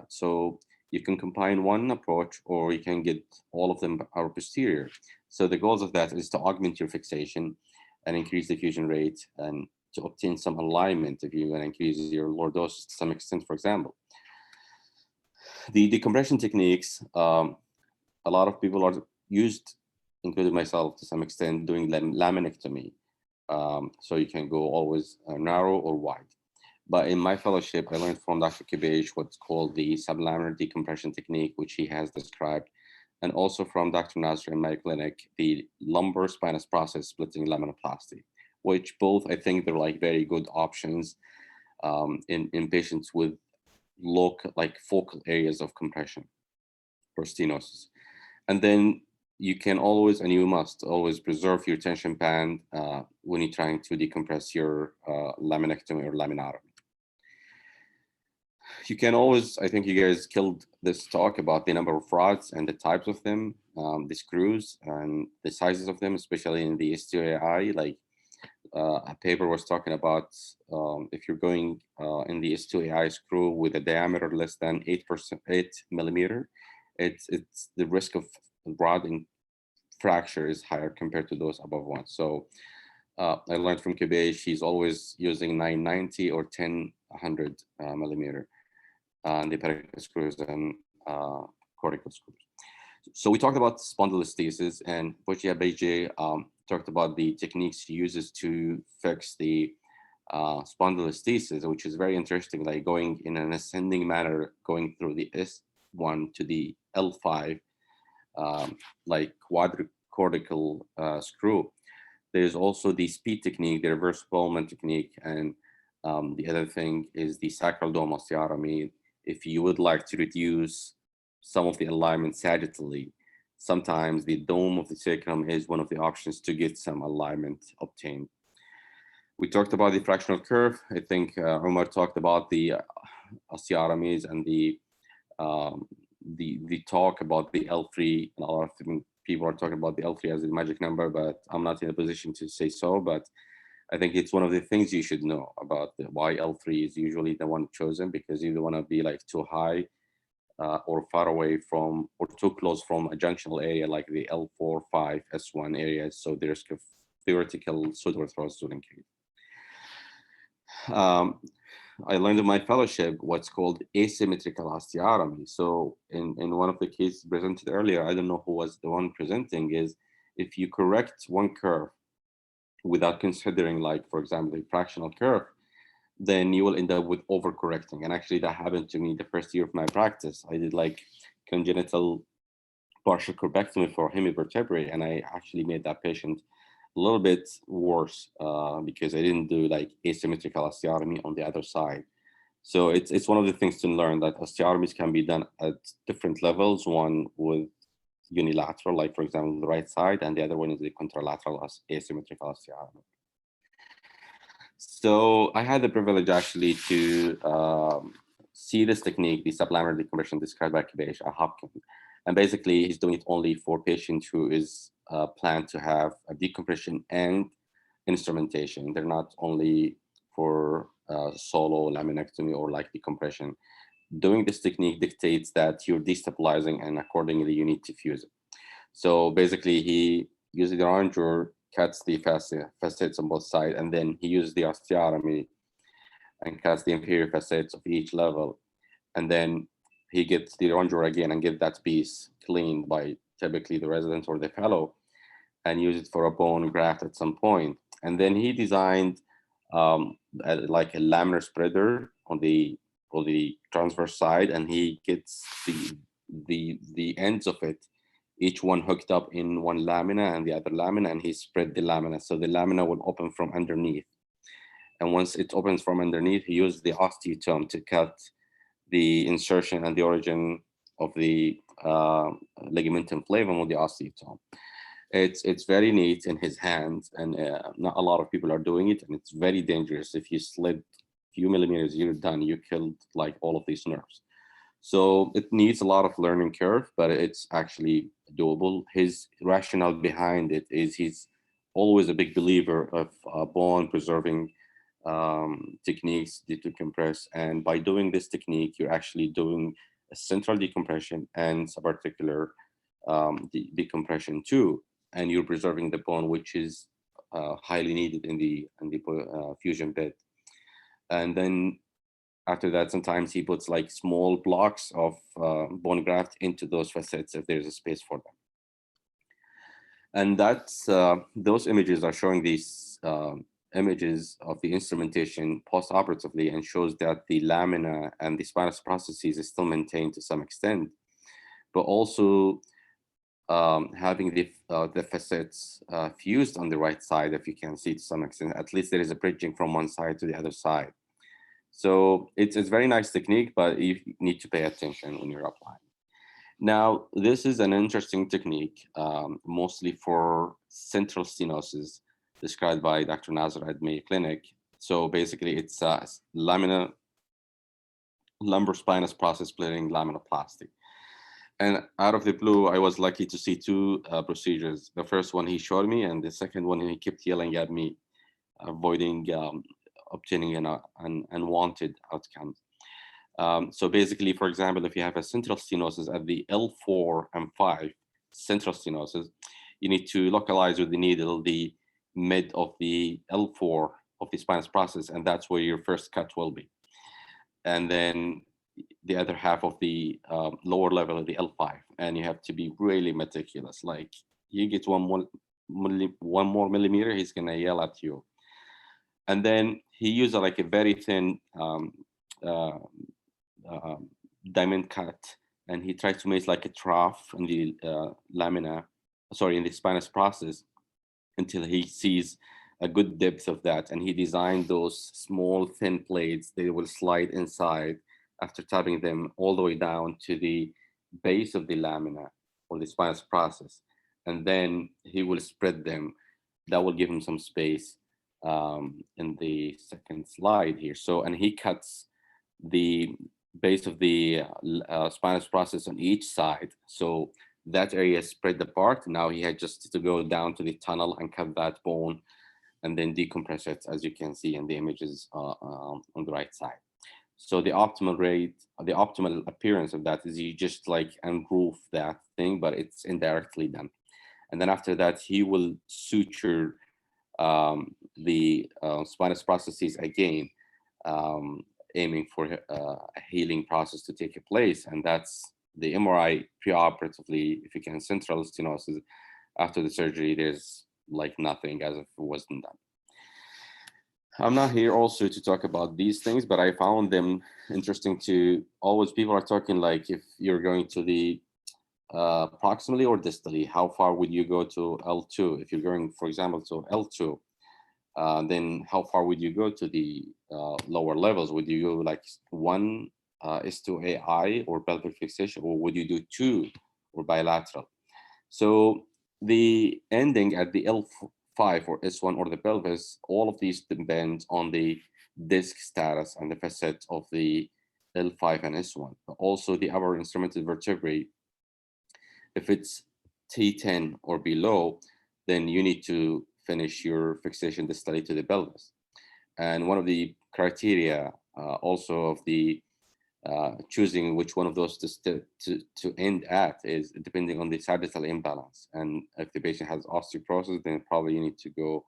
So you can combine one approach, or you can get all of them are posterior. So the goals of that is to augment your fixation and increase the fusion rate, and to obtain some alignment if you want to increase your lordosis to some extent, for example. The decompression techniques, a lot of people are used, including myself to some extent, doing laminectomy. So you can go always narrow or wide. But in my fellowship, I learned from Dr. Kibage what's called the sublaminar decompression technique, which he has described, and also from Dr. Nasser in my clinic, the lumbar spinous process splitting laminoplasty, which both, I think, they're like very good options in patients with like focal areas of compression or stenosis. And then you can always, and you must always preserve your tension band when you're trying to decompress your laminectomy or laminotomy. You can always, I think you guys killed this talk about the number of rods and the types of them, the screws and the sizes of them, especially in the STOAI. Like a paper was talking about if you're going in the STOAI screw with a diameter less than 8 millimeter, it's the risk of rod fracture is higher compared to those above one. So I learned from Kibesh, he's always using 990 or 1000 millimeter and the pedicle screws and cortical screws. So we talked about spondylolisthesis, and Boccia Beige talked about the techniques he uses to fix the spondylolisthesis, which is very interesting, like going in an ascending manner, going through the S1 to the L5, like quadricortical screw. There's also the speed technique, the reverse Pullman technique, and the other thing is the sacral dome osteotomy. If you would like to reduce some of the alignment sagittally, sometimes the dome of the sacrum is one of the options to get some alignment obtained. We talked about the fractional curve. I think Umar talked about the osteotomies and the talk about the L3, and a lot of people are talking about the L3 as a magic number, but I'm not in a position to say so. But I think it's one of the things you should know about why L3 is usually the one chosen, because you don't want to be like too high or far away from, or too close from a junctional area like the L4, 5, S1 areas. So there's theoretical pseudoarthrosis will increase. I learned in my fellowship what's called asymmetrical osteotomy. So in one of the cases presented earlier, I don't know who was the one presenting, is if you correct one curve without considering, like, for example, a fractional curve, then you will end up with overcorrecting. And actually that happened to me the first year of my practice. I did like congenital partial corpectomy for hemivertebrae, and I actually made that patient a little bit worse because I didn't do like asymmetrical osteotomy on the other side. So it's one of the things to learn, that osteotomies can be done at different levels, one with unilateral, like for example, the right side, and the other one is the contralateral asymmetrical osteotomy. So I had the privilege actually to see this technique, the sublaminar decompression described by Kibesh at Hopkins. And basically he's doing it only for patients who is planned to have a decompression and instrumentation. They're not only for solo laminectomy or like decompression. Doing this technique dictates that you're destabilizing, and accordingly you need to fuse it. So basically he uses the armature, cuts the facets on both sides, and then he uses the osteotomy and cuts the inferior facets of each level. And then he gets the armature again and get that piece cleaned by typically the resident or the fellow, and use it for a bone graft at some point. And then he designed like a laminar spreader on the transverse side, and he gets the ends of it, each one hooked up in one lamina and the other lamina, and he spread the lamina. So the lamina will open from underneath. And once it opens from underneath, he used the osteotome to cut the insertion and the origin of the ligamentum flavum with the osteotome. It's very neat in his hands, and not a lot of people are doing it, and it's very dangerous. If you slid a few millimeters, you're done. You killed like all of these nerves. So it needs a lot of learning curve, but it's actually doable. His rationale behind it is he's always a big believer of bone preserving techniques to decompress. And by doing this technique, you're actually doing a central decompression and subarticular decompression too. And you're preserving the bone, which is highly needed in the fusion bed. And then after that, sometimes he puts like small blocks of bone graft into those facets if there's a space for them. And that's those images are showing these images of the instrumentation post-operatively, and shows that the lamina and the spinous processes is still maintained to some extent, but also having the facets fused on the right side, if you can see to some extent. At least there is a bridging from one side to the other side. So it's a very nice technique, but you need to pay attention when you're applying. Now, this is an interesting technique, mostly for central stenosis, described by Dr. Nazar at Mayo Clinic. So basically, it's lumbar spinous process splitting laminoplasty. And out of the blue, I was lucky to see two procedures. The first one he showed me, and the second one he kept yelling at me, avoiding obtaining an unwanted outcome. So basically, for example, if you have a central stenosis at the L4 and 5 central stenosis, you need to localize with the needle the mid of the L4 of the spinous process, and that's where your first cut will be. And then the other half of the lower level of the L5, and you have to be really meticulous. Like you get one more millimeter, he's gonna yell at you. And then he used like a very thin diamond cut, and he tried to make like a trough in the in the spinous process until he sees a good depth of that. And he designed those small thin plates. They will slide inside after tapping them all the way down to the base of the lamina or the spinous process. And then he will spread them. That will give him some space in the second slide here. So, and he cuts the base of the spinous process on each side. So that area is spread apart. Now he had just to go down to the tunnel and cut that bone and then decompress it, as you can see in the images on the right side. So the optimal rate, the optimal appearance of that is you just like ungroove that thing, but it's indirectly done. And then after that, he will suture the spinous processes again, aiming for a healing process to take place. And that's the MRI preoperatively. If you can, central stenosis after the surgery, there's like nothing as if it wasn't done. I'm not here also to talk about these things, but I found them interesting to always, people are talking like if you're going to the proximally or distally, how far would you go to L2? If you're going, for example, to L2, then how far would you go to the lower levels? Would you go like 1 S2AI or pelvic fixation, or would you do 2 or bilateral? So the ending at the L5 or S1 or the pelvis, all of these depend on the disc status and the facet of the L5 and S1. But also the upper instrumental vertebrae, if it's T10 or below, then you need to finish your fixation distally to the pelvis. And one of the criteria also of the choosing which one of those to end at is depending on the sagittal imbalance. And if the patient has osteoporosis, then probably you need to go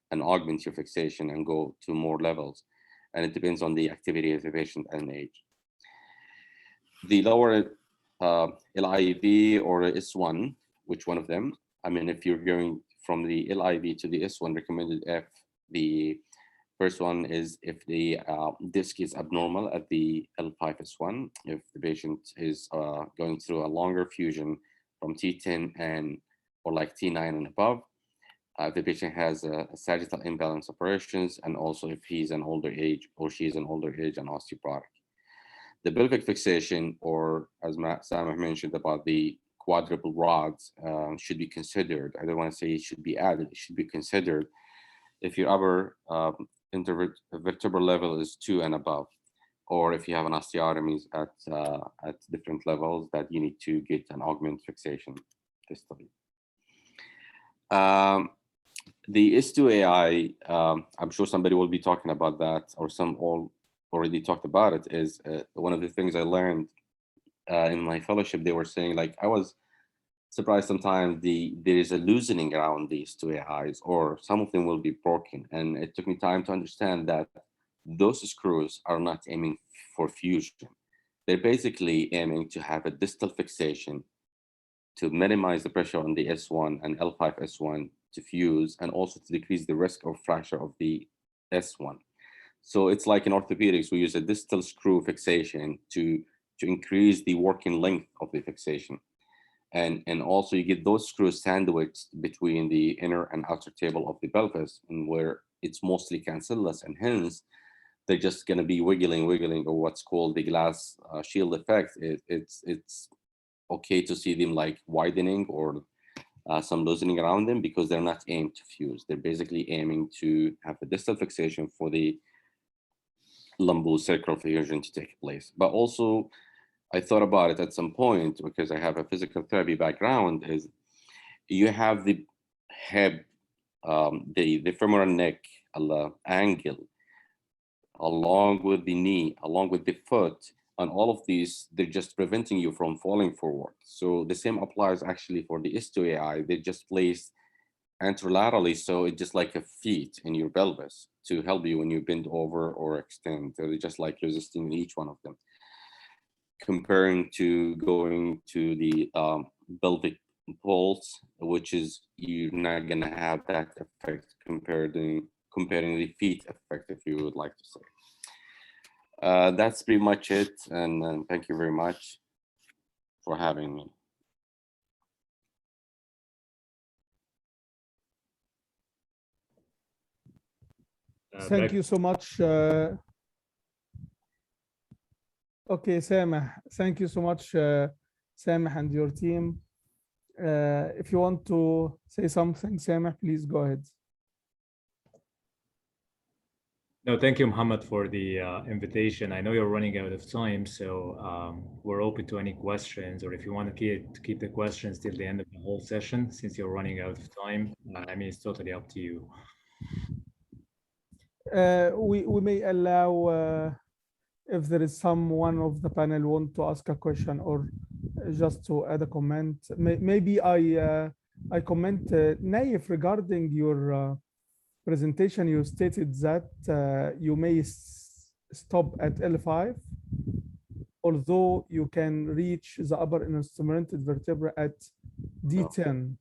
and augment your fixation and go to more levels. And it depends on the activity of the patient and age. The lower LIV or S1, which one of them? I mean, if you're going from the LIV to the S1, recommended F, the first one is if the disc is abnormal at the L5S1, if the patient is going through a longer fusion from T10 and or like T9 and above, if the patient has a sagittal imbalance operations, and also if he's an older age or she's an older age and osteoporotic. The pelvic fixation, or as Samah mentioned about the quadruple rods, should be considered. I don't want to say it should be added, it should be considered if your upper intervertebral level is 2 and above, or if you have an osteotomies at different levels that you need to get an augment fixation distally. The S2AI, I'm sure somebody will be talking about that, or some all already talked about it, is one of the things I learned in my fellowship. They were saying like, I was surprised sometimes there is a loosening around these two AIs, or some of them will be broken. And it took me time to understand that those screws are not aiming for fusion. They're basically aiming to have a distal fixation to minimize the pressure on the S1 and L5 S1 to fuse, and also to decrease the risk of fracture of the S1. So it's like in orthopedics, we use a distal screw fixation to increase the working length of the fixation. And also you get those screws sandwiched between the inner and outer table of the pelvis, and where it's mostly cancellous, and hence they're just going to be wiggling, or what's called the glass shield effect. It's okay to see them like widening or some loosening around them, because they're not aimed to fuse. They're basically aiming to have a distal fixation for the lumbosacral fusion to take place. But also, I thought about it at some point, because I have a physical therapy background, is you have the hip, the femoral neck angle, along with the knee, along with the foot, and all of these, they're just preventing you from falling forward. So the same applies actually for the S2AI. They just place anterolaterally, so it's just like a feet in your pelvis to help you when you bend over or extend. They're just like resisting each one of them. Comparing to going to the pelvic pulse, which is you're not gonna have that effect comparing the feet effect, if you would like to say. That's pretty much it, and thank you very much for having me. Thank you so much. Okay, Sameh, thank you so much, Sameh and your team. If you want to say something, Sameh, please go ahead. No, thank you, Mohammed, for the invitation. I know you're running out of time, so we're open to any questions, or if you want to keep the questions till the end of the whole session, since you're running out of time. I mean, it's totally up to you. We may allow if there is someone of the panel want to ask a question or just to add a comment. Maybe I comment, Naif, regarding your presentation. You stated that you may stop at L5, although you can reach the upper instrumented vertebra at D10.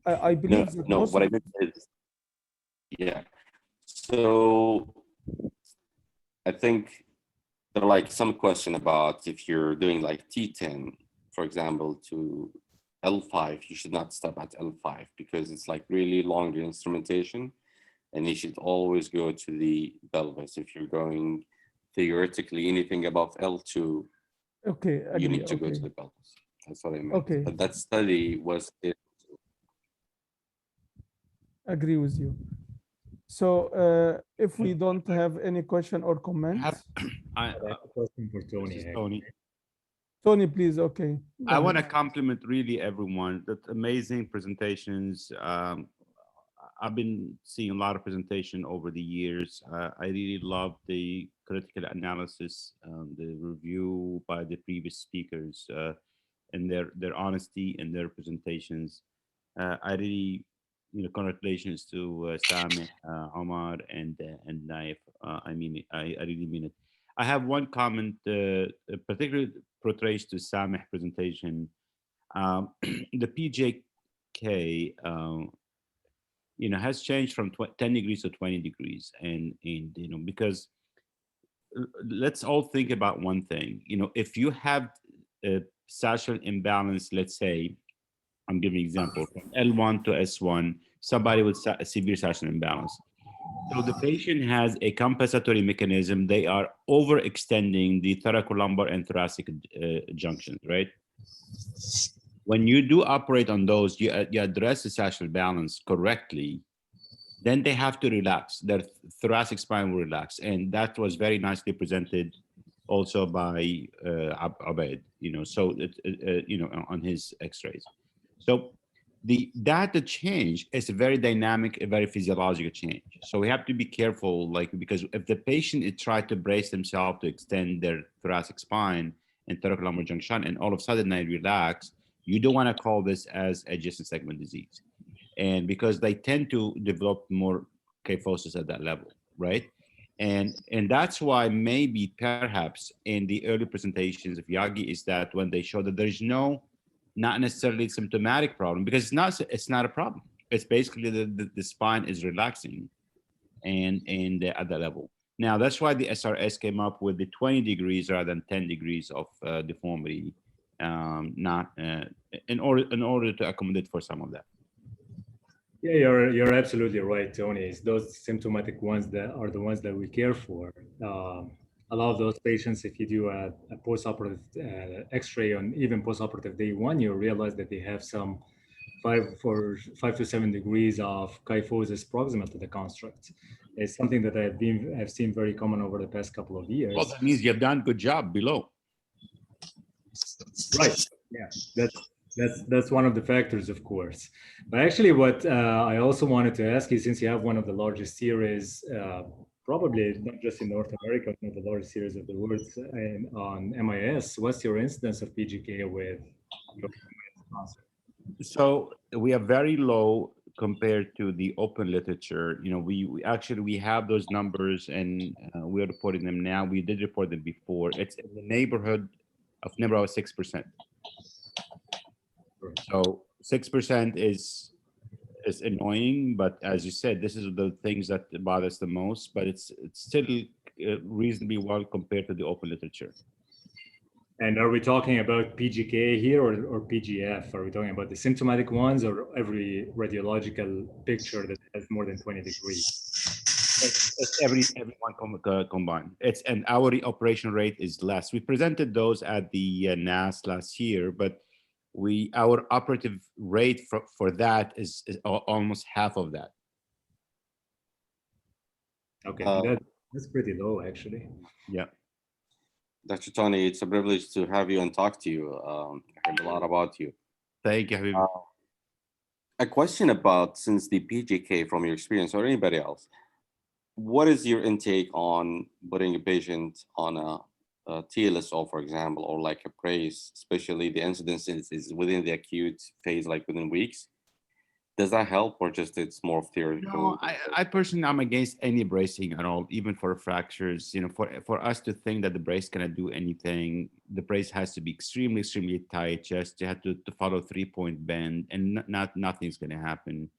I believe that no, what I meant is, yeah. So I think there are like some question about if you're doing like T10, for example, to L5, you should not stop at L5 because it's like really long instrumentation, and you should always go to the pelvis. If you're going theoretically anything above L2, okay, you need to go to the pelvis. That's what I meant. Okay. But that study was it. Agree with you. So if we don't have any question or comment, I have a question for Tony. Tony, please. Okay. I want to compliment really everyone. That amazing presentations. I've been seeing a lot of presentation over the years. I really love the critical analysis, the review by the previous speakers, and their honesty in their presentations. I really, congratulations to Sameh, Omar, and Naif. I mean it. I really mean it. I have one comment, particularly portrays to Sameh presentation. The PJK, has changed from 10 degrees to 20 degrees, and because let's all think about one thing. If you have a sagittal imbalance, let's say, I'm giving an example from L1 to S1, somebody with a severe sagittal imbalance. So the patient has a compensatory mechanism. They are overextending the thoracolumbar and thoracic junctions, right? When you do operate on those, you address the sagittal balance correctly, then they have to relax. Their thoracic spine will relax. And that was very nicely presented also by Abed, so, on his x-rays. So the data change is a very dynamic, a very physiological change. So we have to be careful, because if the patient is trying to brace themselves to extend their thoracic spine and thoracolumbar junction, and all of a sudden they relax, you don't want to call this as adjacent segment disease. And because they tend to develop more kyphosis at that level, right? And that's why maybe perhaps in the early presentations of Yagi is that when they show that there's not necessarily symptomatic problem, because it's not a problem. It's basically the spine is relaxing and at that level. Now that's why the SRS came up with the 20 degrees rather than 10 degrees of deformity, not in order to accommodate for some of that. Yeah, you're absolutely right, Tony. It's those symptomatic ones that are the ones that we care for. A lot of those patients, if you do a post-operative X-ray on even post-operative day one, you realize that they have some 5 to 7 degrees of kyphosis proximal to the construct. It's something that I've seen very common over the past couple of years. Well, that means you've done a good job below. Right. Yeah, that's one of the factors, of course. But actually, what I also wanted to ask you, since you have one of the largest series, probably not just in North America, but the largest series of the world on MIS, what's your incidence of PGK with your sponsor? So we are very low compared to the open literature. You know, we actually we have those numbers and we're reporting them now. We did report them before. It's in the neighborhood of never about 6%. So 6% is annoying, but as you said, this is the things that bothers the most. But it's still reasonably well compared to the open literature. And are we talking about PGK here or PGF? Are we talking about the symptomatic ones or every radiological picture that has more than 20 degrees? It's everyone combined. And our operation rate is less. We presented those at the NAS last year, but our operative rate for that is almost half of that. Okay, that's pretty low actually. Yeah. Dr. Tony, it's a privilege to have you and talk to you. I heard a lot about you. Thank you, Habib. A question about, since the PGK, from your experience or anybody else, what is your intake on putting a patient on a TLSO, for example, or like a brace, especially the incidence is within the acute phase, like within weeks? Does that help, or just it's more of theoretical? No, I personally, I'm against any bracing at all, even for fractures. You know, for us to think that the brace cannot do anything, the brace has to be extremely, extremely tight. Just you have to follow 3-point bend, and nothing's going to happen.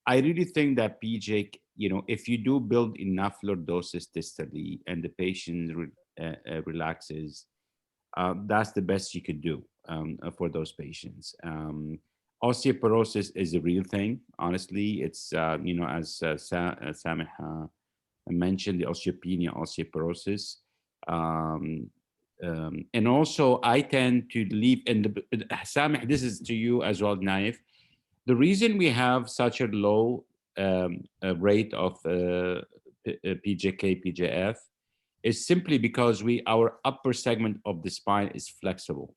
I really think that PJ, you know, if you do build enough lordosis distally and the patient relaxes, that's the best you could do for those patients. Osteoporosis is a real thing. Honestly, it's, you know, as Sameh mentioned, the osteopenia, osteoporosis. And also, I tend to leave, and Sameh, this is to you as well, Naif. The reason we have such a low rate of PJK, PJF is simply because our upper segment of the spine is flexible.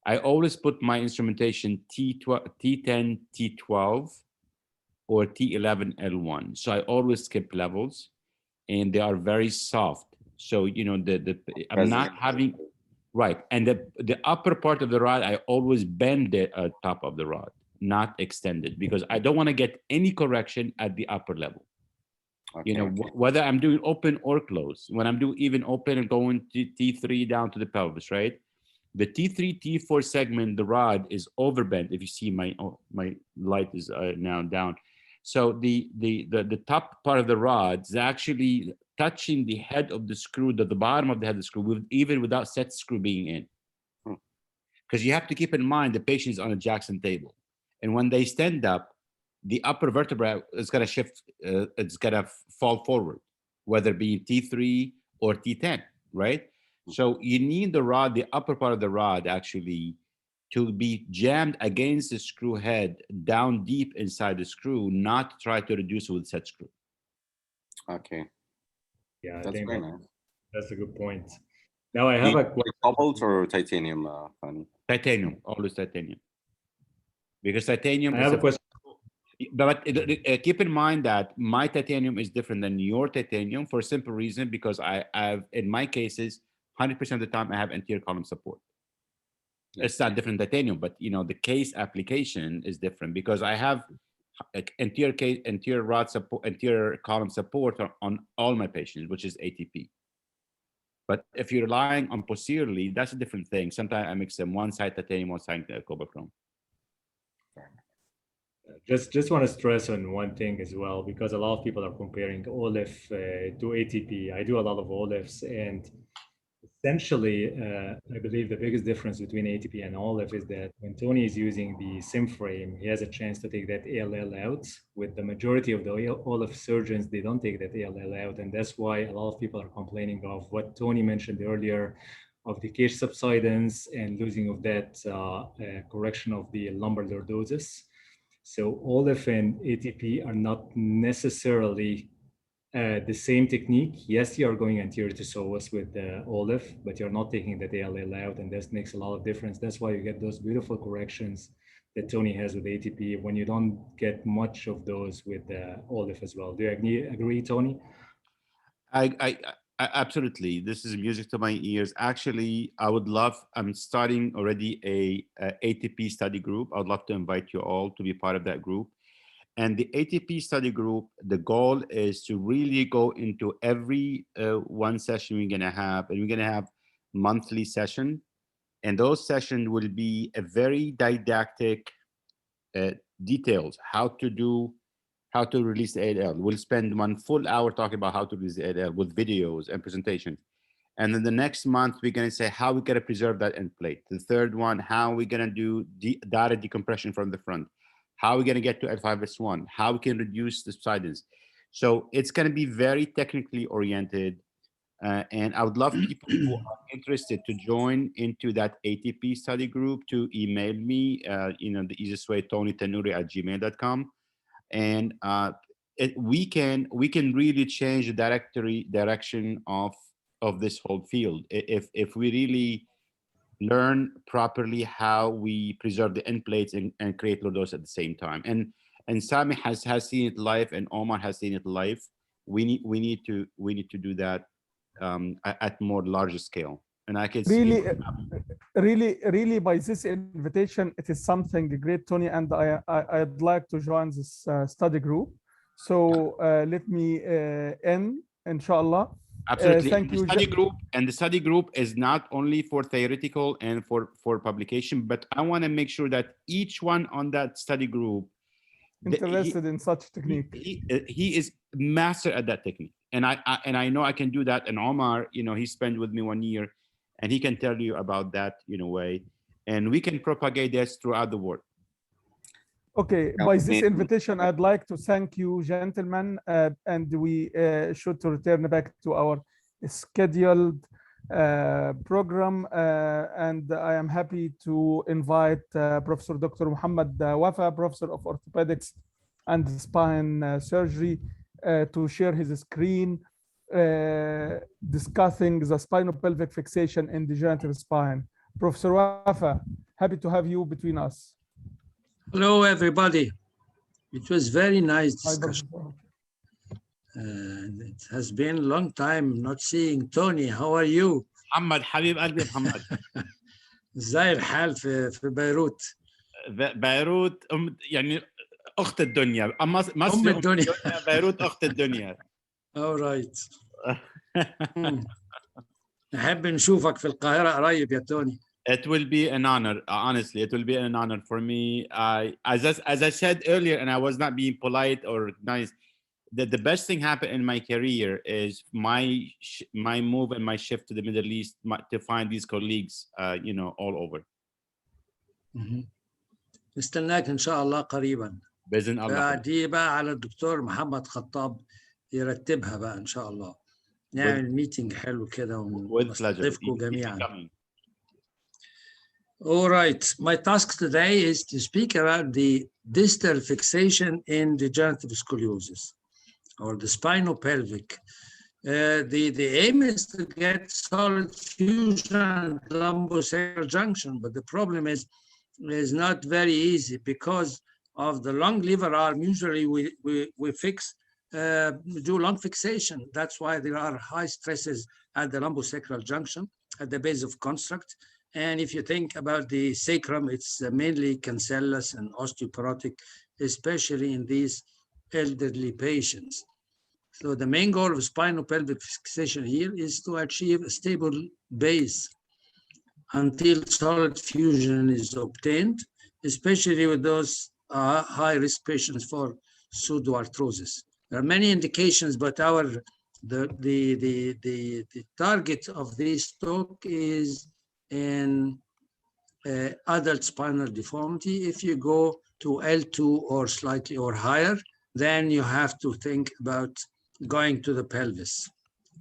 I always put my instrumentation T10, T12, or T11, L1. So I always skip levels, and they are very soft. So, you know, I'm not having, right. And the upper part of the rod, I always bend the top of the rod, not extended, because I don't want to get any correction at the upper level. Okay, you know, whether I'm doing open or close. When I'm doing even open and going to T3 down to the pelvis, right? The T3, T4 segment, the rod is overbent. If you see my light is now down. So the top part of the rod is actually touching the head of the screw, the bottom of the head of the screw, even without set screw being in. Because you have to keep in mind the patient is on a Jackson table. And when they stand up, the upper vertebra is going to shift, it's going to fall forward, whether it be T3 or T10, right? So you need the rod, the upper part of the rod actually, to be jammed against the screw head down deep inside the screw, not try to reduce it with set screw. Okay. Yeah, that's very nice. That's a good point. Now I have a question. Cobalt or titanium, Fanny? Titanium, always titanium. Because titanium I have a question. But keep in mind that my titanium is different than your titanium for a simple reason, because I have, in my cases, 100% of the time I have anterior column support. It's not different titanium, but you know, the case application is different because I have anterior rod support, anterior column support on all my patients, which is ATP. But if you're relying on posteriorly, that's a different thing. Sometimes I mix them one side titanium, one side cobalt-chrome. Just want to stress on one thing as well, because a lot of people are comparing OLIF to ATP. I do a lot of OLIFs, and essentially, I believe the biggest difference between ATP and OLIF is that when Tony is using the sim frame, he has a chance to take that ALL out. With the majority of the OLIF surgeons, they don't take that ALL out, and that's why a lot of people are complaining of what Tony mentioned earlier, of the cage subsidence and losing of that correction of the lumbar lordosis. So OLIF and ATP are not necessarily the same technique. Yes, you are going anterior to psoas with the OLIF, but you're not taking the ALL out, and that makes a lot of difference. That's why you get those beautiful corrections that Tony has with ATP when you don't get much of those with the OLIF as well. Do you agree, Tony? Absolutely. This is music to my ears. Actually, I would love, I'm starting already a ATP study group. I would love to invite you all to be part of that group. And the ATP study group, the goal is to really go into every one session we're going to have, and we're going to have monthly session. And those sessions will be a very didactic details, how to release the ALL. We'll spend 1 full hour talking about how to release the ALL with videos and presentations. And then the next month, we're going to say how we're going to preserve that end plate. The third one, how we're going to do data decompression from the front. How we're going to get to L5S1, how we can reduce the subsidence. So it's going to be very technically oriented. And I would love people who are interested to join into that ATP study group to email me, the easiest way, tonytanuri@gmail.com. And we can really change the direction of this whole field if we really learn properly how we preserve the end plates and create lordosis at the same time. And Sami has seen it live, and Omar has seen it live. We need to do that at more larger scale. And I can really by this invitation, it is something great, Tony, and I'd like to join this study group. So let me end, inshallah. Absolutely. Thank you. The study group is not only for theoretical and for publication, but I want to make sure that each one on that study group interested in such technique. He is master at that technique, and I know I can do that. And Omar, he spent with me 1 year, and he can tell you about that way, and we can propagate this throughout the world. Okay, by this invitation, I'd like to thank you, gentlemen, and we should return back to our scheduled program, and I am happy to invite Professor Dr. Muhammad Wafa, Professor of Orthopedics and Spine Surgery, to share his screen discussing the spinopelvic fixation in degenerative spine. Professor Wafa, happy to have you between us. Hello, everybody. It was very nice discussion. It has been a long time not seeing Tony. How are you? محمد حبيب قلبي محمد. ازاي الحال في بيروت؟ بيروت يعني أخت الدنيا. مصر أم الدنيا. بيروت أخت الدنيا. All right. نحب نشوفك في القاهرة قريب يا توني. It will be an honor. Honestly, it will be an honor for me. As I said earlier, and I was not being polite or nice, that the best thing happened in my career is my move and my shift to the Middle East to find these colleagues, all over. نستناك إن شاء الله قريبا. بإذن الله. دي بقى على الدكتور محمد خطاب يرتبها بقى إن شاء الله. نعمل ميتنج حلو كده ونستضيفكم جميعا. All right, my task today is to speak about the distal fixation in degenerative scoliosis, or the spinopelvic. The aim is to get solid fusion at lumbosacral junction, but the problem is not very easy because of the long lever arm. Usually we fix, do long fixation. That's why there are high stresses at the lumbosacral junction, at the base of construct. And if you think about the sacrum, it's mainly cancellous and osteoporotic, especially in these elderly patients. So the main goal of spinopelvic fixation here is to achieve a stable base until solid fusion is obtained, especially with those high-risk patients for pseudoarthrosis. There are many indications, but the target of this talk is in adult spinal deformity. If you go to L2 or slightly or higher, then you have to think about going to the pelvis.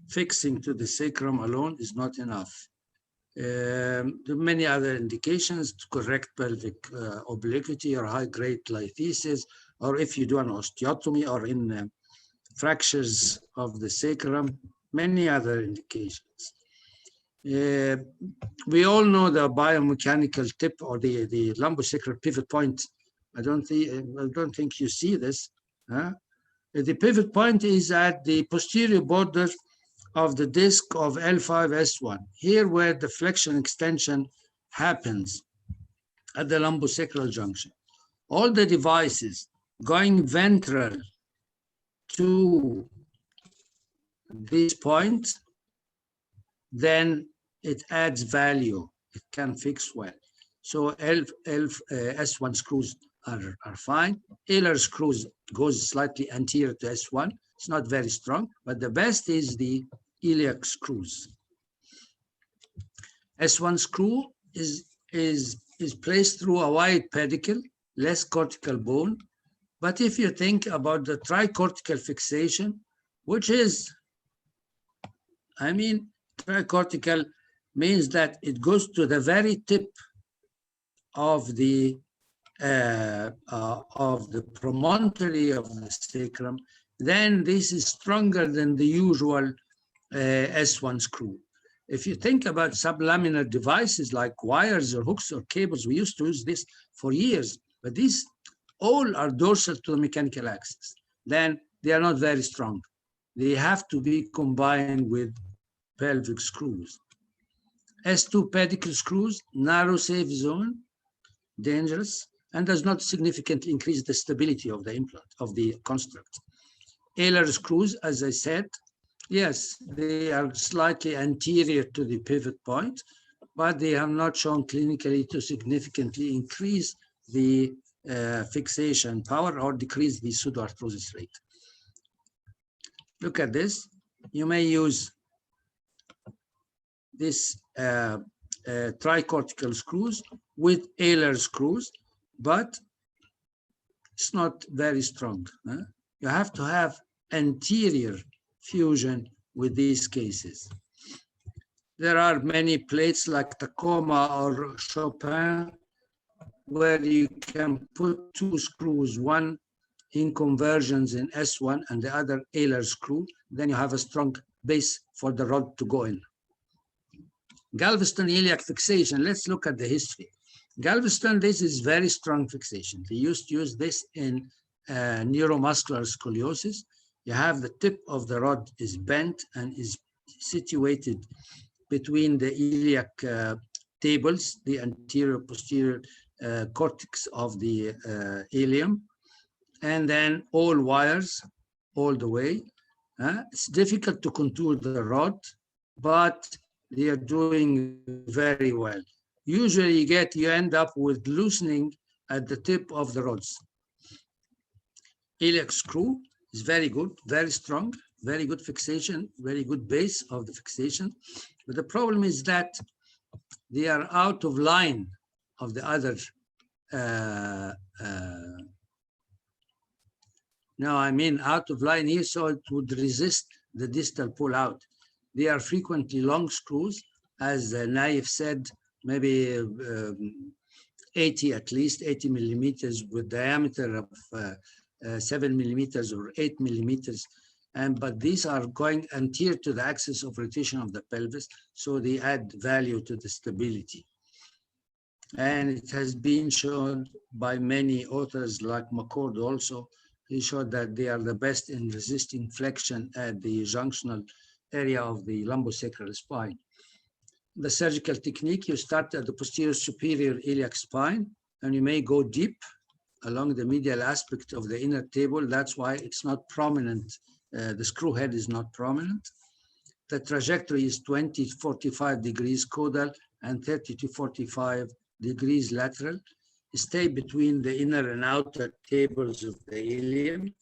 Fixing to the sacrum alone is not enough. There are many other indications to correct pelvic obliquity or high-grade lithosis, or if you do an osteotomy or in fractures of the sacrum, many other indications. We all know the biomechanical tip or the lumbosacral pivot point. I don't think you see this. The pivot point is at the posterior border of the disc of L5S1, here where the flexion extension happens at the lumbosacral junction. All the devices going ventral to this point, then it adds value. It can fix well. So S1 screws are fine. Euler screws goes slightly anterior to S1. It's not very strong, but the best is the iliac screws. S1 screw is placed through a wide pedicle, less cortical bone. But if you think about the tricortical fixation, which is, I mean, tricortical means that it goes to the very tip of the promontory of the sacrum, then this is stronger than the usual S1 screw. If you think about sublaminar devices like wires or hooks or cables, we used to use this for years, but these all are dorsal to the mechanical axis. Then they are not very strong. They have to be combined with pelvic screws. S2 pedicle screws, narrow safe zone, dangerous, and does not significantly increase the stability of the implant, of the construct. Euler screws, as I said, yes, they are slightly anterior to the pivot point, but they have not shown clinically to significantly increase the fixation power or decrease the pseudoarthrosis rate. Look at this. You may use this tricortical screws with Euler screws, but it's not very strong. You have to have anterior fusion with these cases. There are many plates like Tacoma or Chopin where you can put two screws, one in conversions in S1 and the other Euler screw. Then you have a strong base for the rod to go in. Galveston iliac fixation. Let's look at the history. Galveston, this is very strong fixation. They used to use this in neuromuscular scoliosis. You have the tip of the rod is bent and is situated between the iliac tables, the anterior posterior cortex of the ilium, and then all wires all the way. It's difficult to contour the rod, but they are doing very well. Usually you end up with loosening at the tip of the rods. Iliac screw is very good, very strong, very good fixation, very good base of the fixation. But the problem is that they are out of line of the other. No, I mean out of line here, so it would resist the distal pull out. They are frequently long screws, as Naif said, maybe 80 at least, 80 millimeters with diameter of 7 millimeters or 8 millimeters. But these are going anterior to the axis of rotation of the pelvis, so they add value to the stability. And it has been shown by many authors like McCord also. He showed that they are the best in resisting flexion at the junctional area of the lumbosacral spine. The surgical technique, you start at the posterior superior iliac spine, and you may go deep along the medial aspect of the inner table. That's why it's not prominent. The screw head is not prominent. The trajectory is 20 to 45 degrees caudal and 30 to 45 degrees lateral. Stay between the inner and outer tables of the ilium.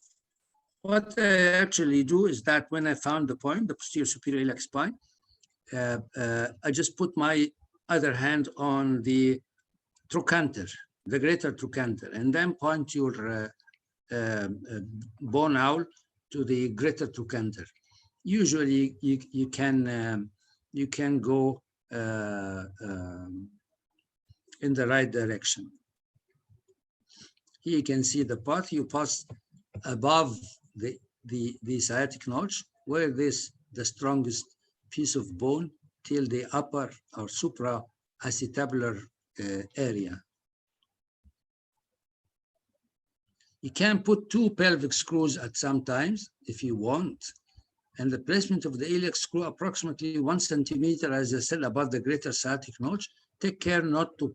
What I actually do is that when I found the point, the posterior superior iliac spine, I just put my other hand on the trochanter, the greater trochanter, and then point your bone owl to the greater trochanter. Usually, you can go in the right direction. Here you can see the path. You pass above the sciatic notch, where this the strongest piece of bone, till the upper or supraacetabular area. You can put two pelvic screws at some times if you want, and the placement of the iliac screw approximately 1 centimeter, as I said, above the greater sciatic notch. Take care not to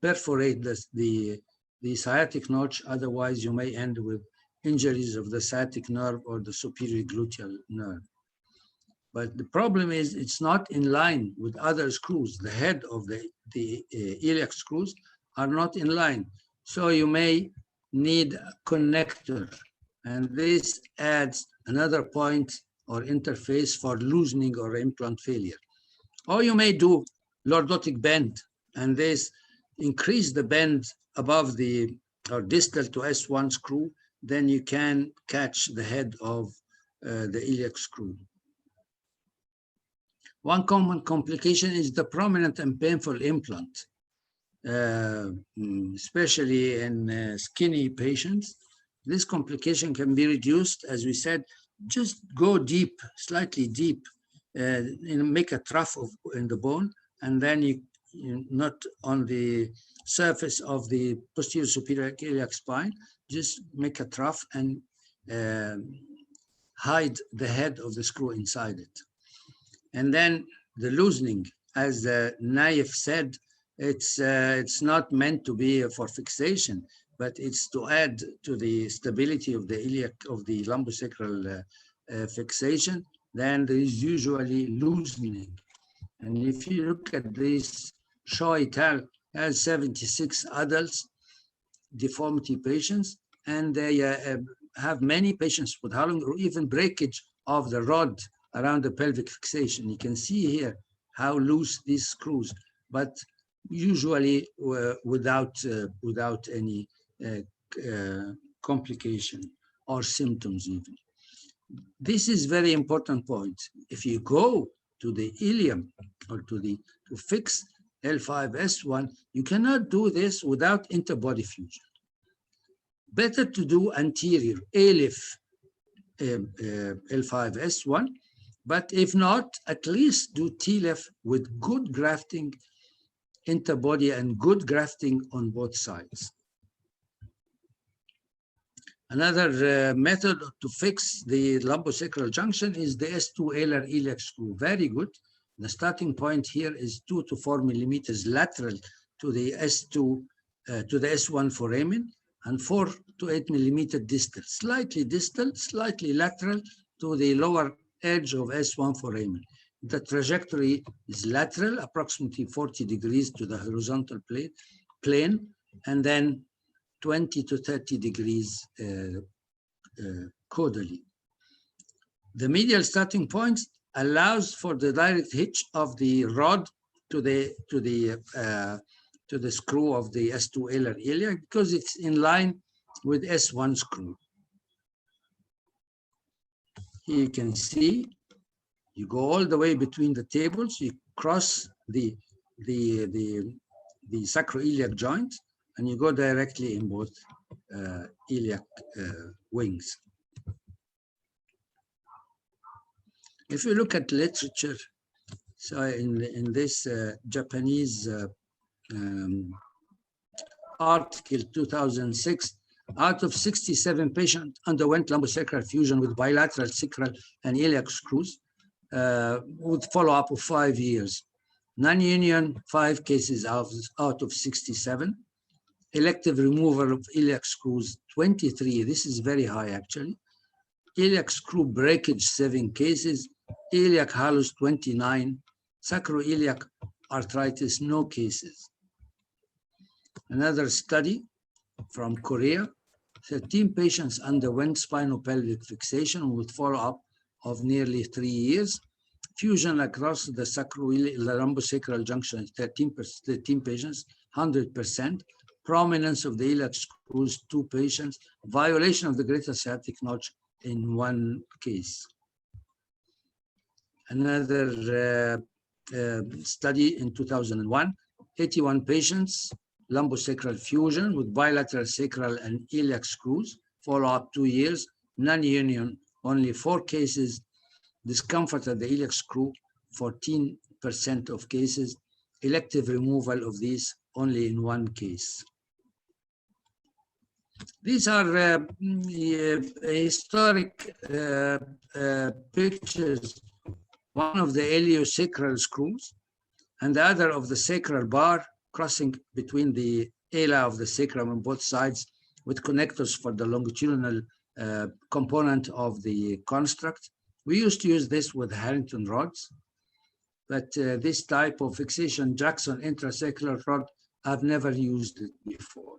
perforate the sciatic notch, otherwise you may end with injuries of the sciatic nerve or the superior gluteal nerve. But the problem is it's not in line with other screws. The head of the iliac screws are not in line. So you may need a connector, and this adds another point or interface for loosening or implant failure. Or you may do lordotic bend, and this increase the bend above the or distal to S1 screw, then you can catch the head of the iliac screw. One common complication is the prominent and painful implant, especially in skinny patients. This complication can be reduced, as we said, just go deep, slightly deep, make a trough in the bone, and then you not on the surface of the posterior superior iliac spine, just make a trough and hide the head of the screw inside it. And then the loosening, as Naif said, it's not meant to be for fixation, but it's to add to the stability of the iliac, of the lumbosacral fixation. Then there is usually loosening. And if you look at this, Shaw et al. Has 76 adults, deformity patients, and they have many patients with Harlem or even breakage of the rod around the pelvic fixation. You can see here how loose these screws, but usually without any complication or symptoms even. This is very important point. If you go to the ilium or to fix L5S1, you cannot do this without interbody fusion. Better to do anterior ALIF L5S1, but if not, at least do TLIF with good grafting interbody and good grafting on both sides. Another method to fix the lumbosacral junction is the S2 alar iliac screw. Very good. The starting point here is 2 to 4 millimeters lateral to the S2 to the S1 foramen, and 4 to 8 millimeter distal, slightly lateral to the lower edge of S1 foramen. The trajectory is lateral, approximately 40 degrees to the horizontal plane, and then 20 to 30 degrees caudally. The medial starting point allows for the direct hitch of the rod to the screw of the S2 alar iliac because it's in line with S1 screw. Here you can see you go all the way between the tables, you cross the sacroiliac joint, and you go directly in both iliac wings. If you look at literature, so in this Japanese article 2006, out of 67 patients underwent lumbosacral fusion with bilateral sacral and iliac screws with follow-up of 5 years. Non-union, 5 cases out of 67. Elective removal of iliac screws, 23. This is very high, actually. Iliac screw breakage, 7 cases. Iliac hallux, 29. Sacroiliac arthritis, no cases. Another study from Korea, 13 patients underwent spinopelvic fixation with follow-up of nearly 3 years. Fusion across the lumbosacral junction, 13 patients, 100%. Prominence of the iliac screws, 2 patients. Violation of the greater sciatic notch in 1 case. Another study in 2001, 81 patients, lumbosacral fusion with bilateral sacral and iliac screws, follow-up 2 years, non-union, only 4 cases, discomfort at the iliac screw, 14% of cases, elective removal of these only in 1 case. These are historic pictures, one of the iliosacral screws and the other of the sacral bar crossing between the ala of the sacrum on both sides with connectors for the longitudinal component of the construct. We used to use this with Harrington rods, but this type of fixation, Jackson intrasacral rod, I've never used it before.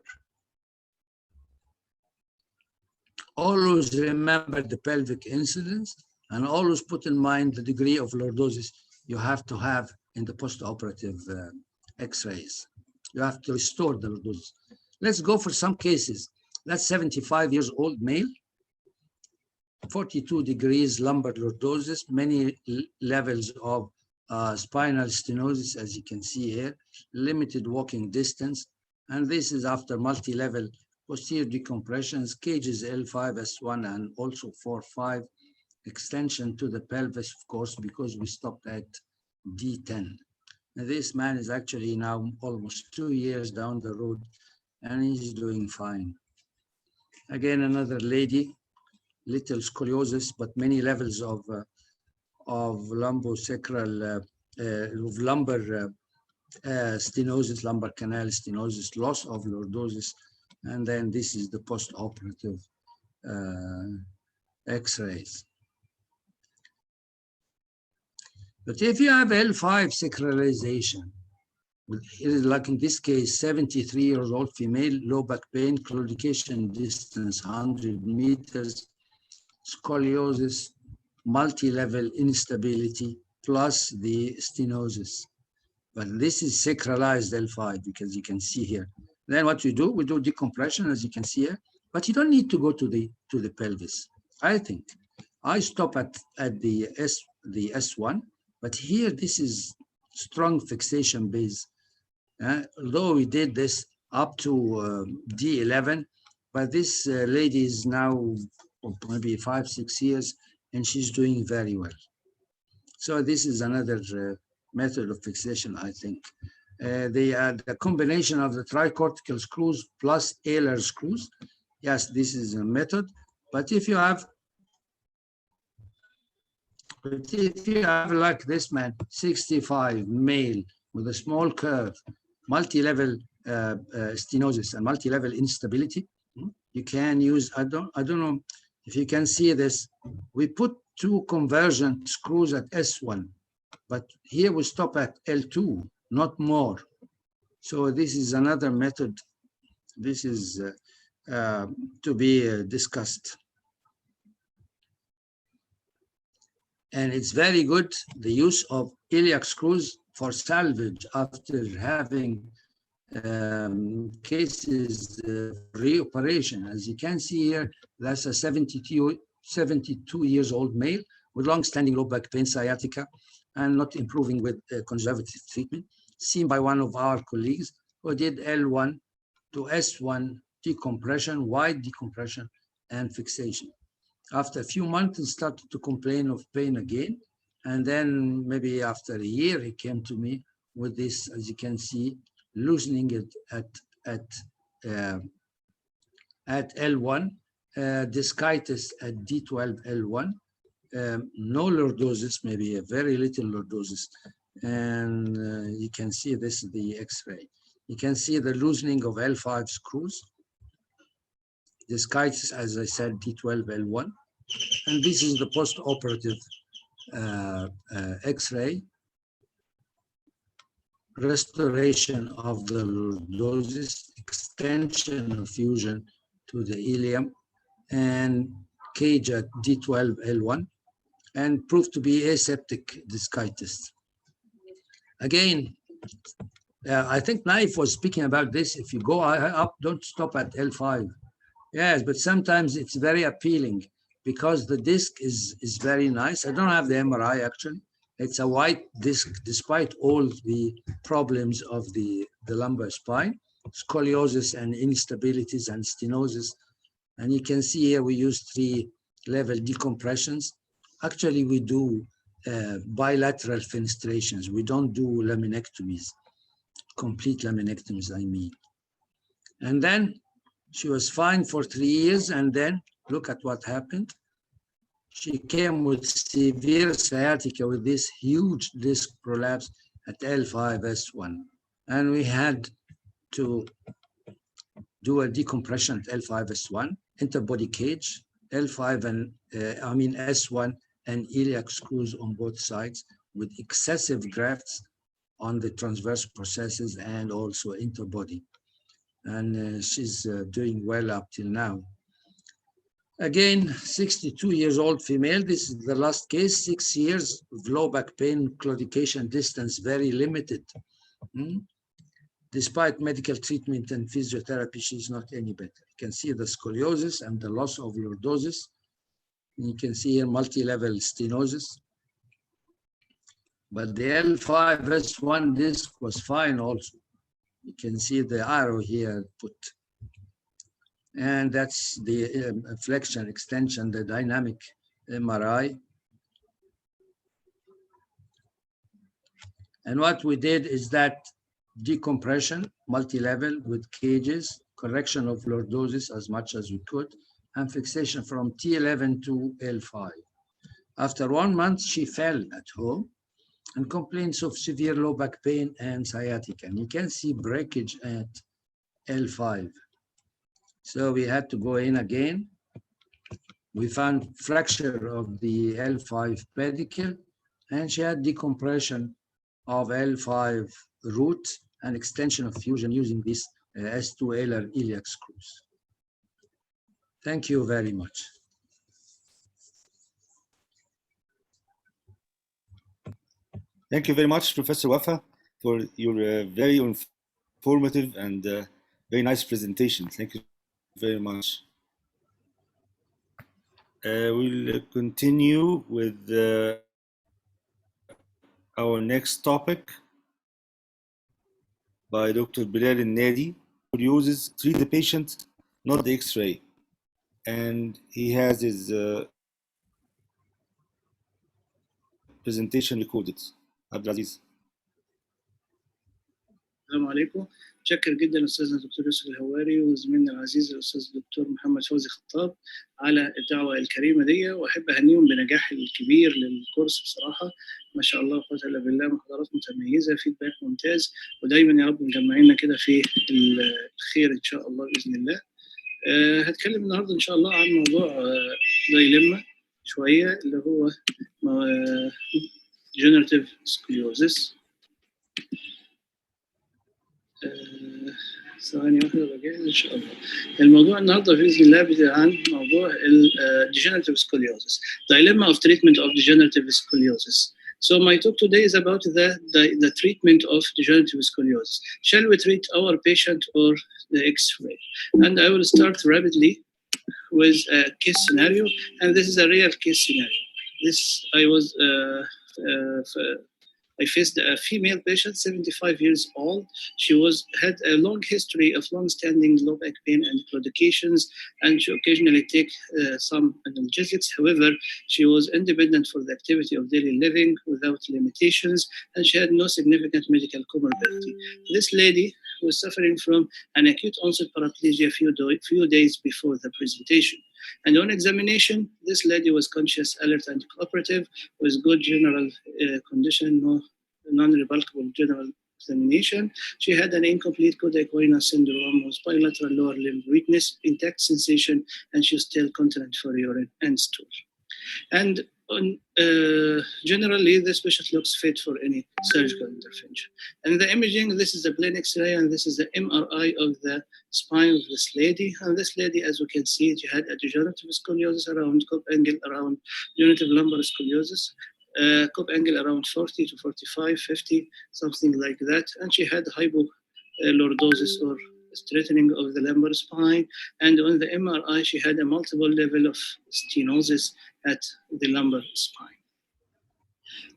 Always remember the pelvic incidence and always put in mind the degree of lordosis you have to have in the postoperative x-rays. You have to restore the lordosis. Let's go for some cases. That's 75 years old male, 42 degrees lumbar lordosis, many levels of spinal stenosis, as you can see here, limited walking distance. And this is after multi-level posterior decompressions, cages L5, S1, and also 4-5, extension to the pelvis, of course, because we stopped at D10. Now, this man is actually now almost 2 years down the road, and he's doing fine. Again, another lady, little scoliosis, but many levels of lumbosacral, of lumbar stenosis, lumbar canal stenosis, loss of lordosis, and then this is the post-operative X-rays. But if you have L5 sacralization, like in this case, 73 years old female, low back pain, claudication distance 100 meters, scoliosis, multi-level instability, plus the stenosis. But this is sacralized L5, because you can see here. Then what we do decompression, as you can see here, but you don't need to go to the pelvis. I think I stop at the S1, but here this is strong fixation base. Although we did this up to D11, but this lady is now maybe 5-6 years, and she's doing very well. So this is another method of fixation, I think. The combination of the tricortical screws plus alar screws, yes, this is a method. But if you have like this man, 65, male, with a small curve, multi-level stenosis and multi-level instability, you can use, I don't know if you can see this, we put 2 conversion screws at S1, but here we stop at L2, not more. So this is another method. This is to be discussed. And it's very good, the use of iliac screws for salvage after having cases reoperation. As you can see here, that's a 72 years old male with long-standing low back pain, sciatica, and not improving with conservative treatment, seen by one of our colleagues who did L1 to S1 decompression, wide decompression, and fixation. After a few months, he started to complain of pain again. And then maybe after a year, he came to me with this, as you can see, loosening it at L1, discitis at D12 L1, no lordosis, maybe a very little lordosis. And you can see this is the X-ray. You can see the loosening of L5 screws. Discitis, as I said, D12 L1. And this is the post-operative X-ray. Restoration of the lordosis, extension of fusion to the ilium, and cage at D12 L1, and proved to be aseptic discitis. Again, I think Naif was speaking about this. If you go up, don't stop at L5. Yes, but sometimes it's very appealing because the disc is very nice. I don't have the MRI actually. It's a white disc despite all the problems of the lumbar spine, scoliosis and instabilities and stenosis. And you can see here we use 3-level decompressions. Actually, we do bilateral fenestrations. We don't do laminectomies, complete laminectomies, I mean. And then She was fine for 3 years, and then look at what happened. She came with severe sciatica with this huge disc prolapse at L5S1. And we had to do a decompression at L5S1, interbody cage, L5 and S1 and iliac screws on both sides with excessive grafts on the transverse processes and also interbody. And she's doing well up till now. Again, 62 years old female. This is the last case, 6 years of low back pain, claudication distance, very limited. Despite medical treatment and physiotherapy, she's not any better. You can see the scoliosis and the loss of lordosis. You can see here multi-level stenosis. But the L5S1 disc was fine also. You can see the arrow here put. And that's the flexion, extension, the dynamic MRI. And what we did is that decompression, multi-level with cages, correction of lordosis as much as we could, and fixation from T11 to L5. After 1 month, she fell at home and complaints of severe low back pain and sciatica. And you can see breakage at L5. So we had to go in again. We found fracture of the L5 pedicle, and she had decompression of L5 root and extension of fusion using these S2L iliac screws. Thank you very much. Thank you very much, Professor Wafa, for your very informative and very nice presentation. Thank you very much. We'll continue with our next topic by Dr. Bilal Nadi, who uses treat the patient, not the X-ray. And he has his presentation recorded. Abdulaziz. السلام عليكم. متشكر جدا استاذنا الدكتور يوسف الهواري وزميلنا العزيز الاستاذ الدكتور محمد فوزي خطاب على الدعوه الكريمه دي، واحب اهنيهم بنجاح الكبير للكورس بصراحه. ما شاء الله ولا قوه الا بالله، محاضرات متميزه، فيدباك ممتاز، ودايما يا رب مجمعينا كده في الخير ان شاء الله باذن الله. هتكلم النهارده ان شاء الله عن موضوع دايلما شويه، اللي هو degenerative scoliosis. ثواني واحدة بجهز إن شاء الله. الموضوع النهارده بإذن الله عن موضوع degenerative scoliosis, dilemma of treatment of degenerative scoliosis. So my talk today is about the treatment of degenerative scoliosis. Shall we treat our patient or the X-ray? And I will start rapidly with a case scenario, and this is a real case scenario. I faced a female patient, 75 years old. She had a long history of long-standing low back pain and claudications, and she occasionally take some analgesics. However, she was independent for the activity of daily living without limitations, and she had no significant medical comorbidity. This lady was suffering from an acute onset paraplegia few days before the presentation. And on examination, this lady was conscious, alert, and cooperative with good general condition, no non-remarkable general examination. She had an incomplete coda-equina syndrome with bilateral lower limb weakness, intact sensation, and she was still continent for urine and stool. And generally, this patient looks fit for any surgical intervention. And the imaging, this is the plain X-ray, and this is the MRI of the spine of this lady. And this lady, as we can see, she had a degenerative scoliosis around cup angle, around degenerative lumbar scoliosis, cup angle around 40 to 45, 50, something like that. And she had hypolordosis or straightening of the lumbar spine. And on the MRI, she had a multiple level of stenosis at the lumbar spine.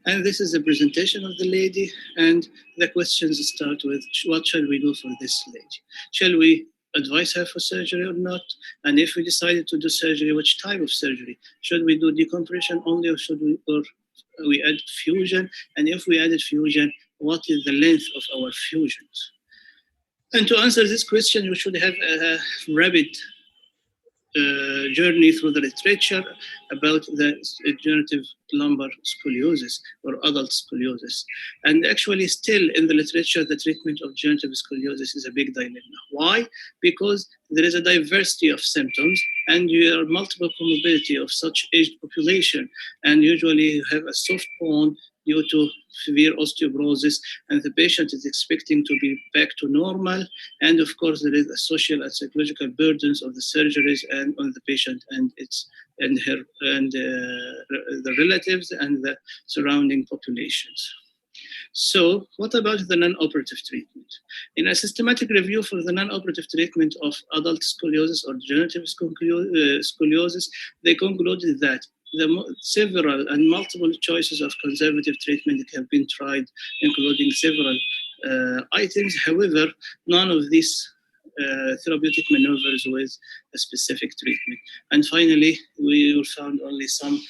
And this is the presentation of the lady. And the questions start with, what shall we do for this lady? Shall we advise her for surgery or not? And if we decided to do surgery, which type of surgery? Should we do decompression only, or should we add fusion? And if we added fusion, what is the length of our fusions? And to answer this question, you should have a rapid journey through the literature about the degenerative lumbar scoliosis or adult scoliosis. And actually still in the literature, the treatment of degenerative scoliosis is a big dilemma. Why? Because there is a diversity of symptoms and you have multiple comorbidity of such aged population. And usually you have a soft bone due to severe osteoporosis, and the patient is expecting to be back to normal. And of course, there is a social and psychological burdens of the surgeries and on the patient and the relatives and the surrounding populations. So what about the non-operative treatment? In a systematic review for the non-operative treatment of adult scoliosis or degenerative scoliosis, they concluded that several and multiple choices of conservative treatment have been tried, including several items. However, none of these therapeutic maneuvers with a specific treatment. And finally, we found only some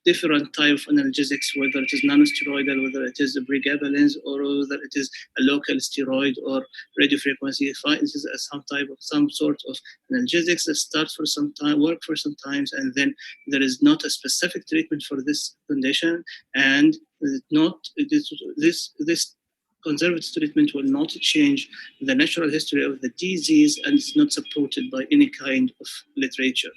different type of analgesics, whether it is non-steroidal, whether it is the pregabalins, or whether it is a local steroid or radiofrequency. It is some sort of analgesics that start for some time, work for some times, and then there is not a specific treatment for this condition, and this conservative treatment will not change the natural history of the disease, and it's not supported by any kind of literature.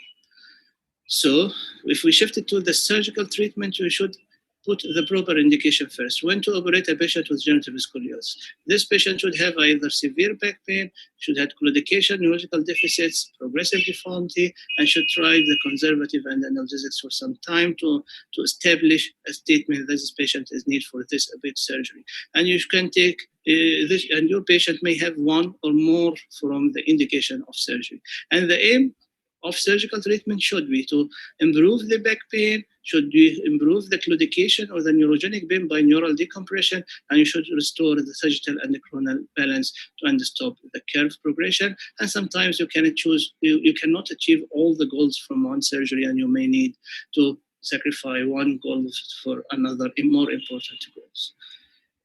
So if we shift it to the surgical treatment, we should put the proper indication first. When to operate a patient with degenerative scoliosis? This patient should have either severe back pain, should have claudication, neurological deficits, progressive deformity, and should try the conservative and analgesics for some time to establish a statement that this patient is need for this big surgery. And you can take this, and your patient may have one or more from the indication of surgery. And the aim of surgical treatment should be to improve the back pain, should be improve the claudication or the neurogenic pain by neural decompression, and you should restore the sagittal and the coronal balance and stop the curve progression. And sometimes you cannot achieve all the goals from one surgery, and you may need to sacrifice one goal for another more important goals.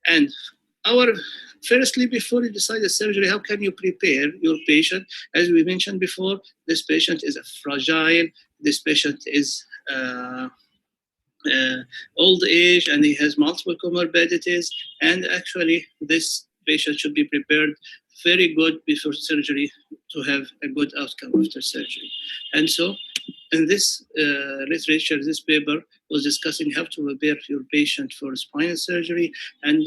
And firstly, before you decide the surgery, how can you prepare your patient? As we mentioned before, this patient is fragile, this patient is old age, and he has multiple comorbidities, and actually this patient should be prepared very good before surgery to have a good outcome after surgery. And so in this literature, this paper was discussing how to prepare your patient for spinal surgery, and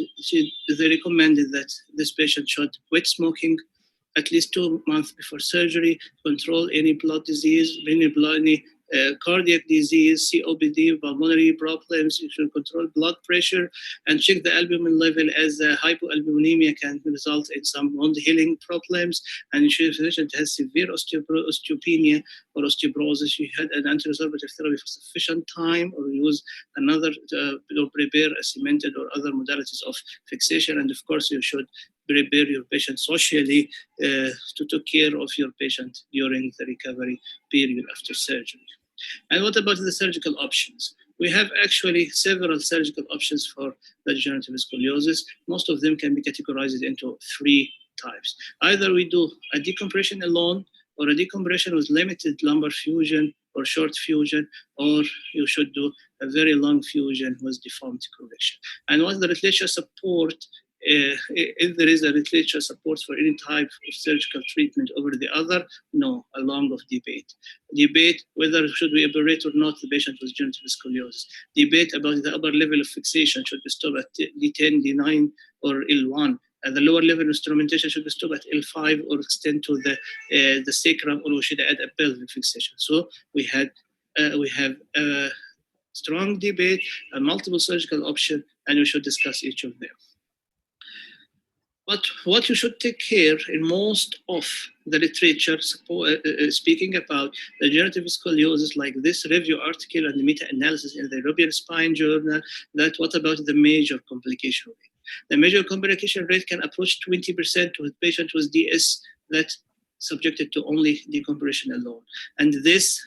they recommended that this patient should quit smoking at least 2 months before surgery, control any blood disease, any cardiac disease, COPD, pulmonary problems. You should control blood pressure and check the albumin level, as hypoalbuminemia can result in some wound healing problems. And if your patient has severe osteopenia or osteoporosis, you had an anti-resorptive therapy for sufficient time, or use another, or prepare a cemented or other modalities of fixation. And of course, you should prepare your patient socially to take care of your patient during the recovery period after surgery. And what about the surgical options? We have actually several surgical options for the degenerative scoliosis. Most of them can be categorized into 3 types. Either we do a decompression alone, or a decompression with limited lumbar fusion or short fusion, or you should do a very long fusion with deformity correction. And what the literature support, if there is a literature support for any type of surgical treatment over the other, no, a long of debate. Debate whether should we operate or not the patient with degenerative scoliosis. Debate about the upper level of fixation, should be stopped at D10, D9, or L1. And the lower level instrumentation should be stopped at L5 or extend to the sacrum, or we should add a pelvic fixation. So we have a strong debate, a multiple surgical option, and we should discuss each of them. But what you should take care in most of the literature speaking about the degenerative scoliosis, like this review article and the meta-analysis in the European Spine Journal, that what about the major complication rate? The major complication rate can approach 20% with patients with DS that subjected to only decompression alone. And this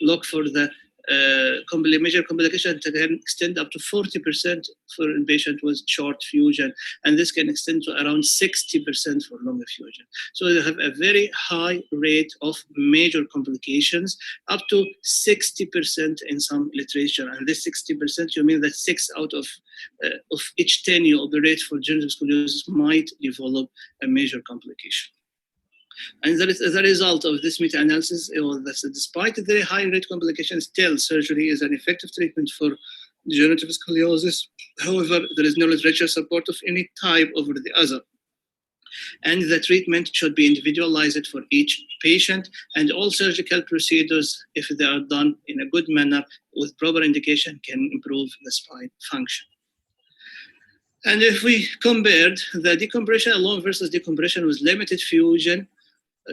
look for the major complication can extend up to 40% for a patient with short fusion, and this can extend to around 60% for longer fusion. So you have a very high rate of major complications, up to 60% in some literature. And this 60%, you mean that 6 out of each 10 you operate for degenerative scoliosis might develop a major complication. And as a result of this meta-analysis, despite the very high rate complications, still surgery is an effective treatment for degenerative scoliosis. However, there is no literature support of any type over the other. And the treatment should be individualized for each patient, and all surgical procedures, if they are done in a good manner with proper indication, can improve the spine function. And if we compared the decompression alone versus decompression with limited fusion,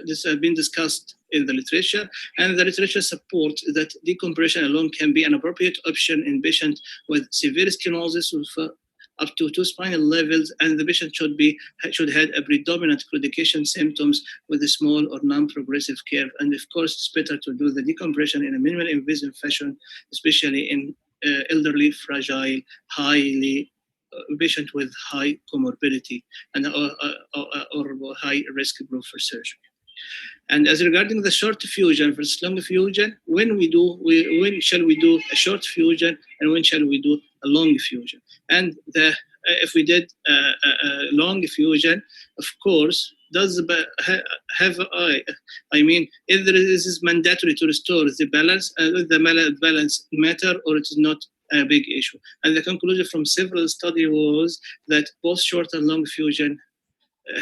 this has been discussed in the literature, and the literature supports that decompression alone can be an appropriate option in patients with severe stenosis with up to 2 spinal levels, and the patient should have a predominant claudication symptoms with a small or non-progressive curve. And of course, it's better to do the decompression in a minimally invasive fashion, especially in elderly, fragile, highly patient with high comorbidity and or high risk group for surgery. And as regarding the short fusion versus long fusion, when shall we do a short fusion and when shall we do a long fusion? And if we did a long fusion, of course, does have I mean, if there is mandatory to restore the balance, the balance matter, or it is not a big issue. And the conclusion from several studies was that both short and long fusion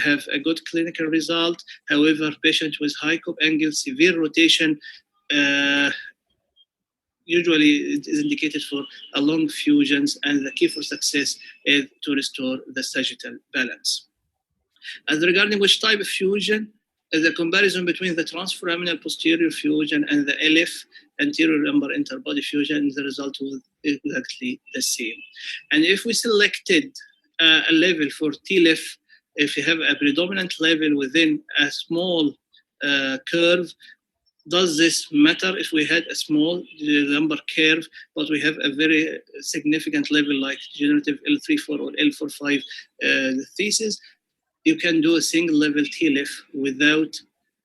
have a good clinical result. However, patients with high cup angle, severe rotation, usually it is indicated for a long fusions, and the key for success is to restore the sagittal balance. As regarding which type of fusion, the comparison between the transforaminal posterior fusion and the LF anterior lumbar interbody fusion, the result was exactly the same. And if we selected a level for TLF, if you have a predominant level within a small curve, does this matter if we had a small lumbar curve, but we have a very significant level like degenerative L3-4 or L4-5 thesis? You can do a single level TLF without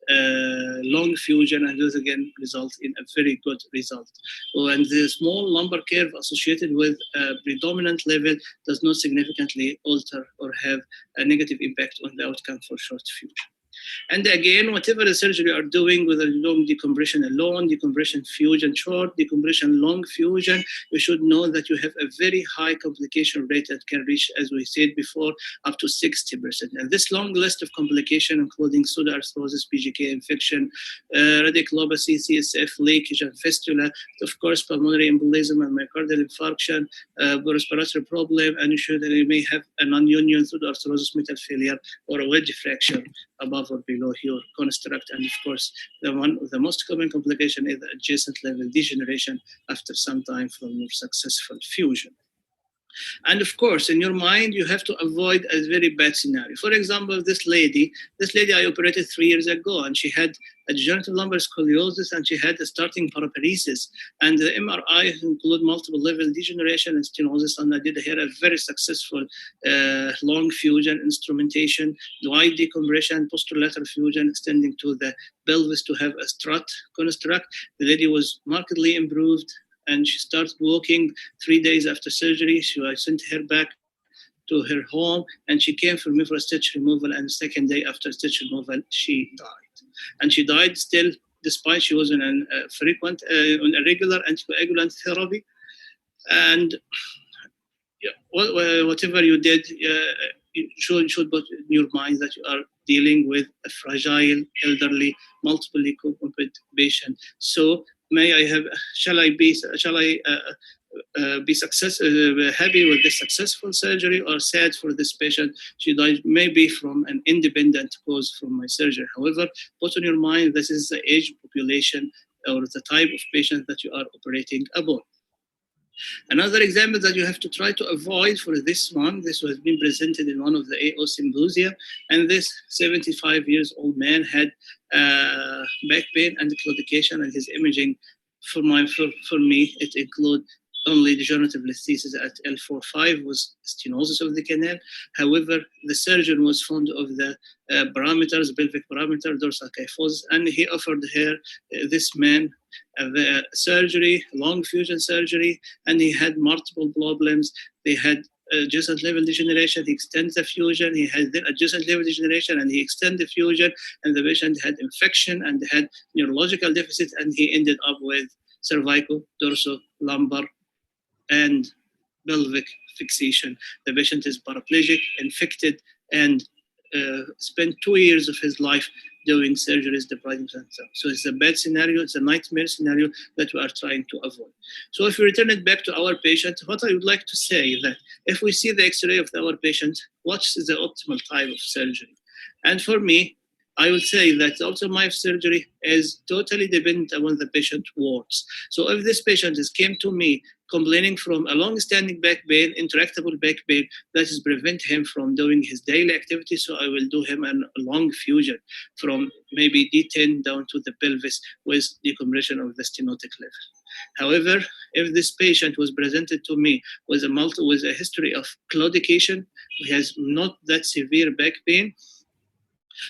long fusion, and this again results in a very good result. And the small lumbar curve associated with a predominant level does not significantly alter or have a negative impact on the outcome for short fusion. And again, whatever the surgery are doing with a long decompression alone, decompression fusion short, decompression long fusion, you should know that you have a very high complication rate that can reach, as we said before, up to 60%. And this long list of complications, including pseudoarthrosis, PGK infection, radiculopathy, CSF leakage and fistula, of course, pulmonary embolism and myocardial infarction, respiratory problem, and you may have a non-union pseudoarthrosis, metal failure, or a wedge fracture above or below your construct. And of course, the most common complication is the adjacent level degeneration after some time from your successful fusion. And of course, in your mind, you have to avoid a very bad scenario. For example, this lady I operated 3 years ago, and she had a degenerative lumbar scoliosis, and she had a starting paraparesis. And the MRI include multiple level degeneration and stenosis, and I did here a very successful long fusion instrumentation, wide decompression, posterolateral fusion extending to the pelvis to have a strut construct. The lady was markedly improved, and she started walking 3 days after surgery. I sent her back to her home, and she came for me for a stitch removal, and the second day after stitch removal, she died. And she died still, despite she was on a regular anticoagulant therapy. And whatever you did, you should put in your mind that you are dealing with a fragile, elderly, multiply comorbid patient. So shall I be happy with this successful surgery, or sad for this patient? She died maybe from an independent cause from my surgery. However, put on your mind, this is the age population or the type of patient that you are operating upon. Another example that you have to try to avoid for this one, this has been presented in one of the AO symposia, and this 75 years old man had back pain and claudication, and his imaging for me, it includes only degenerative listhesis at L4-5 was stenosis of the canal. However, the surgeon was fond of the parameters, pelvic parameter, dorsal kyphosis, and he offered her, this man, surgery, long fusion surgery, and he had multiple problems. They had adjacent level degeneration, he extends the fusion, he had then adjacent level degeneration, and he extended the fusion, and the patient had infection and had neurological deficit, and he ended up with cervical, dorso, lumbar, and pelvic fixation. The patient is paraplegic, infected, and spent 2 years of his life doing surgeries depriving himself. So it's a bad scenario, it's a nightmare scenario that we are trying to avoid. So if we return it back to our patient, what I would like to say that if we see the X-ray of our patient, what is the optimal type of surgery? And for me, I would say that also my surgery is totally dependent on the patient wards. So if this patient came to me complaining from a long-standing back pain, intractable back pain, that is prevent him from doing his daily activity, so I will do him a long fusion from maybe D10 down to the pelvis with decompression of the stenotic level. However, if this patient was presented to me with a history of claudication, he has not that severe back pain,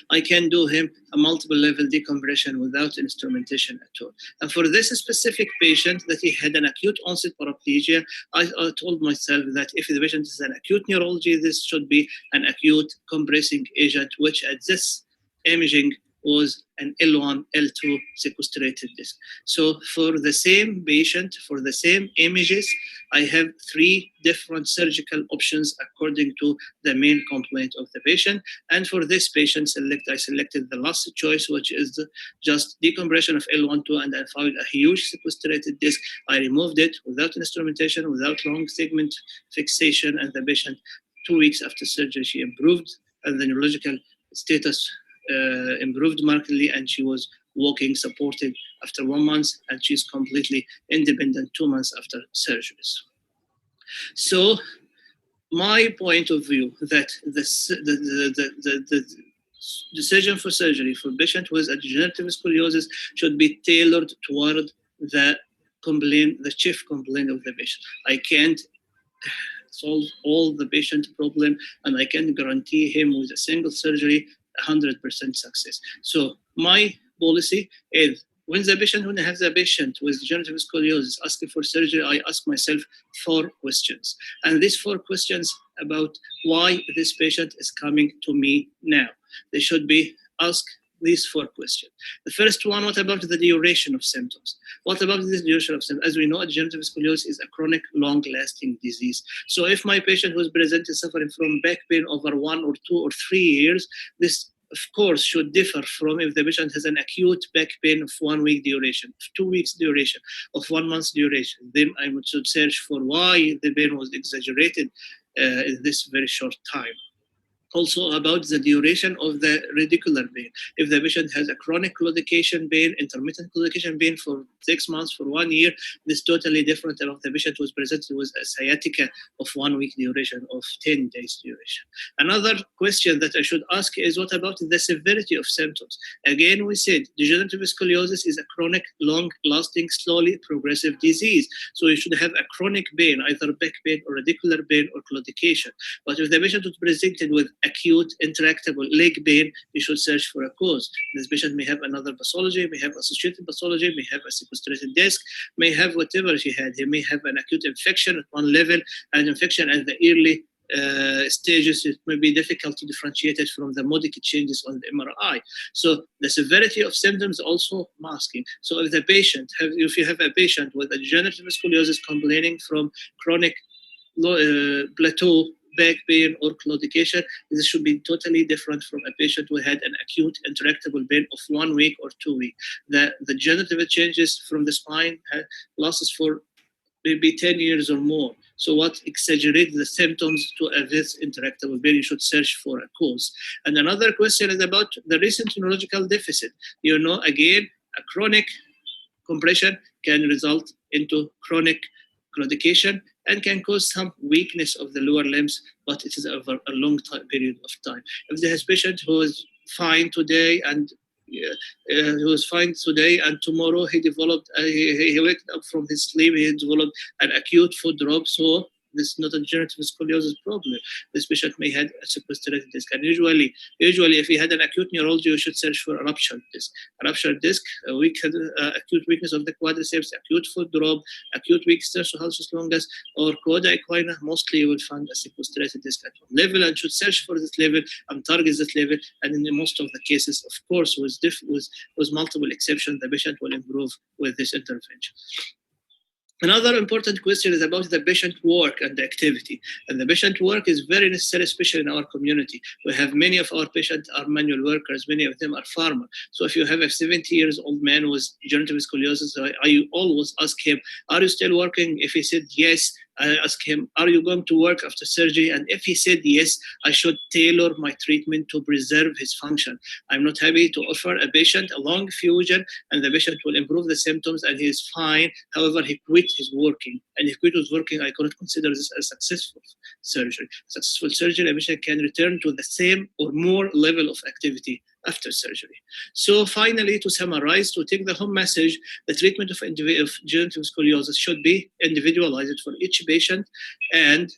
I can do him a multiple level decompression without instrumentation at all. And for this specific patient that he had an acute onset paraplegia, I told myself that if the patient is an acute neurology, this should be an acute compressing agent, which at this imaging was an L1, L2 sequestrated disc. So for the same patient, for the same images, I have 3 different surgical options according to the main complaint of the patient. And for this patient, I selected the last choice, which is just decompression of L1-2, and I found a huge sequestrated disc. I removed it without instrumentation, without long segment fixation, and the patient, 2 weeks after surgery, she improved, and the neurological status improved markedly, and she was walking supported after 1 month, and she's completely independent 2 months after surgeries. So my point of view that the decision for surgery for patient with a degenerative scoliosis should be tailored toward the complaint, the chief complaint of the patient. I can't solve all the patient problem, and I can guarantee him with a single surgery 100% success. So my policy is when I have the patient with degenerative scoliosis asking for surgery, I ask myself 4 questions. And these 4 questions about why this patient is coming to me now. They should be asked these 4 questions. The first one, what about the duration of symptoms? What about this duration of symptoms? As we know, degenerative scoliosis is a chronic, long-lasting disease. So if my patient was presented suffering from back pain over 1 or 2 or 3 years, this of course should differ from if the patient has an acute back pain of 1 week duration, of 2 weeks duration, of 1 month duration. Then I should search for why the pain was exaggerated in this very short time. Also about the duration of the radicular pain. If the patient has a chronic claudication pain, intermittent claudication pain for 6 months, for 1 year, this is totally different than if the patient was presented with a sciatica of 1 week duration, of 10 days duration. Another question that I should ask is what about the severity of symptoms? Again, we said degenerative scoliosis is a chronic, long-lasting, slowly progressive disease. So you should have a chronic pain, either back pain or radicular pain or claudication. But if the patient was presented with acute intractable leg pain, you should search for a cause. This patient may have another pathology, may have associated pathology, may have a sequestrated disc, may have whatever she had. He may have an acute infection at one level, an infection at the early stages. It may be difficult to differentiate it from the modic changes on the MRI. So the severity of symptoms also masking. So if if you have a patient with a degenerative scoliosis complaining from chronic plateau back pain or claudication, this should be totally different from a patient who had an acute intractable pain of 1 week or 2 weeks. The degenerative changes from the spine lasts for maybe 10 years or more. So what exaggerates the symptoms to this intractable pain, you should search for a cause. And another question is about the recent neurological deficit. You know, again, a chronic compression can result into chronic claudication and can cause some weakness of the lower limbs, but it is over a long period of time. If there is a patient who is fine today and he was fine today, and tomorrow he developed, he waked up from his sleep, he developed an acute foot drop. So this is not a degenerative scoliosis problem. This patient may have a sequestrated disc. And usually if he had an acute neurology, you should search for a ruptured disc. A ruptured disc, acute weakness of the quadriceps, acute foot drop, acute weak sternohalsus longus, or coda equina. Mostly you will find a sequestrated disc at one level, and should search for this level and target this level. And in most of the cases, of course, with multiple exceptions, the patient will improve with this intervention. Another important question is about the patient work and the activity. And the patient work is very necessary, especially in our community. We have many of our patients are manual workers, many of them are farmers. So if you have a 70 years old man with degenerative scoliosis, I always ask him, are you still working? If he said yes, I ask him, are you going to work after surgery? And if he said yes, I should tailor my treatment to preserve his function. I'm not happy to offer a patient a long fusion and the patient will improve the symptoms and he is fine. However, he quit his working. And if he quit his working, I cannot consider this a successful surgery. Successful surgery, a patient can return to the same or more level of activity after surgery. So finally, to summarize, to take the home message, the treatment of degenerative scoliosis should be individualized for each patient, and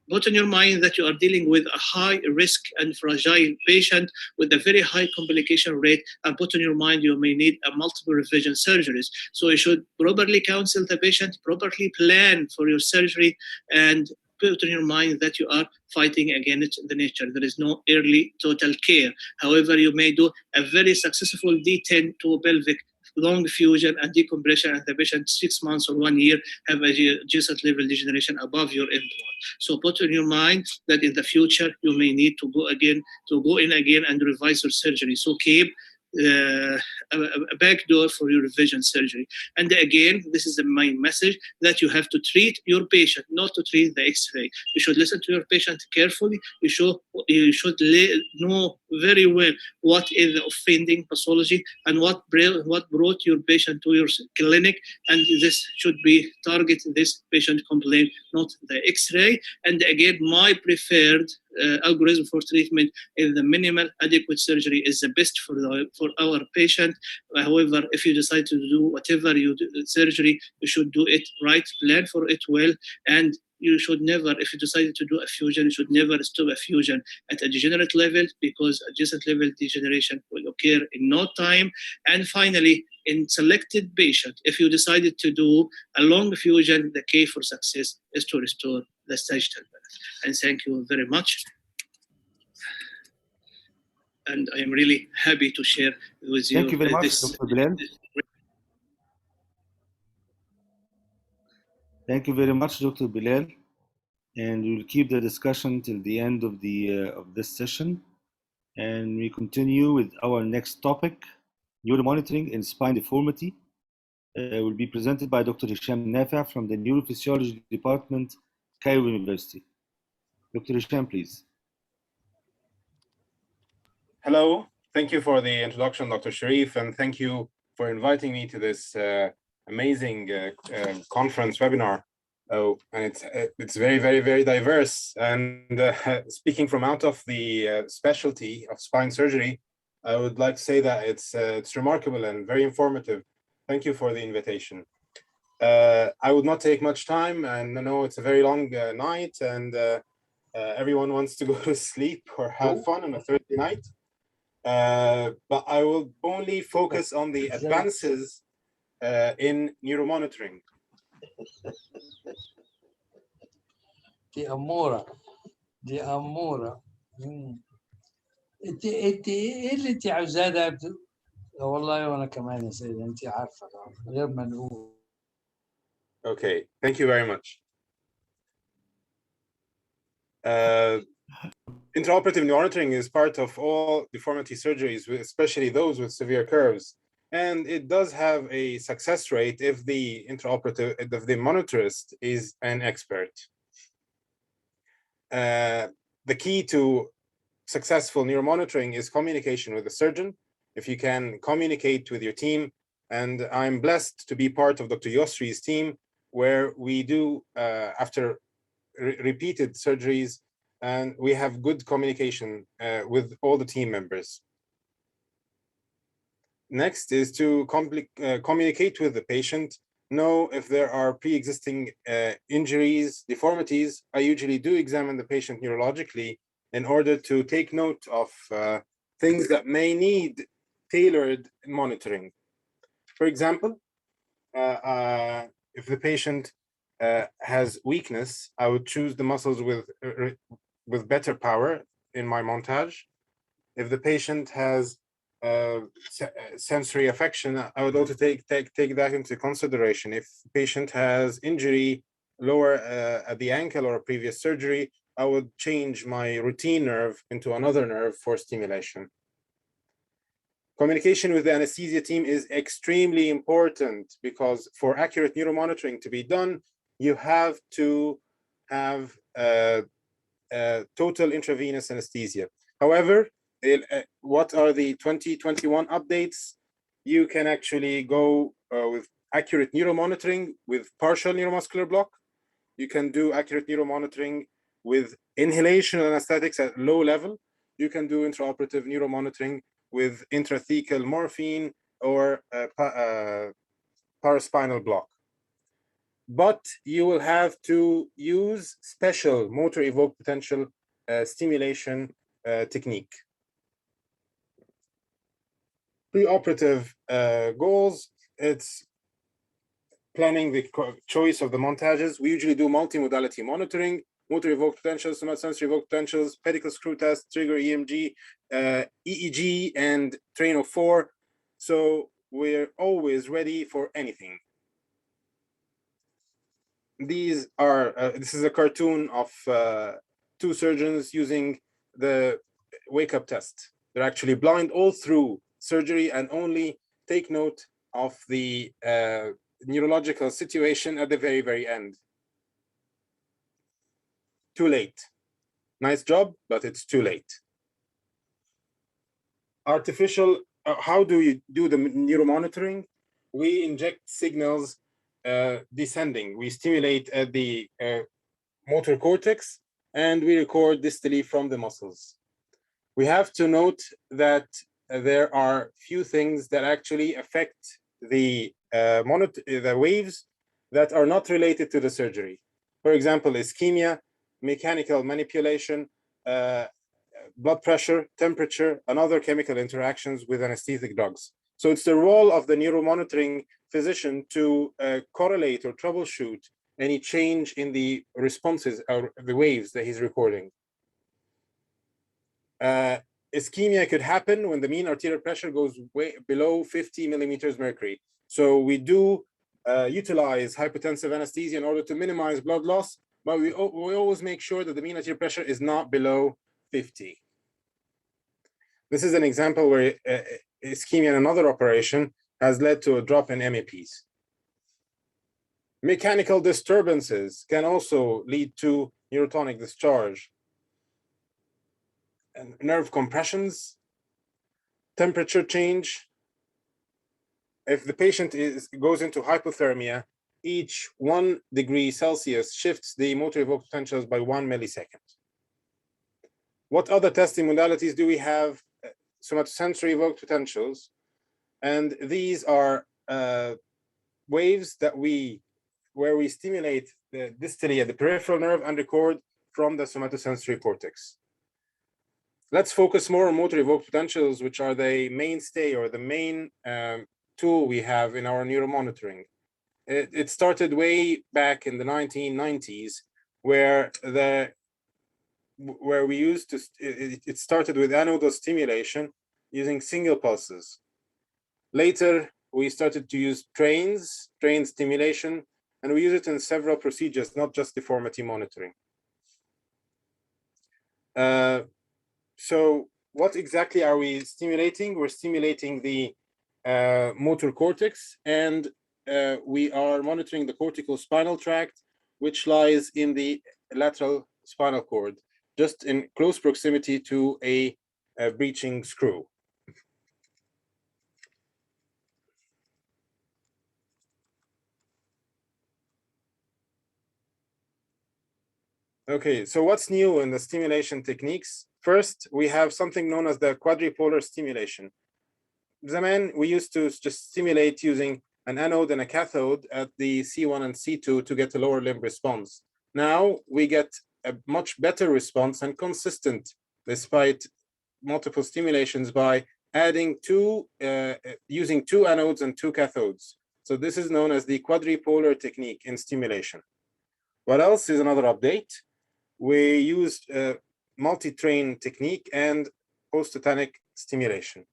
put in your mind that you are dealing with a high risk and fragile patient with a very high complication rate, and put in your mind you may need a multiple revision surgeries. So you should properly counsel the patient, properly plan for your surgery, and put in your mind that you are fighting against the nature. There is no early total care. However, you may do a very successful D10 to pelvic long fusion and decompression, and the patient 6 months or 1 year have a adjacent level degeneration above your implant. So put in your mind that in the future you may need to go in again and revise your surgery. So keep a back door for your revision surgery. And again, this is the main message, that you have to treat your patient, not to treat the X-ray. You should listen to your patient carefully. You should know very well what is the offending pathology and what brought your patient to your clinic, and this should be target this patient complaint, not the X-ray. And again, my preferred algorithm for treatment is the minimal adequate surgery is the best for our patient. However, if you decide to do whatever you do surgery, you should do it right, plan for it well, and you should never, if you decided to do a fusion, you should never stop a fusion at a degenerate level, because adjacent level degeneration will occur in no time. And finally, in selected patient, if you decided to do a long fusion, the key for success is to restore the sagittal balance. And thank you very much. And I am really happy to share with you. Thank you very much, Dr. Bilal. Thank you very much, Dr. Bilal. And we'll keep the discussion till the end of this session. And we continue with our next topic, neuromonitoring in spine deformity. Will be presented by Dr. Hisham Nafi from the Neurophysiology Department, Cairo University. Dr. Hisham, please. Hello, thank you for the introduction, Dr. Sharif, and thank you for inviting me to this amazing conference webinar. Oh, and it's very, very, very diverse. And speaking from out of the specialty of spine surgery, I would like to say that it's remarkable and very informative. Thank you for the invitation. I would not take much time, and I know it's a very long night, and everyone wants to go to sleep or have fun on a Thursday night. But I will only focus on the advances in neuromonitoring. دي أمورة انت ايه اللي انت عاوزاه ده؟ والله وانا كمان يا سيدي انت عارفه غير ما نقول. Okay, thank you very much. Intraoperative neuromonitoring is part of all deformity surgeries, especially those with severe curves. And it does have a success rate if the monitorist is an expert. The key to successful neuromonitoring is communication with the surgeon. If you can communicate with your team, and I'm blessed to be part of Dr. Yosri's team, where we do, after repeated surgeries, and we have good communication with all the team members. Next is to communicate with the patient, know if there are pre-existing injuries, deformities. I usually do examine the patient neurologically in order to take note of things that may need tailored monitoring. For example, if the patient has weakness, I would choose the muscles with better power in my montage. If the patient has sensory affection, I would also take that into consideration. If the patient has injury lower at the ankle or a previous surgery, I would change my routine nerve into another nerve for stimulation. Communication with the anesthesia team is extremely important because for accurate neuromonitoring to be done, you have to have total intravenous anesthesia. However, what are the 2021 updates? You can actually go with accurate neuromonitoring with partial neuromuscular block. You can do accurate neuromonitoring with inhalation anesthetics at low level. You can do intraoperative neuromonitoring with intrathecal morphine or paraspinal block. But you will have to use special motor evoked potential stimulation technique. Preoperative goals, it's planning the choice of the montages. We usually do multimodality monitoring, motor evoked potentials, somatosensory evoked potentials, pedicle screw test, trigger EMG, EEG, and train of 4. So we're always ready for anything. These are, this is a cartoon of 2 surgeons using the wake-up test. They're actually blind all through surgery and only take note of the neurological situation at the very, very end. Too late. Nice job, but it's too late. Artificial, how do you do the neuromonitoring? We inject signals descending. We stimulate at the motor cortex and we record distally from the muscles. We have to note that there are few things that actually affect the waves that are not related to the surgery. For example, ischemia, mechanical manipulation, blood pressure, temperature, and other chemical interactions with anesthetic drugs. So it's the role of the neuromonitoring physician to correlate or troubleshoot any change in the responses or the waves that he's recording. Ischemia could happen when the mean arterial pressure goes way below 50 millimeters mercury. So we do utilize hypotensive anesthesia in order to minimize blood loss, but we always make sure that the mean arterial pressure is not below 50. This is an example where ischemia in another operation has led to a drop in MAPs. Mechanical disturbances can also lead to neurotonic discharge. And nerve compressions, temperature change. If the patient goes into hypothermia, each 1 degree Celsius shifts the motor evoked potentials by 1 millisecond. What other testing modalities do we have? Somatosensory evoked potentials. And these are waves that where we stimulate the distally at the peripheral nerve and record from the somatosensory cortex. Let's focus more on motor evoked potentials, which are the mainstay or the main tool we have in our neuromonitoring. It started way back in the 1990s, where we used to, it started with anodal stimulation using single pulses. Later, we started to use train stimulation, and we use it in several procedures, not just deformity monitoring. So what exactly are we stimulating? We're stimulating the motor cortex, and we are monitoring the cortical spinal tract, which lies in the lateral spinal cord, just in close proximity to a breeching screw. Okay, so what's new in the stimulation techniques? First, we have something known as the quadripolar stimulation. Zaman, we used to just stimulate using an anode and a cathode at the C1 and C2 to get a lower limb response. Now we get a much better response and consistent despite multiple stimulations by adding using 2 anodes and 2 cathodes. So this is known as the quadrupolar technique in stimulation. What else is another update? We used multi-train technique and post-tetanic stimulation.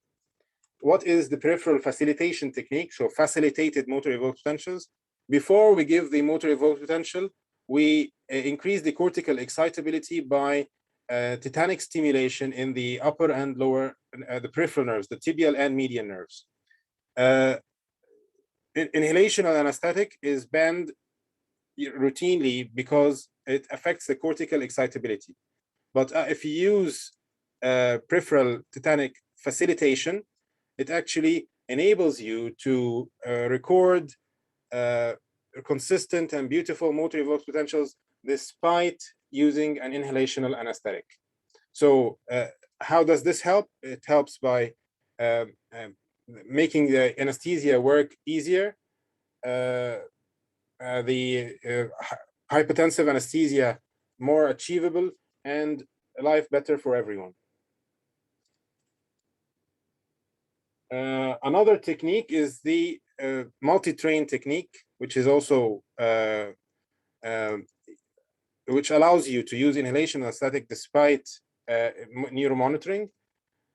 What is the peripheral facilitation technique? So facilitated motor evoked potentials. Before we give the motor evoked potential, we increase the cortical excitability by tetanic stimulation in the upper and lower, the peripheral nerves, the tibial and median nerves. Inhalational anesthetic is banned routinely because it affects the cortical excitability. But if you use peripheral tetanic facilitation, it actually enables you to record consistent and beautiful motor evoked potentials despite using an inhalational anesthetic. So how does this help? It helps by making the anesthesia work easier. Hypotensive anesthesia more achievable, and life better for everyone. Another technique is the multi-train technique, which is also which allows you to use inhalation anesthetic despite neuromonitoring.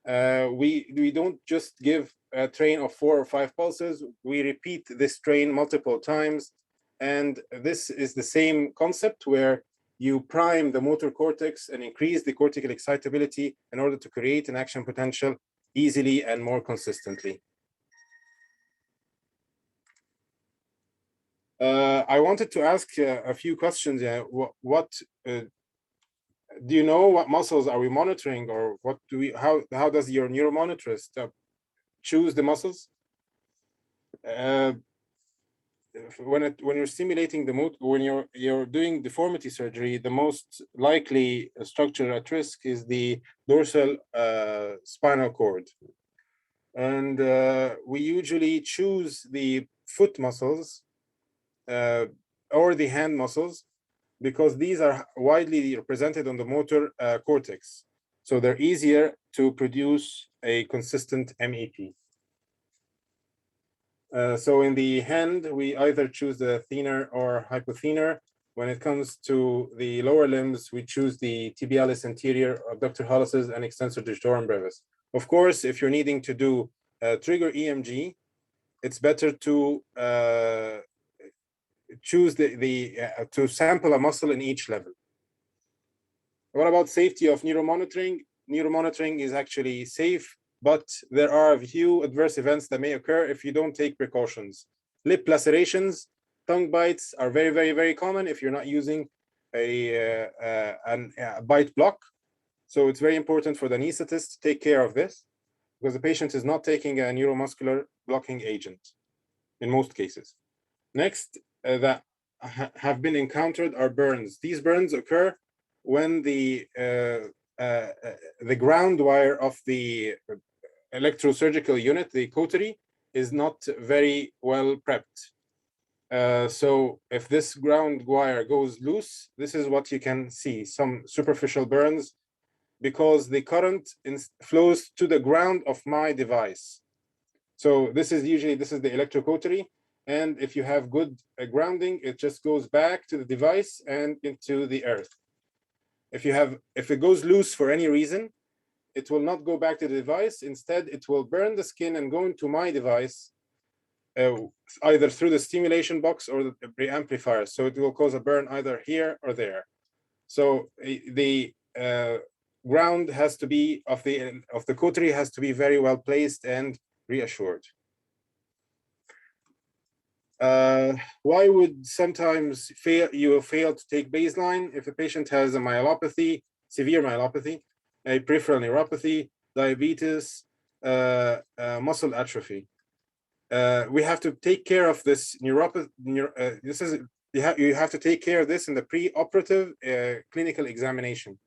We don't just give a train of 4 or 5 pulses. We repeat this train multiple times, and this is the same concept where you prime the motor cortex and increase the cortical excitability in order to create an action potential easily and more consistently. I wanted to ask a few questions. Do you know what muscles are we monitoring, or what do we? How does your neuromonitorist choose the muscles? When you're stimulating the mood, when you're doing deformity surgery, the most likely structure at risk is the dorsal spinal cord, and we usually choose the foot muscles or the hand muscles because these are widely represented on the motor cortex, so they're easier to produce a consistent MEP. So in the hand, we either choose the thenar or hypothenar. When it comes to the lower limbs, we choose the tibialis anterior, abductor hallucis, and extensor digitorum brevis. Of course, if you're needing to do trigger EMG, it's better to choose to sample a muscle in each level. What about safety of neuromonitoring? Neuromonitoring is actually safe, but there are a few adverse events that may occur if you don't take precautions. Lip lacerations, tongue bites are very, very, very common if you're not using a bite block. So it's very important for the anesthetist to take care of this because the patient is not taking a neuromuscular blocking agent in most cases. Next, that have been encountered are burns. These burns occur when the ground wire of the electrosurgical unit, the cautery, is not very well prepped. So if this ground wire goes loose, this is what you can see, some superficial burns, because the current flows to the ground of my device. So this is the electrocautery, and if you have good grounding, it just goes back to the device and into the earth. If it goes loose for any reason, it will not go back to the device. Instead, it will burn the skin and go into my device, either through the stimulation box or the preamplifier. So it will cause a burn either here or there. So the ground has to be of the cautery has to be very well placed and reassured. Why would sometimes you fail to take baseline if a patient has a myelopathy, severe myelopathy, a peripheral neuropathy, diabetes, muscle atrophy? We have to take care of this neuropathy. You have to take care of this in the pre-operative clinical examination.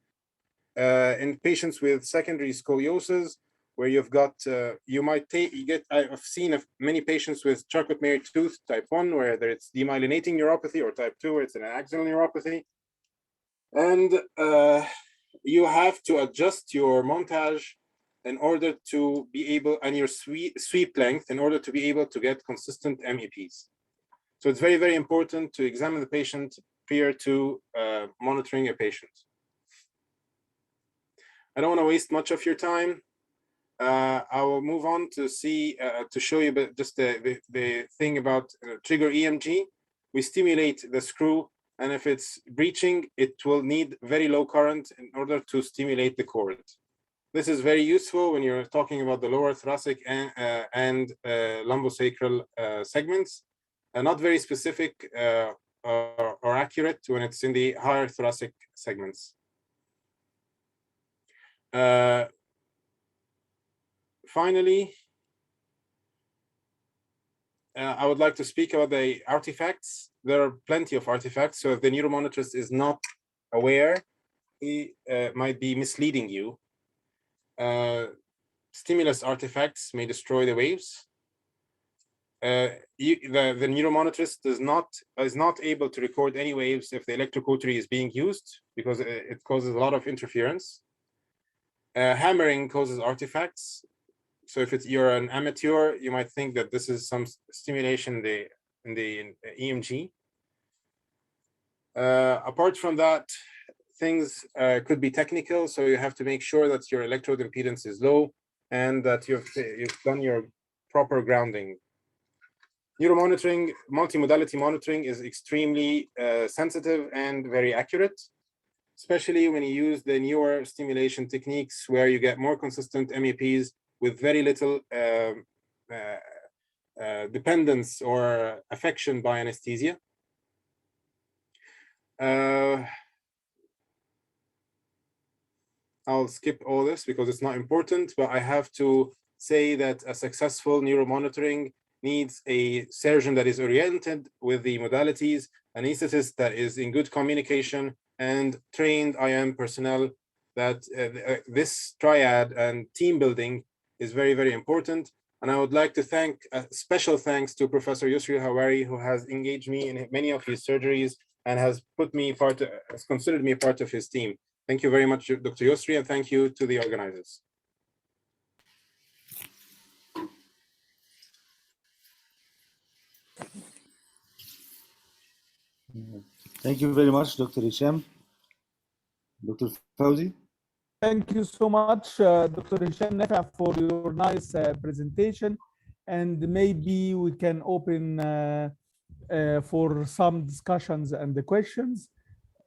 In patients with secondary scoliosis where you've got, I've seen many patients with Charcot-Marie tooth type 1, where it's demyelinating neuropathy, or type 2, where it's an axonal neuropathy. And you have to adjust your montage in order to be able, and your sweep length in order to be able to get consistent MEPs. So it's very, very important to examine the patient prior to monitoring a patient. I don't want to waste much of your time. I will move on to show you just the thing about trigger EMG. We stimulate the screw, and if it's breaching, it will need very low current in order to stimulate the cord. This is very useful when you're talking about the lower thoracic and lumbosacral segments, and not very specific or accurate when it's in the higher thoracic segments. Finally, I would like to speak about the artifacts. There are plenty of artifacts, so if the neuromonitorist is not aware, he might be misleading you. Stimulus artifacts may destroy the waves. The neuromonitorist is not able to record any waves if the electrocautery is being used, because it causes a lot of interference. Hammering causes artifacts. So if you're an amateur, you might think that this is some stimulation in the EMG. Apart from that, things could be technical, so you have to make sure that your electrode impedance is low and that you've done your proper grounding. Neuromonitoring, multimodality monitoring is extremely sensitive and very accurate, especially when you use the newer stimulation techniques where you get more consistent MEPs with very little dependence or affection by anesthesia. I'll skip all this because it's not important, but I have to say that a successful neuromonitoring needs a surgeon that is oriented with the modalities, an anesthetist that is in good communication, and trained IM personnel. That this triad and team building is very, very important. And I would like to thank, special thanks to Professor Yusri Hawari, who has engaged me in many of his surgeries and has considered me part of his team. Thank you very much, Dr. Yusri, and thank you to the organizers. Thank you very much, Dr. Hisham. Dr. Fauzi. Thank you so much, Dr. Hisham Nafa, for your nice presentation. And maybe we can open for some discussions and the questions.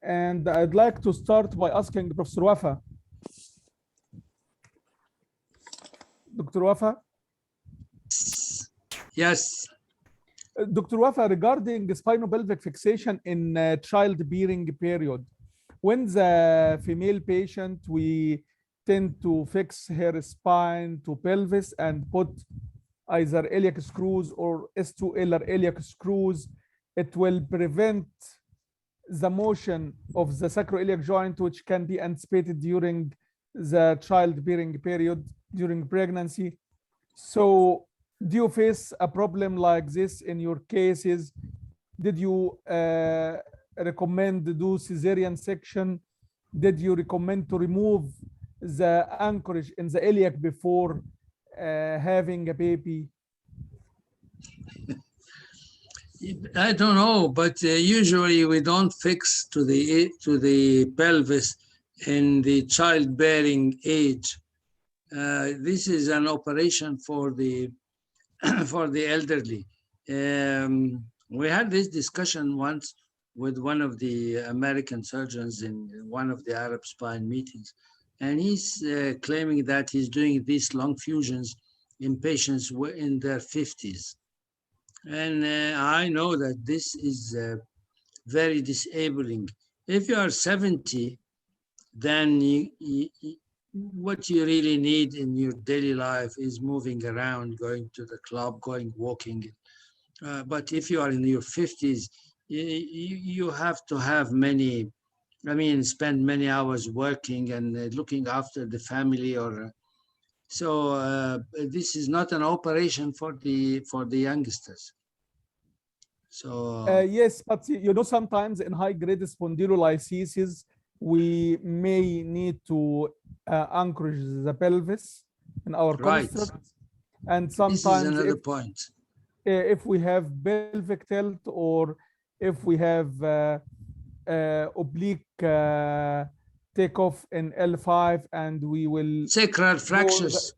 And I'd like to start by asking Professor Wafa. Dr. Wafa? Yes. Dr. Wafa, regarding spinopelvic fixation in childbearing period, when the female patient, we tend to fix her spine to pelvis and put either iliac screws or S2L or iliac screws, it will prevent the motion of the sacroiliac joint, which can be anticipated during the childbearing period, during pregnancy. So do you face a problem like this in your cases? Did you recommend to do cesarean section? Did you recommend to remove the anchorage in the iliac before having a baby? I don't know, but usually we don't fix to the pelvis in the childbearing age. This is an operation for the for the elderly. We had this discussion once with one of the American surgeons in one of the Arab spine meetings, and he's claiming that he's doing these long fusions in patients in their 50s. And I know that this is very disabling. If you are 70, then what you really need in your daily life is moving around, going to the club, walking. But if you are in your 50s, you have to have spend many hours working and looking after the family or So this is not an operation for the youngsters. So yes, but you know, sometimes in high-grade spondylolisthesis, we may need to anchorage the pelvis in our right. construct. And This is sometimes another point. If we have pelvic tilt, or if we have oblique takeoff in L5, and we will Sacral fractures.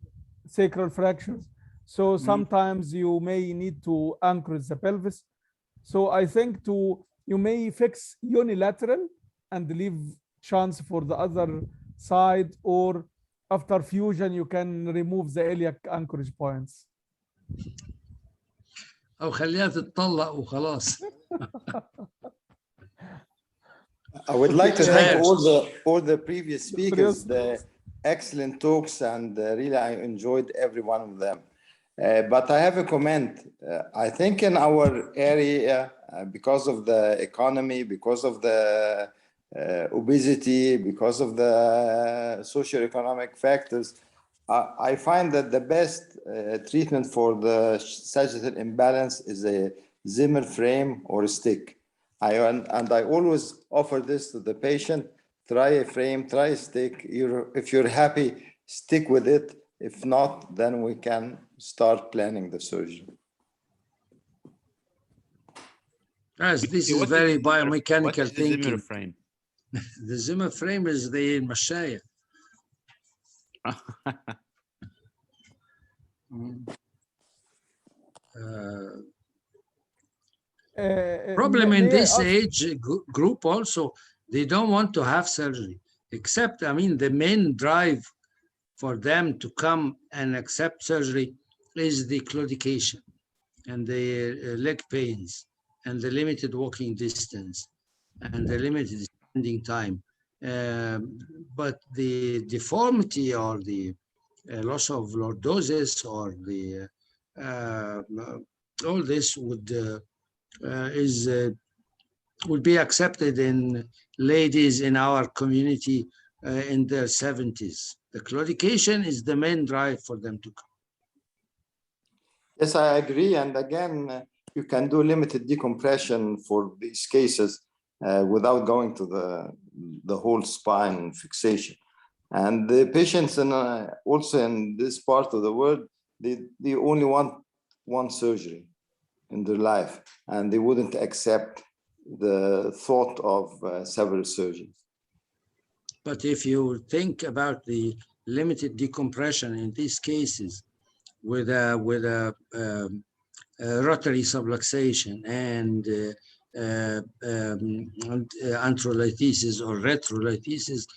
Sacral fractures. So sometimes you may need to anchor the pelvis. So I think you may fix unilateral and leave chance for the other side, or after fusion you can remove the iliac anchorage points. أو خليها تتطلق وخلاص. I would like to thank all the previous speakers, the excellent talks, and really I enjoyed every one of them. But I have a comment. I think in our area, because of the economy, because of the obesity, because of the socioeconomic factors, I find that the best treatment for the sagittal imbalance is a Zimmer frame or a stick. And I always offer this to the patient: try a frame, try a stick. If you're happy, stick with it. If not, then we can start planning the surgery. Yes, this is very biomechanical thinking. Zimmer frame? The Zimmer frame is the Mashaya. Problem in this age group also, they don't want to have surgery, except, I mean, the main drive for them to come and accept surgery is the claudication and the leg pains and the limited walking distance and the limited standing time. But the deformity or the loss of lordosis or the all this would be accepted in ladies in our community in their 70s. The claudication is the main drive for them to come. Yes, I agree. And again, you can do limited decompression for these cases without going to the whole spine fixation. And the patients also in this part of the world, they only want one surgery in their life, and they wouldn't accept the thought of several surgeries. But if you think about the limited decompression in these cases with a rotary subluxation and antrolythesis or retrolythesis,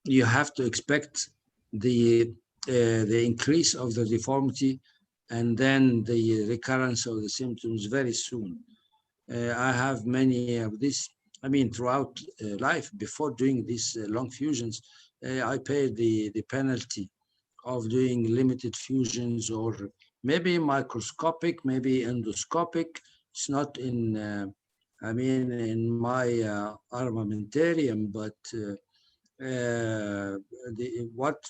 you have to expect the increase of the deformity and then the recurrence of the symptoms very soon. I have many of this. I mean, throughout life, before doing these long fusions, I paid the penalty of doing limited fusions, or maybe microscopic, maybe endoscopic. It's not in, I mean, in my armamentarium, but what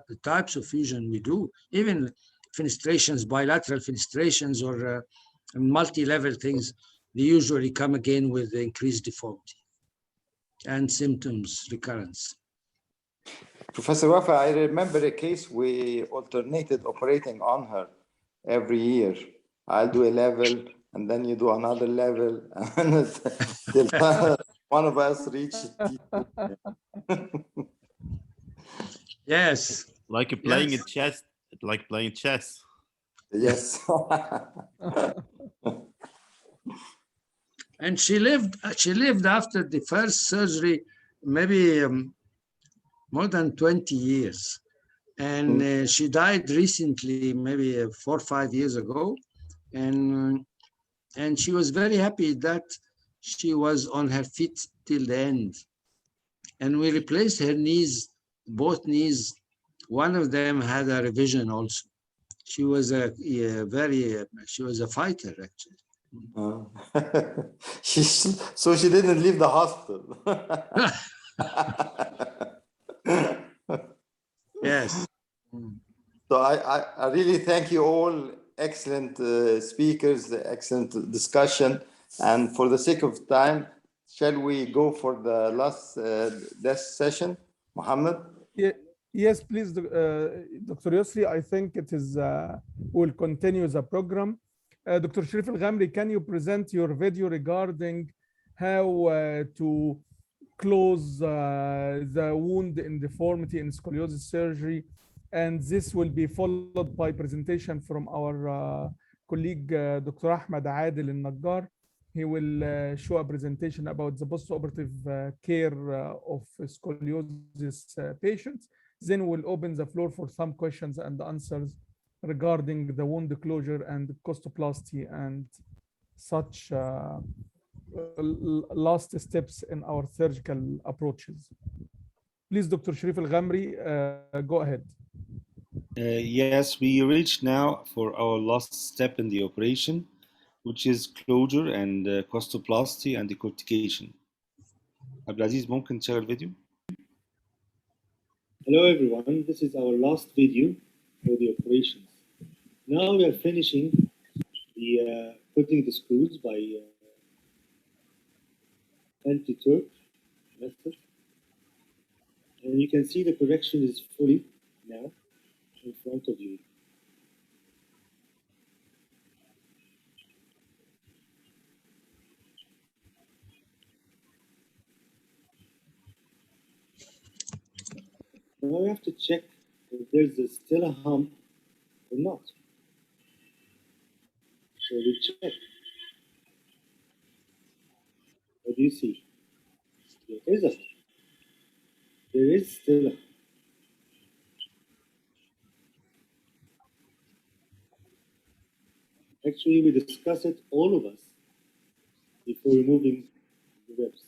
the types of fusion we do, even fenestrations, bilateral fenestrations, or multi-level things, they usually come again with increased deformity and symptoms recurrence. Professor Wafa, I remember a case we alternated operating on her every year. I'll do a level, and then you do another level, and till one of us reaches. Yes. Like playing chess, like playing chess. Yes. And she lived after the first surgery, maybe more than 20 years. And she died recently, maybe 4 or 5 years ago. And she was very happy that she was on her feet till the end. And we replaced her knees, both knees. One of them had a revision also. She was she was a fighter, actually. So she didn't leave the hospital. Yes. I really thank you all. Excellent speakers, excellent discussion. And for the sake of time, shall we go for the last session, Mohammed? Yeah, yes, please, Dr. Yusri. I think it is, we'll continue the program. Dr. Sharif Al-Ghamri, can you present your video regarding how to close the wound in deformity in scoliosis surgery? And this will be followed by presentation from our colleague, Dr. Ahmed Adil Al-Najjar. He will show a presentation about the post-operative care of scoliosis patients. Then we'll open the floor for some questions and answers regarding the wound closure and costoplasty and such last steps in our surgical approaches. Please, Dr. Sharif Al-Ghamri, go ahead. Yes, we reached now for our last step in the operation, which is closure and costoplasty and decortication. Abdulaziz, ممكن تشغل الفيديو? Hello everyone, this is our last video for the operations. Now we are finishing the putting the screws by anti-torque method. And you can see the correction is fully now in front of you. Now we have to check if there's still a hump or not. So we check. What do you see? There is a hump. There is still a hump. Actually, we discuss it, all of us, before removing the ribs.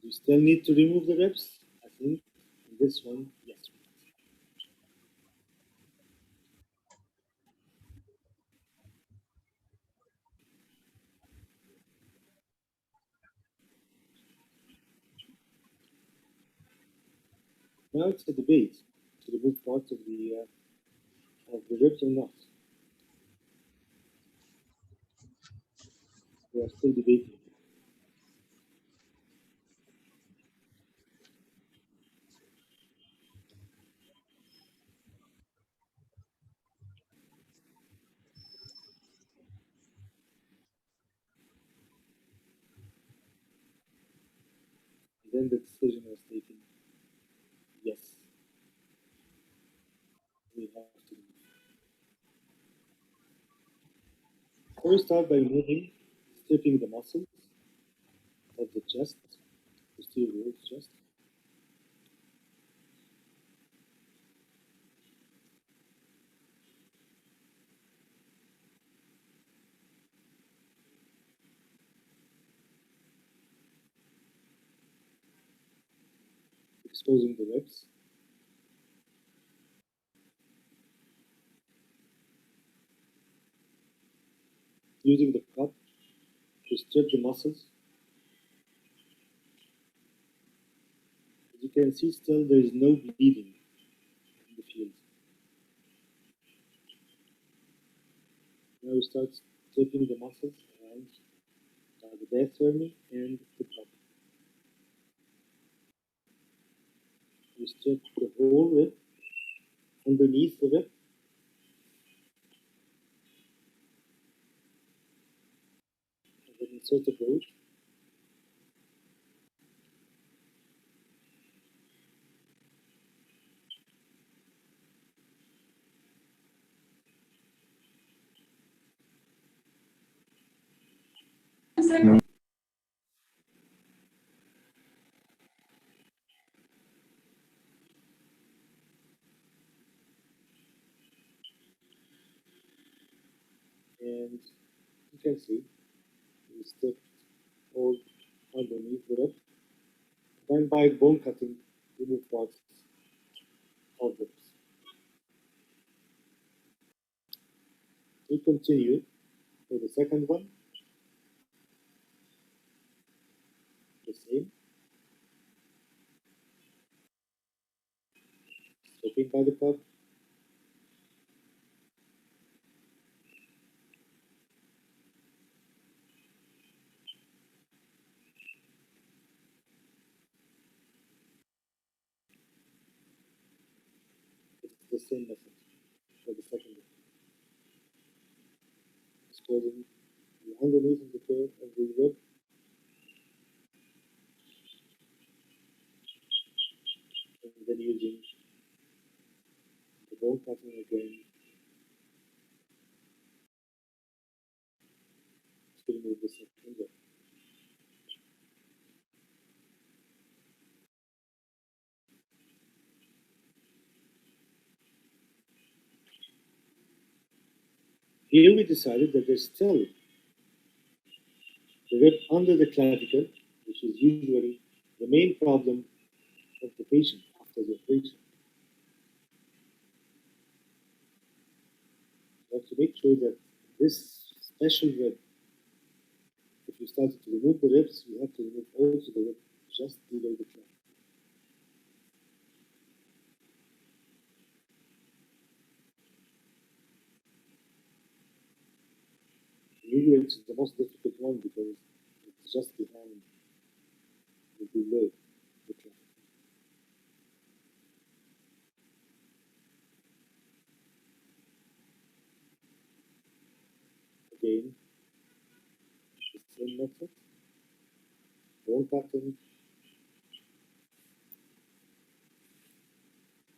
You still need to remove the ribs? I think in this one, yes. Now it's a debate to remove parts of the ribs or not. We are still debating. Then the decision was taken. Yes, we have to. So we start by removing, stripping the muscles of the chest, posterior wall chest. Exposing the ribs. Using the cup to strip the muscles. As you can see, still there is no bleeding in the field. Now we start stripping the muscles around the diaphragm and the cup. We strip the whole rib, underneath the rib. And then insert the bolt. And you can see we strip all underneath the rib. Then by bone cutting, remove parts of the ribs. We continue for the second one. The same. Stripping by the cup. the same method for the second one. Exposing the underneath of the curve of the rib and then using the bone cutting again to remove the second rib. Here we decided that there's still the rib under the clavicle, which is usually the main problem of the patient after the operation. You have to make sure that this special rib, if you started to remove the ribs, you have to remove also the rib just below the clavicle. Usually it's the most difficult one because it's just behind the below the clavicle. Again, the same method, bone cutting,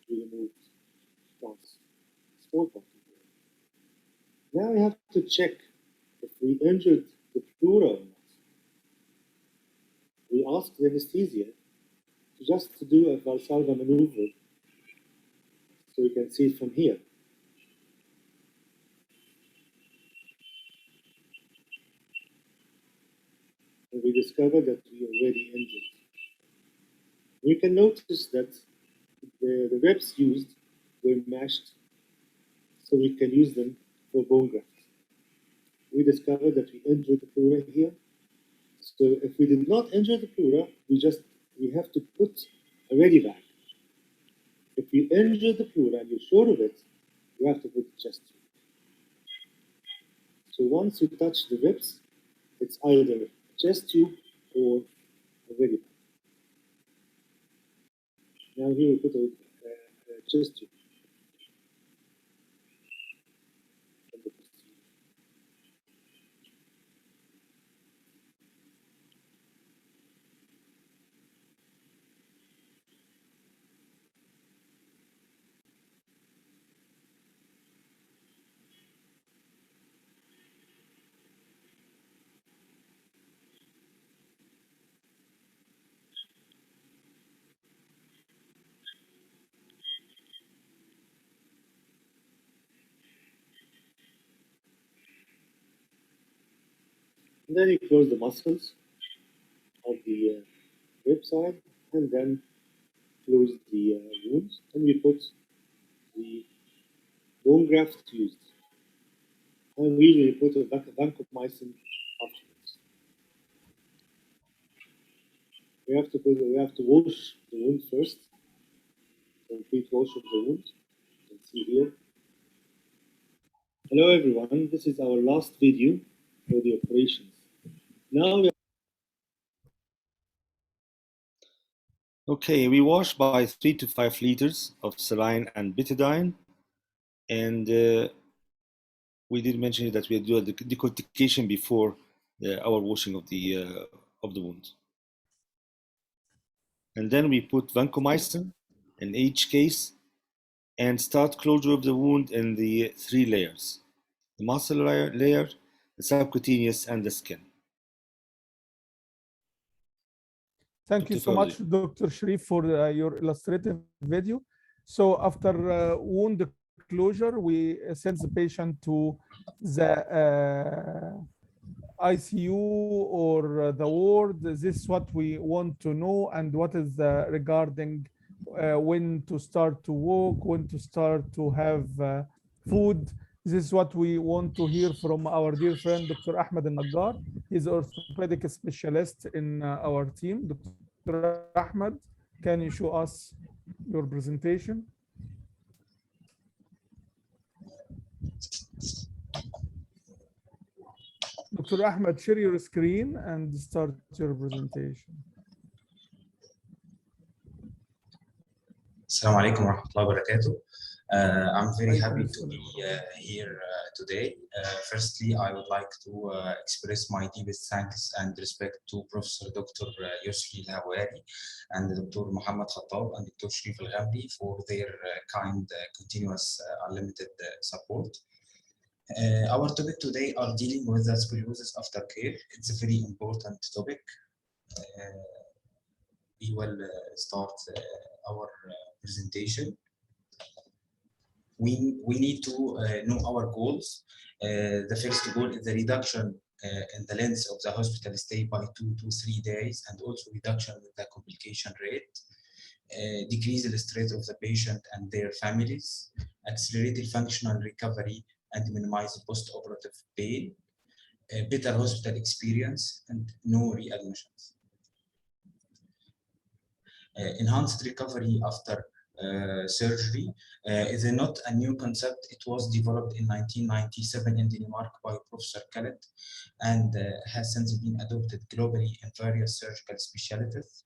we removed parts, small parts. Now we have to check if we injured the pleura or not. We asked the anesthesia to do a Valsalva maneuver so we can see it from here. And we discovered that we already injured. We can notice that the reps used were mashed so we can use them for bone graft. We discovered that we injured the pleura here. So if we did not injure the pleura, we have to put a ready bag. If you injure the pleura and you're sure of it, you have to put the chest tube. So once you touch the ribs, it's either a chest tube or a ready bag. Now here we put a chest tube. And then you close the muscles of the rib side and then close the wounds, and we put the bone graft used. And we usually put a vancomycin afterwards. We have to wash the wound first. Complete wash of the wound. You can see here. Hello everyone, this is our last video for the operations. Now okay, we wash by 3 to 5 liters of saline and betadine, and we did mention that we do a decortication before our washing of the wound. And then we put vancomycin in each case and start closure of the wound in the 3 layers: the muscle layer, the subcutaneous, and the skin. Thank you so much, Dr. Sharif, for your illustrative video. So after wound closure, we send the patient to the ICU or the ward. This is what we want to know, and what is regarding when to start to walk, when to start to have food. This is what we want to hear from our dear friend, Dr. Ahmed Al-Naggar. He's an orthopedic specialist in our team. Dr. Ahmed, can you show us your presentation? Dr. Ahmed, share your screen and start your presentation. السلام عليكم ورحمة الله وبركاته. I'm very happy to be here today. Firstly, I would like to express my deepest thanks and respect to Professor Dr. Yusri Al-Hawari and Dr. Muhammad Khattab and Dr. Sharif Al-Ghamdi for their kind, continuous, unlimited support. Our topic today are dealing with the scoliosis after care. It's a very important topic. We will start our presentation. We need to know our goals. The first goal is the reduction in the length of the hospital stay by 2 to 3 days, and also reduction in the complication rate, decrease the stress of the patient and their families, accelerate the functional recovery and minimize post-operative pain, better hospital experience, and no readmissions. Enhanced recovery after surgery is not a new concept. It was developed in 1997 in Denmark by Professor Khaled and has since been adopted globally in various surgical specialties.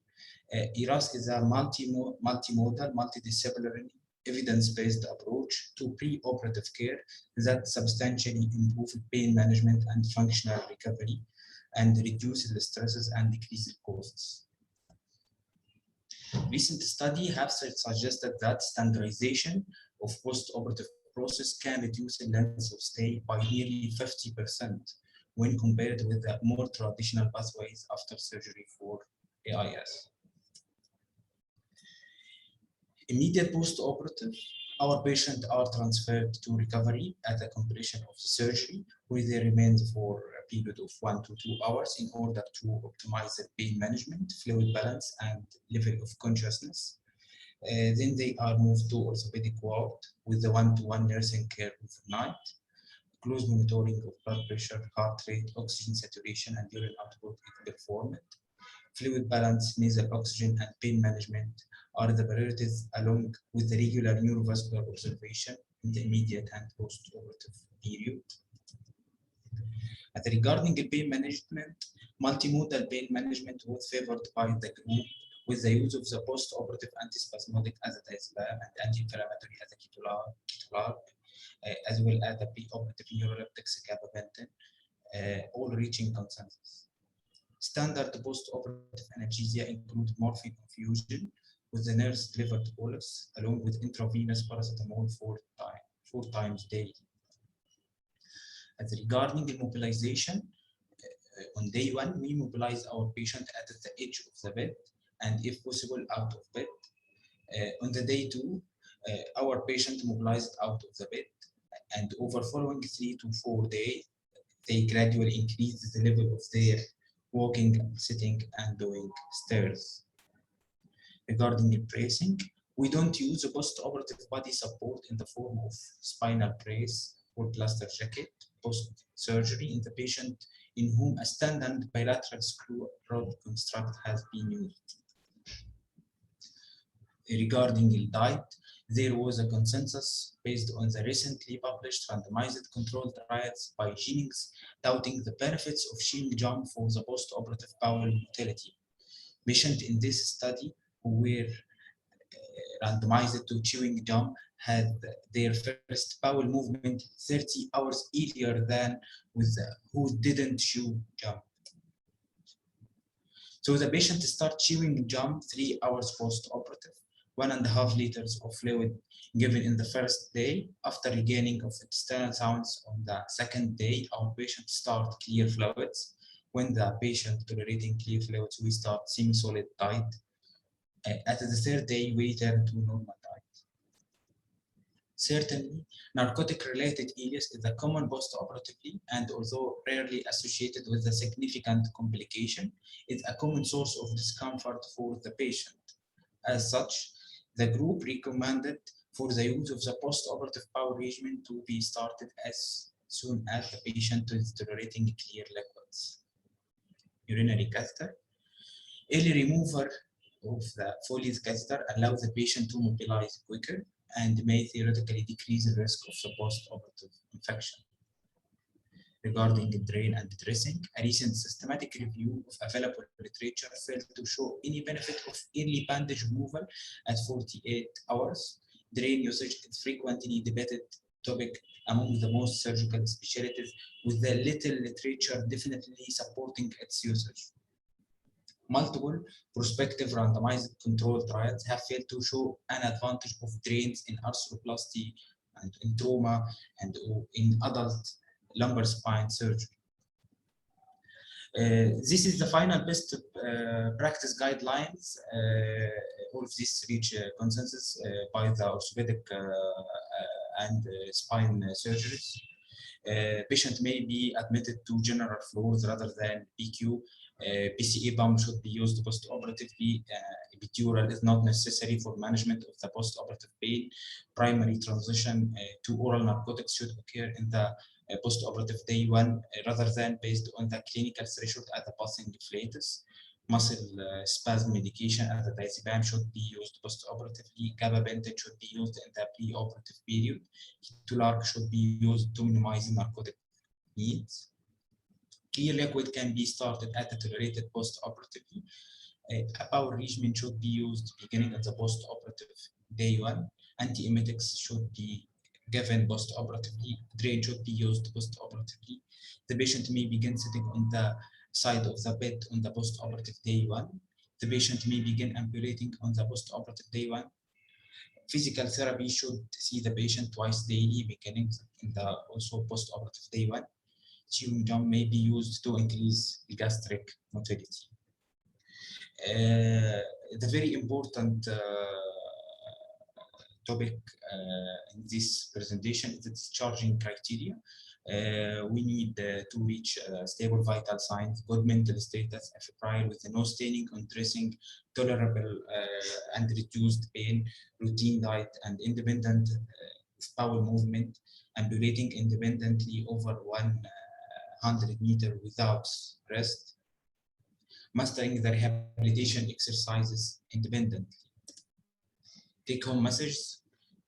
ERAS is a multimodal, multidisciplinary, evidence-based approach to pre-operative care that substantially improves pain management and functional recovery and reduces the stresses and decreases costs. Recent study have suggested that standardization of post-operative process can reduce the length of stay by nearly 50% when compared with the more traditional pathways after surgery for AIS. Immediate post-operative, our patients are transferred to recovery at the completion of the surgery, where they remain for a period of 1 to 2 hours in order to optimize the pain management, fluid balance, and level of consciousness. Then they are moved to orthopedic ward with the one-to-one nursing care overnight, close monitoring of blood pressure, heart rate, oxygen saturation, and urine output is performed. Fluid balance, nasal oxygen, and pain management are the priorities, along with the regular neurovascular observation in the immediate and post-operative period. Regarding the pain management, multimodal pain management was favored by the group with the use of the post-operative antispasmodic azathioprine and anti-inflammatory azaketalol, as well as the pre-operative neuroleptics gabapentin, all reaching consensus. Standard post-operative analgesia include morphine infusion with the nurse-delivered bolus, along with intravenous paracetamol 4 times daily. As regarding the mobilization, on day 1, we mobilize our patient at the edge of the bed, and if possible, out of bed. On the day 2, our patient mobilized out of the bed, and over following 3 to 4 days, they gradually increase the level of their walking, sitting, and doing stairs. Regarding the bracing, we don't use a post-operative body support in the form of spinal brace or plaster jacket post-surgery in the patient in whom a standard bilateral screw rod construct has been used. Regarding the diet, there was a consensus based on the recently published randomized controlled trials by Jennings touting the benefits of chewing gum for the post-operative bowel motility. Patients in this study who were randomized to chewing gum had their first bowel movement 30 hours earlier than with who didn't chew gum. So the patient start chewing gum 3 hours post-operative, 1.5 liters of fluid given in the first day. After regaining of external sounds on the second day, our patient start clear fluids. When the patient tolerating clear fluids, we start semi-solid diet. At the third day, we return to normal diet. Certainly, narcotic-related ileus is a common post-operatively, and although rarely associated with a significant complication, is a common source of discomfort for the patient. As such, the group recommended for the use of the post-operative bowel regimen to be started as soon as the patient is tolerating clear liquids. Urinary catheter. Early removal of the Foley's catheter allows the patient to mobilize quicker and may theoretically decrease the risk of the post-operative infection. Regarding the drain and dressing, a recent systematic review of available literature failed to show any benefit of early bandage removal at 48 hours. Drain usage is frequently debated topic among the most surgical specialties, with the little literature definitely supporting its usage. Multiple prospective randomized controlled trials have failed to show an advantage of drains in arthroplasty and in trauma and in adult lumbar spine surgery. This is the final best practice guidelines. All of this reach consensus by the orthopedic and spine surgeries. Patient may be admitted to general floors rather than PQ. PCA pump should be used post-operatively. Epidural is not necessary for management of the post-operative pain. Primary transition to oral narcotics should occur in the post-operative day 1 rather than based on the clinical threshold at the passing flatus. Muscle spasm medication as the diazepam should be used post-operatively. Gabapentin should be used in the pre-operative period. Ketorolac should be used to minimize narcotic needs. Clear liquid can be started at the tolerated post-operatively. A power regimen should be used beginning at the post-operative day 1. Antiemetics should be given post-operatively. Drain should be used post-operatively. The patient may begin sitting on the side of the bed on the post-operative day 1. The patient may begin ambulating on the post-operative day 1. Physical therapy should see the patient twice daily, beginning in the also post-operative day 1. Chewing gum may be used to increase gastric motility. The very important topic in this presentation is the discharging criteria. We need to reach stable vital signs, good mental status, febrile with no staining on dressing, tolerable and reduced pain, routine diet, and independent bowel movement, ambulating independently over 100 meters without rest, mastering the rehabilitation exercises independently. Take-home messages: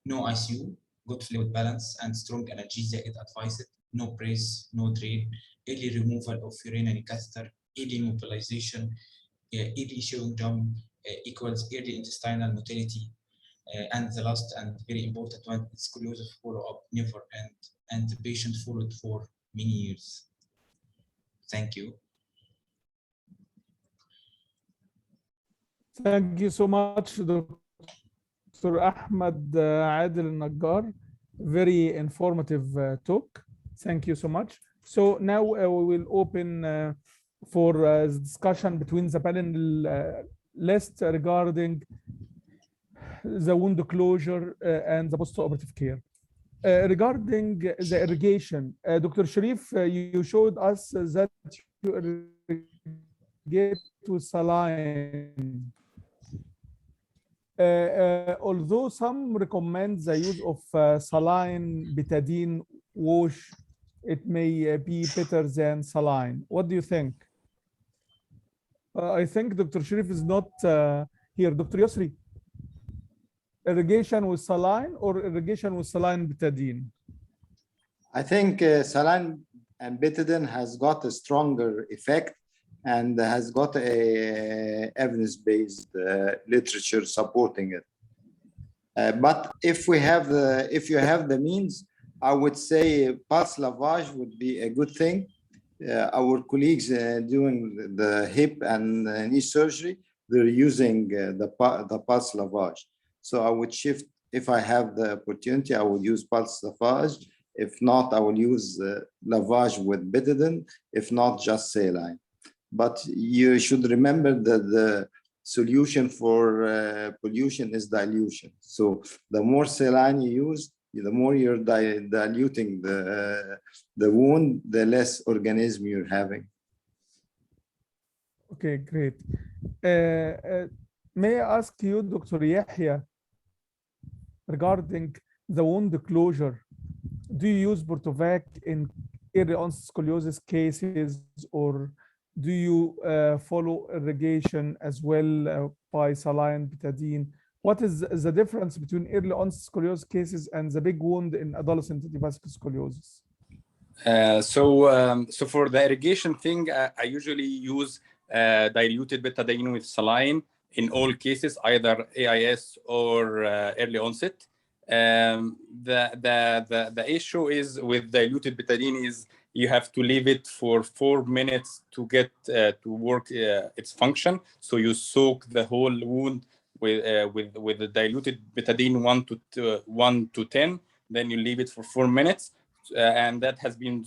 no ICU, good fluid balance, and strong analgesia is advised. No brace, no drain, early removal of urinary catheter, early mobilization, early chewing gum equals early intestinal motility. And the last and very important one is scoliosis follow-up never end, and the patient followed for many years. Thank you. Thank you so much, Dr. Ahmed Adel Nagar. Very informative talk. Thank you so much. So now we will open for discussion between the panel list regarding the wound closure and the post-operative care. Regarding the irrigation, Dr. Sharif, you showed us that you irrigate with saline. Although some recommend the use of saline betadine wash, it may be better than saline. What do you think? I think Dr. Sharif is not here. Dr. Yusri, irrigation with saline or irrigation with saline betadine? I think saline and betadine has got a stronger effect and has got a evidence-based literature supporting it. But if you have the means, I would say pulse lavage would be a good thing. Our colleagues doing the hip and knee surgery, they're using the pulse lavage. So I would shift, if I have the opportunity, I would use pulse lavage. If not, I will use lavage with betadine, if not just saline. But you should remember that the solution for pollution is dilution. So the more saline you use, the more you're diluting the wound, the less organism you're having. Okay, great. May I ask you, Dr. Yahya, regarding the wound closure, do you use Bortovac in early onset scoliosis cases, or do you follow irrigation as well by saline betadine? What is the difference between early onset scoliosis cases and the big wound in adolescent idiopathic scoliosis? So for the irrigation thing, I usually use diluted betadine with saline in all cases, either AIS or early onset. The issue is with diluted betadine is you have to leave it for 4 minutes to get to work its function. So you soak the whole wound with the diluted betadine 1 to 10. Then you leave it for 4 minutes, and that has been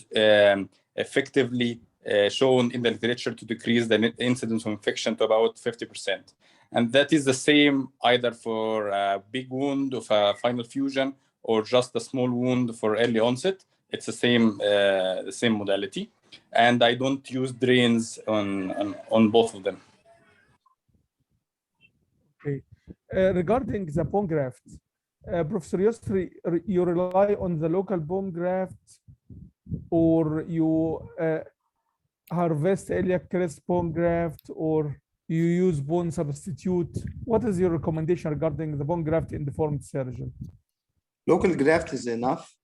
effectively shown in the literature to decrease the incidence of infection to about 50%. And that is the same either for a big wound of a final fusion or just a small wound for early onset. It's the same modality. And I don't use drains on both of them. Okay. Regarding the bone graft, Professor Yusri, you rely on the local bone graft, or you harvest iliac crest bone graft, or you use bone substitute? What is your recommendation regarding the bone graft in deformed surgery? Local graft is enough,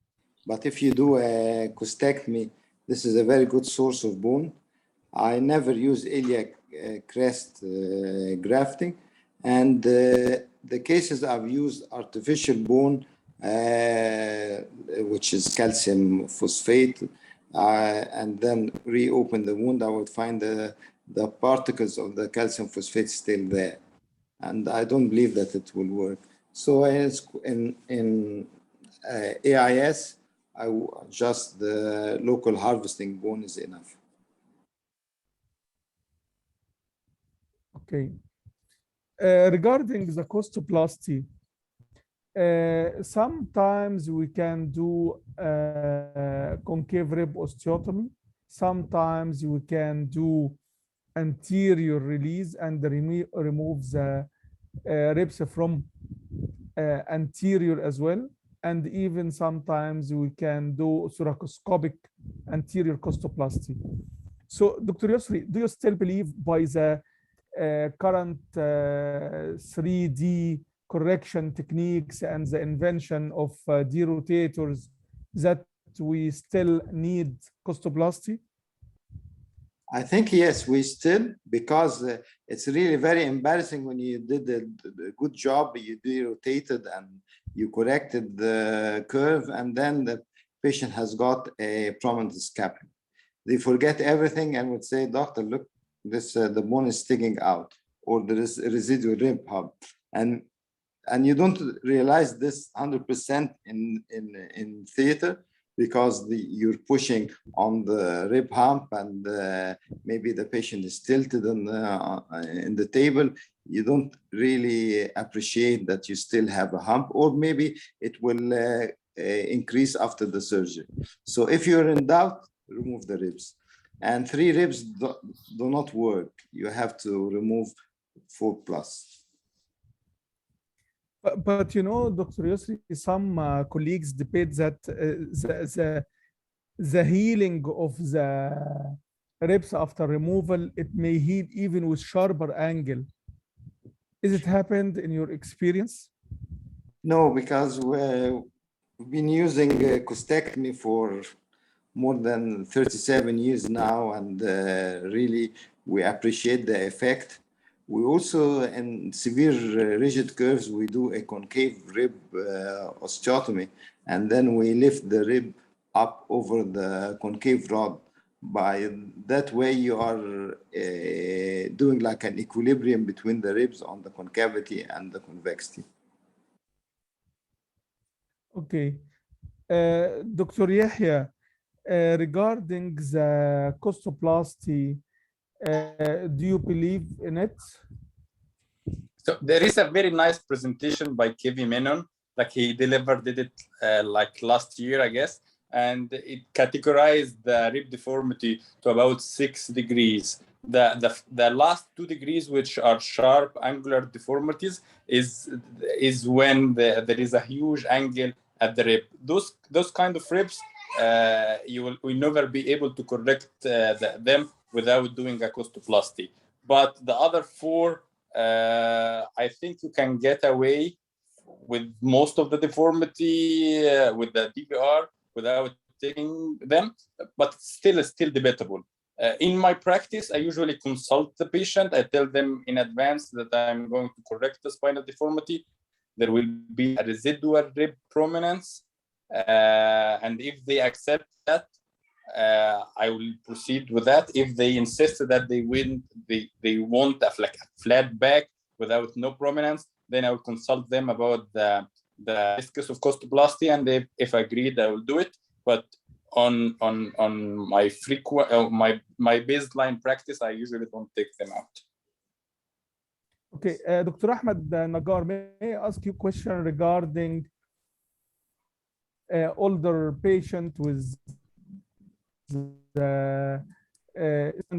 but if you do a costectomy, this is a very good source of bone. I never use iliac crest grafting, and the cases I've used artificial bone, which is calcium phosphate, and then reopen the wound. I would find the particles of the calcium phosphate still there, and I don't believe that it will work. So in AIS, just the local harvesting bone is enough. Okay. Regarding the costoplasty, sometimes we can do concave rib osteotomy. Sometimes we can do anterior release and remove the ribs from anterior as well. And even sometimes we can do thoracoscopic anterior costoplasty. So, Dr. Yusri, do you still believe by the current 3D correction techniques and the invention of derotators that we still need costoplasty? I think yes, we still, because it's really very embarrassing when you did a good job, you derotated and you corrected the curve, and then the patient has got a prominent scapula. They forget everything and would say, "Doctor, look, this the bone is sticking out, or there is a residual rib hump," and you don't realize this 100% in theater, because you're pushing on the rib hump, and maybe the patient is tilted in the table. You don't really appreciate that you still have a hump, or maybe it will increase after the surgery. So if you're in doubt, remove the ribs. And 3 ribs do not work. You have to remove 4+. But you know, Dr. Yusri, some colleagues debate that the healing of the ribs after removal, it may heal even with sharper angle. Is it happened in your experience? No, because we've been using costectomy for more than 37 years now, and really we appreciate the effect. We also, in severe rigid curves, we do a concave rib osteotomy, and then we lift the rib up over the concave rod. By that way, you are doing like an equilibrium between the ribs on the concavity and the convexity. Okay. Dr. Yahya, regarding the costoplasty, do you believe in it? So there is a very nice presentation by Kevin Menon, like he delivered it like last year, I guess, and it categorized the rib deformity to about 6 degrees. The last 2 degrees, which are sharp angular deformities, is when there is a huge angle at the rib. Those kind of ribs, you will never be able to correct them without doing a costoplasty. But the other 4, I think you can get away with most of the deformity with the DBR without taking them, but still debatable. In my practice, I usually consult the patient. I tell them in advance that I'm going to correct the spinal deformity. there will be a residual rib prominence. And if they accept that, I will proceed with that. If they insist that they want a flat back without no prominence, then I will consult them about the risks of costoplasty, and if agreed, I will do it. But on my frequent my baseline practice, I usually don't take them out. Okay, Dr. Ahmed Nagar, may I ask you a question regarding older patient with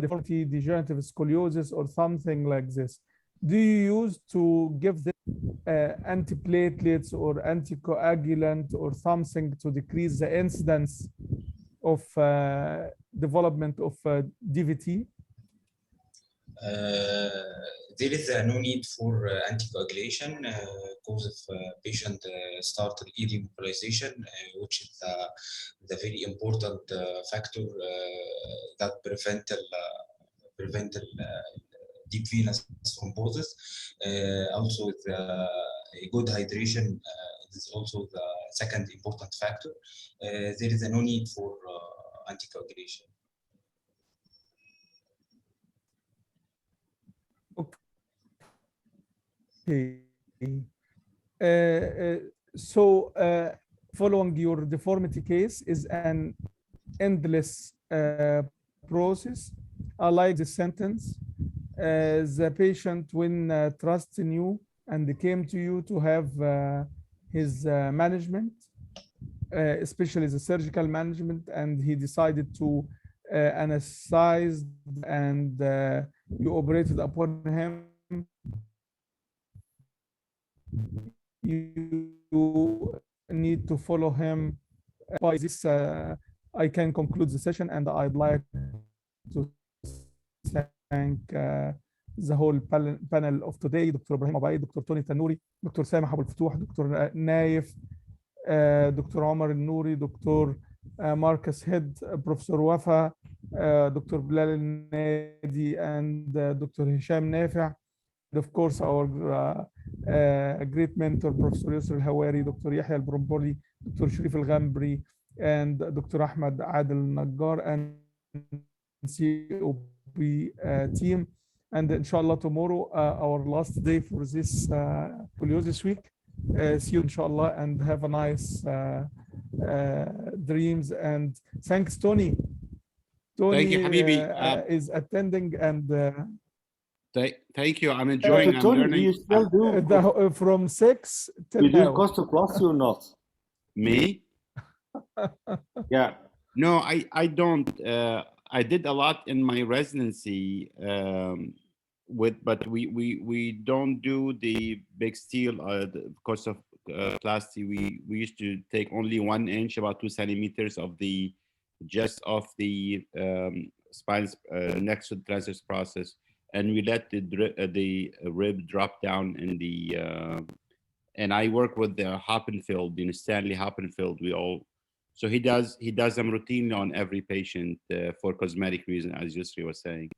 deformity, degenerative scoliosis, or something like this? Do you use to give them antiplatelets or anticoagulant or something to decrease the incidence of development of DVT? There is no need for anticoagulation because if patient started ED mobilization, which is the very important factor that prevent deep venous thrombosis. Also, with a good hydration is also the second important factor. There is no need for anticoagulation. Okay. So following your deformity case is an endless process. I like the sentence. The patient, when trusts in you and came to you to have his management, especially the surgical management, and he decided to anesthetize, and you operated upon him. You need to follow him. By this, I can conclude the session, and I'd like to thank the whole panel of today: Dr. Ibrahim Abaid, Dr. Tony Tanuri, Dr. Samah Abou Al-Futuh, Dr. Naif, Dr. Omar Al-Nouri, Dr. Marcus Head, Professor Wafa, Dr. Bilal Al-Nadi, and Dr. Hisham Nafi'. And of course, our great mentor, Professor Yusr Al-Hawari, Dr. Yahya Al-Bromboli, Dr. Sharif Al-Ghambri, and Dr. Ahmed Adel Nagar, and COP team. And inshallah, tomorrow, our last day for this Scoliosis Week. See you, inshallah, and have a nice dreams. And thanks, Tony. Tony Thank you, Habibi. is attending, and thank you. I'm enjoying. I'm Tony, learning. do you still do from 6 till you do now. costoplasty or not? Me? Yeah. No, I don't. I did a lot in my residency but we don't do the big steel costoplasty. We used to take only 1 inch, about 2 centimeters of the just of the spine next to the transverse process, and we let the rib drop down in the and I work with the Hoppenfield, Stanley Hoppenfield. So he does them routinely on every patient for cosmetic reason, as Yusri was saying.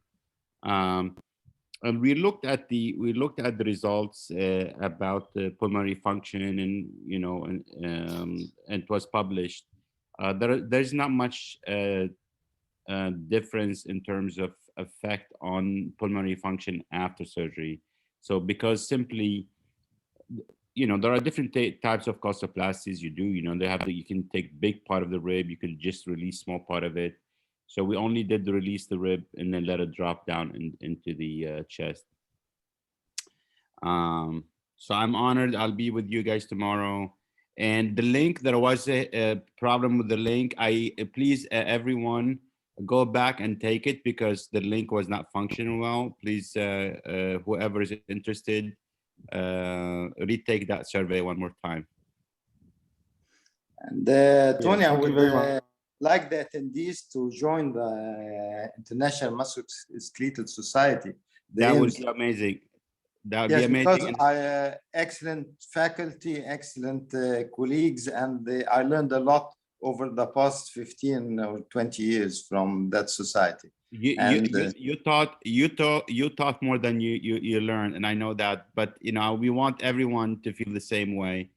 And we looked at the results about the pulmonary function, and and it was published. There's not much difference in terms of effect on pulmonary function after surgery. So because simply, there are different types of costoplasties you do. You can take big part of the rib, you can just release small part of it. So we only did release the rib and then let it drop down into the chest. So I'm honored. I'll be with you guys tomorrow. And the link, there was a problem with the link. Please, everyone, go back and take it because the link was not functioning well. Please, whoever is interested, retake that survey one more time. And Tony, I would like the attendees to join the International Musculoskeletal Society. That would be amazing. That would be amazing. Because excellent faculty, excellent colleagues, and I learned a lot over the past 15 or 20 years from that society. You taught more than you learned, and I know that. But we want everyone to feel the same way.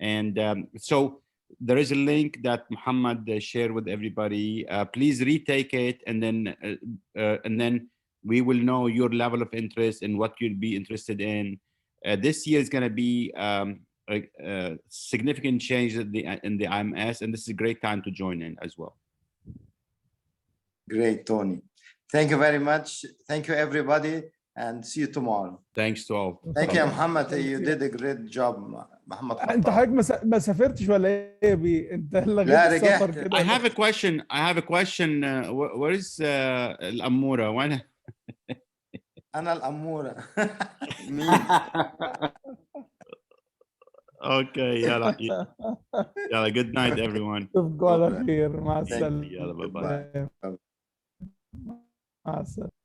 And so there is a link that Muhammad shared with everybody. Please retake it, and then we will know your level of interest and what you'll be interested in. This year is going to be a significant change in the IMS, and this is a great time to join in as well. Great, Tony. Thank you very much. Thank you, everybody, and see you tomorrow. Thanks to all. Thank you, Muhammad. You did a great job, Muhammad. انت حضرتك ما سافرتش ولا ايه بي؟ انت لا رجعت. I have a question. Where is الأمورة? وين؟ أنا الأمورة. Okay, يلا good night everyone. تصبحوا على خير. مع السلامة. يلا باي باي. مع السلامة.